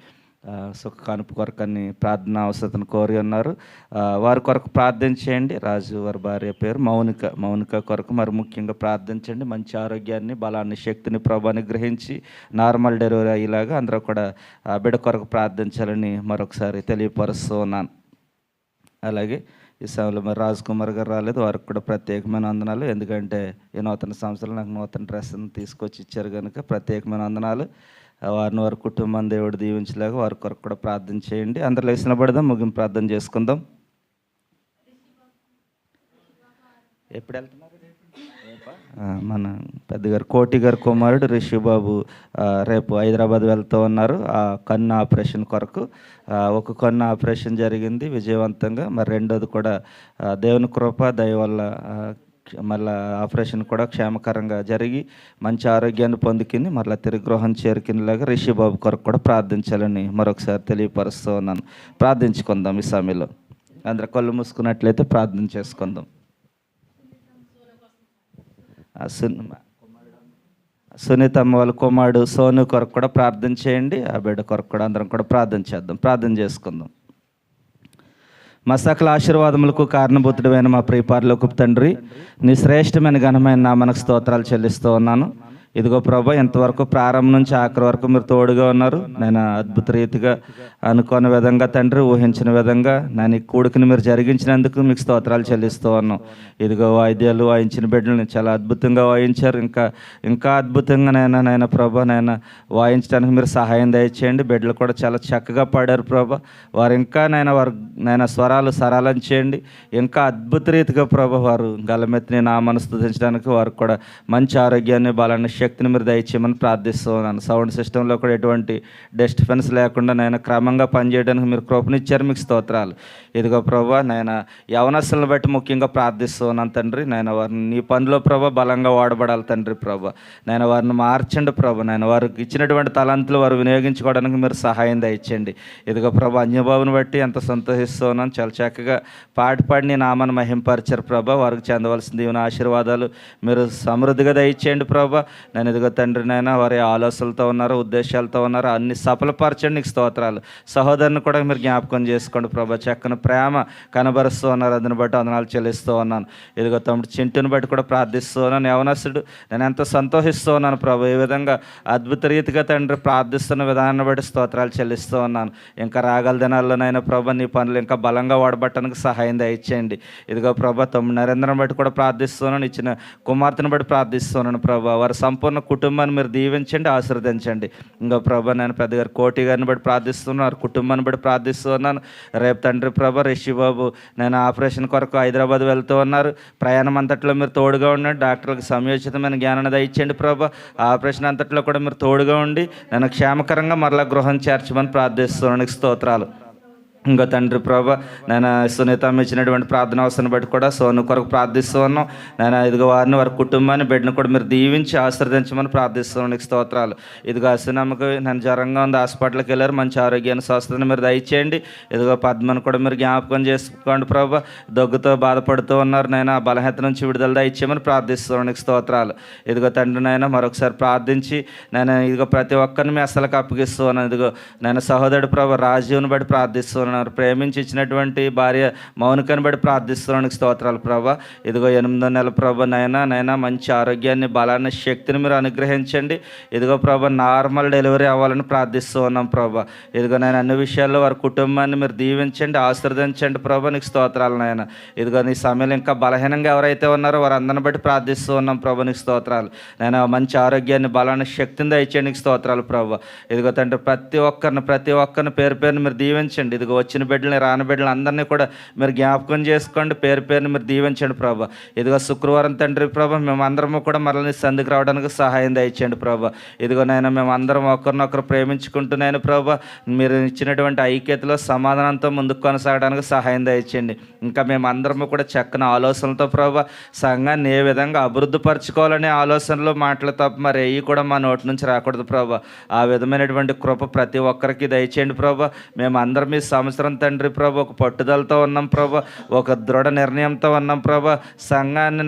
Speaker 1: సుఖ కానుపు కొరకు అని ప్రార్థన అవసరతను కోరి ఉన్నారు. వారి కొరకు ప్రార్థన చేయండి. రాజు వారి భార్య పేరు మౌనిక కొరకు మరి ముఖ్యంగా ప్రార్థించండి. మంచి ఆరోగ్యాన్ని, బలాన్ని, శక్తిని ప్రభు అనుగ్రహించి నార్మల్ డెలివరీ అయ్యేలాగా అందరూ కూడా బిడ్డ కొరకు ప్రార్థించాలని మరొకసారి తెలియపరుస్తున్నాను. అలాగే ఈ సమయంలో మరి రాజ్ కుమార్ గారు రాలేదు, వారికి కూడా ప్రత్యేకమైన వందనాలు. ఎందుకంటే ఈ నూతన సంవత్సరం నాకు నూతన డ్రెస్ని తీసుకొచ్చి ఇచ్చారు కనుక ప్రత్యేకమైన వందనాలు. వారిని వారి కుటుంబం దేవుడు దీవించలేక వారి కొరకు కూడా ప్రార్థన చేయండి. అందరూ లేచిన పడదాం, ముగింపు ప్రార్థన చేసుకుందాం. ఎప్పుడు వెళ్తున్నారు? మన పెద్దగారు కోటి గారు కుమారుడు రిషిబాబు రేపు హైదరాబాద్ వెళ్తూ ఉన్నారు ఆ కన్ను ఆపరేషన్ కొరకు. ఒక కన్ను ఆపరేషన్ జరిగింది విజయవంతంగా. మరి రెండోది కూడా దేవుని కృప దయ వల్ల మళ్ళీ ఆపరేషన్ కూడా క్షేమకరంగా జరిగి మంచి ఆరోగ్యాన్ని పొందుకుని మళ్ళీ తిరిగి గృహం చేరుకునేలాగా రిషిబాబు కొరకు కూడా ప్రార్థించాలని మరొకసారి తెలియపరుస్తూ ఉన్నాను. ప్రార్థించుకుందాం. ఈ సమయంలో అందరూ కళ్ళు మూసుకున్నట్లయితే ప్రార్థన చేసుకుందాం. సునీతమ్మ వాళ్ళ కుమారుడు సోను కొరకు కూడా ప్రార్థన చేయండి. ఆ బిడ్డ కొరకు కూడా అందరం కూడా ప్రార్థన చేద్దాం. ప్రార్థన చేసుకుందాం. మా సకల ఆశీర్వాదములకు కారణభూతుడైన మా ప్రియ పరలోకపు తండ్రి, నీ శ్రేష్టమైన ఘనమైన నామమునకు స్తోత్రాలు చెల్లిస్తూ ఉన్నాను. ఇదిగో ప్రభా, ఎంతవరకు ప్రారంభం నుంచి ఆఖరి వరకు మీరు తోడుగా ఉన్నారు. నేను అద్భుత రీతిగా అనుకున్న విధంగా తండ్రి, ఊహించిన విధంగా నేను ఈ కూడికను మీరు జరిగించినందుకు మీకు స్తోత్రాలు చెల్లిస్తూ ఉన్నాం. ఇదిగో వాయిద్యాలు వాయించిన బిడ్డలని చాలా అద్భుతంగా వాయించారు. ఇంకా అద్భుతంగా నైనా ప్రభా వాయించడానికి మీరు సహాయం దయచేయండి. బిడ్డలు కూడా చాలా చక్కగా పాడారు ప్రభా. వారు ఇంకా వారు స్వరాలు సరళం చేయండి. ఇంకా అద్భుత రీతిగా ప్రభా వారు గలమెత్తిని నామను స్తుతించడానికి వారు కూడా మంచి ఆరోగ్యాన్ని, బలాన్ని, శక్తిని మీరు దయచేయమని ప్రార్థిస్తూ ఉన్నాను. సౌండ్ సిస్టంలో కూడా ఎటువంటి డిస్టర్బెన్స్ లేకుండా నేను క్రమంగా పనిచేయడానికి మీరు కృపనిచ్చారు, మీకు స్తోత్రాలు. ఇదిగో ప్రభా, నేను యవనస్తులను బట్టి ముఖ్యంగా ప్రార్థిస్తూ ఉన్నాను తండ్రి. నేను వారిని నీ పనిలో ప్రభా బలంగా వాడబడాలి తండ్రి ప్రభా. నేను వారిని మార్చండి ప్రభా. నేను వారికి ఇచ్చినటువంటి తలంతులు వారు వినియోగించుకోవడానికి మీరు సహాయం దయచేయండి. ఇదిగో ప్రభా, అన్యబాబుని బట్టి ఎంత సంతోషిస్తూ ఉన్నాను. చాలా చక్కగా పాడి నీ నామాన్ని మహింపరిచారు ప్రభా. వారికి చెందవలసిన దీవెన ఆశీర్వాదాలు మీరు సమృద్ధిగా దయచేయండి ప్రభా. నేను ఇదిగో తండ్రి నాయన వారి ఆలోచనలతో ఉన్నారు, ఉద్దేశాలతో ఉన్నారు, అన్ని సఫలపరచండి, నీకు స్తోత్రాలు. సహోదరుని కూడా మీరు జ్ఞాపకం చేసుకోండి ప్రభా. చక్కని ప్రేమ కనబరుస్తూ ఉన్నారు, అందుని బట్టి వందనాలు చెల్లిస్తూ ఉన్నాను. ఇదిగో తమ్ముడు చింటుని బట్టి కూడా ప్రార్థిస్తూ ఉన్నాను. యవనస్తుడు నేను ఎంతో సంతోషిస్తూ ఉన్నాను ప్రభా. ఈ విధంగా అద్భుత రీతిగా తండ్రి ప్రార్థిస్తున్న విధానాన్ని బట్టి స్తోత్రాలు చెల్లిస్తూ ఉన్నాను. ఇంకా రాగల దినాల్లోనైనా ప్రభా నీ పనులు ఇంకా బలంగా వాడబట్టడానికి సహాయం దయచేయండి. ఇదిగో ప్రభా, తమ్ముడు నరేంద్రని బట్టి కూడా ప్రార్థిస్తున్నాను, ఇచ్చిన కుమార్తెను బట్టి ప్రార్థిస్తున్నాను ప్రభా. వారి సంపూర్ణ కుటుంబాన్ని మీరు దీవించండి, ఆశీర్వదించండి. ఇంకో ప్రభా, నేను పెద్దగారు కోటి గారిని బట్టి ప్రార్థిస్తున్నాను, వారి కుటుంబాన్ని బట్టి ప్రార్థిస్తున్నాను. రేపు తండ్రి ప్రభా రిషిబాబు నేను ఆపరేషన్ కొరకు హైదరాబాద్ వెళ్తూ ఉన్నారు. ప్రయాణం అంతట్లో మీరు తోడుగా ఉండండి. డాక్టర్లకు సమయోచితమైన జ్ఞానాన్ని దయచేయండి ప్రభా. ఆపరేషన్ అంతట్లో కూడా మీరు తోడుగా ఉండి నేను క్షేమకరంగా మరలా గృహం చేర్చమని ప్రార్థిస్తున్నాను, స్తోత్రాలు. ఇంకో తండ్రి ప్రభా, నేను సునీత ఇచ్చినటువంటి ప్రార్థన అవసరం బట్టి కూడా సోను కొరకు ప్రార్థిస్తూ ఉన్నాం. నేను ఇదిగో వారిని, వారి కుటుంబాన్ని, బిడ్డను కూడా మీరు దీవించి ఆశీర్వదించమని ప్రార్థిస్తున్నాను, నీకు స్తోత్రాలు. ఇదిగో అసనమ్మకు నేను జ్వరంగా ఉంది, హాస్పిటల్కి వెళ్ళారు, మంచి ఆరోగ్యాన్ని స్వస్థతను మీరు దయచేయండి. ఇదిగో పద్మను కూడా మీరు జ్ఞాపకం చేసుకోండి ప్రభా. దగ్గుతో బాధపడుతూ ఉన్నారు, నేను ఆ బలహీనత నుంచి విడుదల దయచేయమని ప్రార్థిస్తున్నాను, నీకు స్తోత్రాలు. ఇదిగో తండ్రి నాయన మరొకసారి ప్రార్థించి నేను ఇదిగో ప్రతి ఒక్కరిని మీ అసలుకి అప్పగిస్తూ ఉన్నాను. ఇదిగో నేను సహోదరుడు ప్రభా రాజీవ్ని బట్టి ప్రార్థిస్తున్నాను. ప్రేమించి ఇచ్చినటువంటి భార్య మౌనికను బట్టి ప్రార్థిస్తున్నానికి స్తోత్రాలు ప్రభా. ఇదిగో 8వ నెల ప్రభా నైనా మంచి ఆరోగ్యాన్ని, బలాన్ని, శక్తిని మీరు అనుగ్రహించండి. ఇదిగో ప్రభా నార్మల్ డెలివరీ అవ్వాలని ప్రార్థిస్తూ ఉన్నాం ప్రభా. ఇదిగో నేను అన్ని విషయాల్లో వారి కుటుంబాన్ని మీరు దీవించండి, ఆశీర్వదించండి ప్రభా, నీకు స్తోత్రాలు నాయన. ఇదిగో నీ సమయంలో ఇంకా బలహీనంగా ఎవరైతే ఉన్నారో వారు అందరిని బట్టి ప్రార్థిస్తూ ఉన్నాం ప్రభా, నీకు స్తోత్రాలు. నేను మంచి ఆరోగ్యాన్ని, బలాన్ని, శక్తిని దయచేయండి, నీకు స్తోత్రాలు ప్రభా. ఇదిగో తండ్రి ప్రతి ఒక్కరిని పేరుని మీరు దీవించండి. ఇదిగో వచ్చిన బిడ్డలని, రాని బిడ్డలు అందరినీ కూడా మీరు జ్ఞాపకం చేసుకోండి, పేరుని మీరు దీవించండి ప్రభా. ఇదిగో శుక్రవారం తండ్రి ప్రభా మేము అందరము కూడా మరలని సంధికి రావడానికి సహాయం దయచేయండి ప్రభా. ఇదిగో నాయన మేము అందరం ఒకరినొకరు ప్రేమించుకుంటున్నాను ప్రభా. మీరు ఇచ్చినటువంటి ఐక్యతలో సమాధానంతో ముందుకు కొనసాగడానికి సహాయం దయచేయండి. ఇంకా మేము అందరము కూడా చక్కని ఆలోచనలతో ప్రభా సంఘాన్ని ఏ విధంగా అభివృద్ధి పరచుకోవాలనే ఆలోచనలో మాటలు తప్ప మరి అవి కూడా మా నోటి నుంచి రాకూడదు ప్రభా. ఆ విధమైనటువంటి కృప ప్రతి ఒక్కరికి దయచేయండి ప్రభా. మేము అందరం ఈ సంవత్సరం తండ్రి ప్రభా ఒక పట్టుదలతో ఉన్నాం ప్రభా, ఒక దృఢ నిర్ణయంతో ఉన్నాం ప్రభా. సంఘాన్ని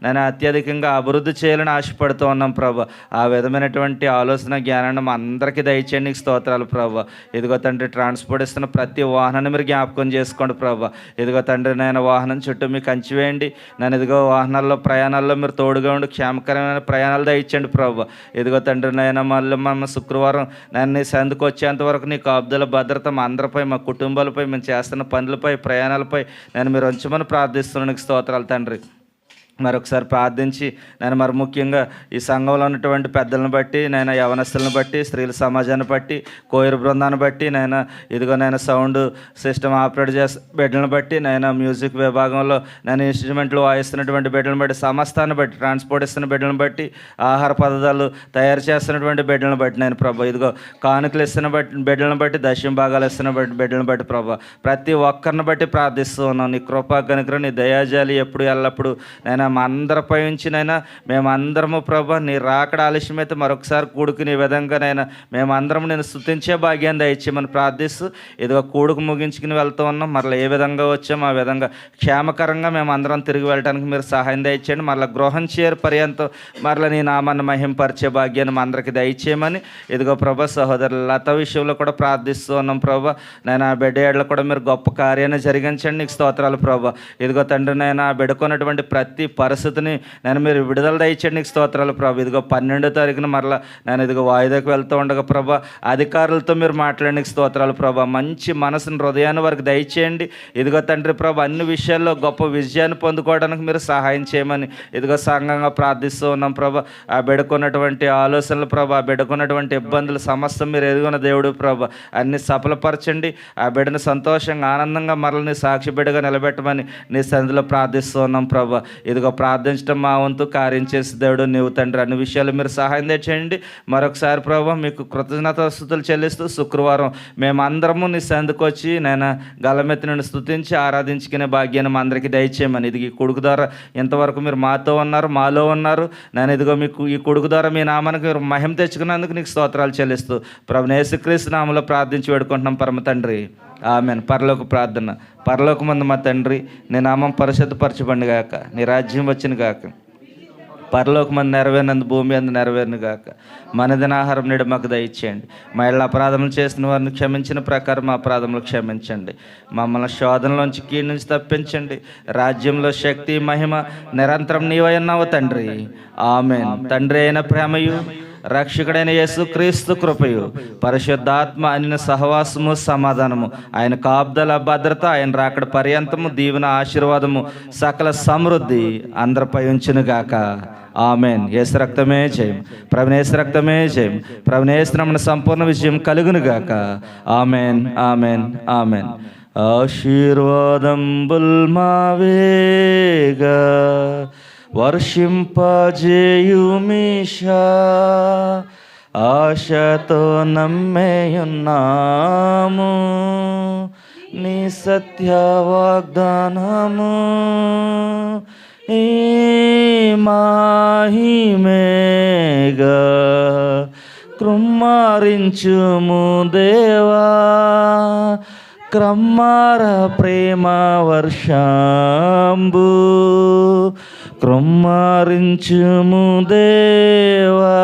Speaker 1: నేను అత్యధికంగా అభివృద్ధి చేయాలని ఆశపడుతూ ఉన్నాం ప్రభా. ఆ విధమైనటువంటి ఆలోచన జ్ఞానాన్ని మా అందరికీ దయచేయండి, స్తోత్రాలు ప్రభా. ఇదిగో తండ్రి ట్రాన్స్పోర్ట్ ఇస్తున్న ప్రతి వాహనాన్ని మీరు జ్ఞాపకం చేసుకోండి ప్రభా. ఇదిగో తండ్రి నేను వాహనం చుట్టూ మీకు కంచి వేయండి. నేను ఇదిగో వాహనాల్లో ప్రయాణాల్లో మీరు తోడుగా ఉండి క్షేమకరమైన ప్రయాణాలు దయచేయండి ప్రభా. ఇదిగో తండ్రి నేను మళ్ళీ శుక్రవారం నేను నీ సందుకు వచ్చేంత వరకు నీ కాపుదల భద్రత మా అందరిపై, మా కుటుంబాలపై, మేము చేస్తున్న పనులపై, ప్రయాణాలపై నేను మీరు ఉంచమని ప్రార్థిస్తున్నాను, స్తోత్రాలు తండ్రి. మరొకసారి ప్రార్థించి నేను మరి ముఖ్యంగా ఈ సంఘంలో ఉన్నటువంటి పెద్దలను బట్టి, నేను యవనస్తులను బట్టి, స్త్రీల సమాజాన్ని బట్టి, కోయిర్ బృందాన్ని బట్టి, నేను సౌండ్ సిస్టమ్ ఆపరేట్ చేసే బిడ్డలను బట్టి, నేను మ్యూజిక్ విభాగంలో నేను ఇన్స్ట్రుమెంట్లు వాయిస్తున్నటువంటి బిడ్డలను బట్టి, సమస్తాన్ని బట్టి, ట్రాన్స్పోర్ట్ ఇస్తున్న బిడ్డలను బట్టి, ఆహార పదార్థాలు తయారు చేస్తున్నటువంటి బిడ్డలను బట్టి నేను ప్రభా, ఇదిగో కానుకలు ఇస్తున్న బిడ్డలను బట్టి, దశమ భాగాలు ఇస్తున్న బిడ్డలను బట్టి ప్రభా ప్రతి ఒక్కరిని బట్టి ప్రార్థిస్తూ ఉన్నాను. నీ కృపా కనికరం, నీ దయాజాలి ఎప్పుడు ఎల్లప్పుడు నేను మా అందరిపై ఉంచినైనా మేమందరము ప్రభా నీ రాకడ ఆలస్యమైతే మరొకసారి కూడుకునే విధంగానైనా మేమందరం నేను స్తుతించే భాగ్యాన్ని దయచేయమని ప్రార్థిస్తూ ఇదిగో కూడుకు ముగించుకుని వెళ్తూ ఉన్నాం. మరలా ఏ విధంగా వచ్చామో ఆ విధంగా క్షేమకరంగా మేమందరం తిరిగి వెళ్ళడానికి మీరు సహాయం దయచేయండి. మరలా గృహం చేరు పర్యంతం మరలా నీ నామాన్ని మహింపరిచే భాగ్యాన్ని మా అందరికీ దయచేయమని ఇదిగో ప్రభా సహోదరుల లత విషయంలో కూడా ప్రార్థిస్తూ ఉన్నాం ప్రభా. నేను ఆ బిడ్డ ఏళ్ళలో కూడా మీరు గొప్ప కార్యాన్ని జరిగించండి, నీకు స్తోత్రాలు ప్రభా. ఇదిగో తండ్రి నేను ఆ బిడ్డకున్నటువంటి ప్రతి పరిస్థితిని నేను మీరు విడుదల దయచేయండి, నీకు స్తోత్రాలు ప్రభా. ఇదిగో 12వ తారీఖున మరలా నేను ఇదిగో వాయిదాకు వెళ్తూ ఉండగా ప్రభా అధికారులతో మీరు మాట్లాడడానికి స్తోత్రాలు ప్రభా. మంచి మనసుని, హృదయాన్ని వారికి దయచేయండి. ఇదిగో తండ్రి ప్రభా అన్ని విషయాల్లో గొప్ప విజయాన్ని పొందుకోవడానికి మీరు సహాయం చేయమని ఇదిగో సంఘంగా ప్రార్థిస్తూ ఉన్నాం ప్రభా. ఆ బిడ్డకున్నటువంటి ఆలోచనలు ప్రభా, ఆ బిడ్డకున్నటువంటి ఇబ్బందులు సమస్తం మీరు ఎదుగున్న దేవుడు ప్రభా అన్ని సఫలపరచండి. ఆ బిడ్డను సంతోషంగా, ఆనందంగా మరల నీ సాక్షి బిడ్డగా నిలబెట్టమని నీ సన్నిధిలో ప్రార్థిస్తూ ఉన్నాం ప్రభా. ఇదిగో ఇదిగో ప్రార్థించడం మా వంతు, కార్యం చేసే దేవుడు నీవు తండ్రి. అన్ని విషయాలు మీరు సహాయం చేయండి. మరొకసారి ప్రభు మీకు కృతజ్ఞతాస్తుతులు చెల్లిస్తూ శుక్రవారం మేమందరము నీ సందుకు వచ్చి నేను గలమెత్తి నుండి స్తుతించి ఆరాధించుకునే భాగ్యాన్ని మా అందరికీ దయచేయమని. ఇది ఈ కొడుకు ద్వారా ఇంతవరకు మీరు మాతో ఉన్నారు, మాలో ఉన్నారు. నేను ఇదిగో మీకు ఈ కొడుకు ద్వారా మీ నామానికి మీరు మహిమ తెచ్చుకున్నందుకు నీకు స్తోత్రాలు చెల్లిస్తూ ప్రభు యేసుక్రీస్తు నామములో ప్రార్థించి వేడుకుంటున్నాం పరమ తండ్రి, ఆమెన్. పరలోక ప్రార్థన. పరలోకమందు మా తండ్రి, నీ నామం పరిశుద్ధపరచబడి గాక, నీ రాజ్యం వచ్చిన గాక, పరలోకమందు నెరవేరినందు భూమి అందు నెరవేరును గాక. మనదిన ఆహారం నేడు మాకు దయచేయండి. మా ఇళ్ళ అపరాధములు చేసిన వారిని క్షమించిన ప్రకారం మా అపరాధములు క్షమించండి. మమ్మల్ని శోధనలోంచి కీడు నుంచి తప్పించండి. రాజ్యంలో శక్తి మహిమ నిరంతరం నీవై ఉన్నావు తండ్రి, ఆమెన్. తండ్రి అయిన ప్రేమయు రక్షకుడైన యేసుక్రీస్తు కృపయు పరిశుద్ధాత్మ అనిన సహవాసము సమాధానము, ఆయన కాపుదల భద్రత, ఆయన రాకడ పర్యంతము దీవెన ఆశీర్వాదము సకల సమృద్ధి అందరిపై ఉంచునుగాక. ఆమెన్. యేసు రక్తమే జయం, ప్రభునేసు రక్తమే జయం, ప్రభునేసు నామమున సంపూర్ణ విజయం కలుగునుగాక. Amen, amen, amen. ఆశీర్వాదంబుల్ మావేగా వర్షింపజేయుమీషా, ఆశతో నమ్మేయున్నాము నీ సత్య వాగ్దానము. ఈ మాహిమేగా కృమ్మారించుము దేవా, క్రమ్మార ప్రేమ వర్షంబు కృమ్మారించుము దేవా.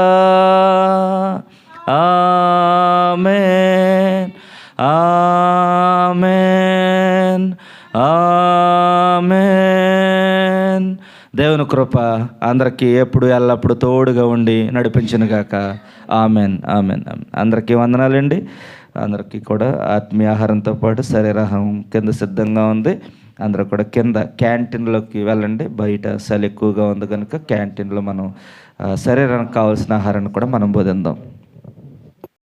Speaker 1: ఆమేన్, ఆమేన్, ఆమేన్. దేవుని కృప అందరికీ ఎప్పుడు ఎల్లప్పుడు తోడుగా ఉండి నడిపించునుగాక. Amen, amen, amen. అందరికీ వందనాలండి. అందరికీ కూడా ఆత్మీయ ఆహారంతో పాటు శరీరాహారం కింద సిద్ధంగా ఉంది. అందరూ కూడా కింద క్యాంటీన్లోకి వెళ్ళండి. బయట చలి ఎక్కువగా ఉంది కనుక క్యాంటీన్లో మనం శరీరానికి కావాల్సిన ఆహారాన్ని కూడా మనం బోధిద్దాం.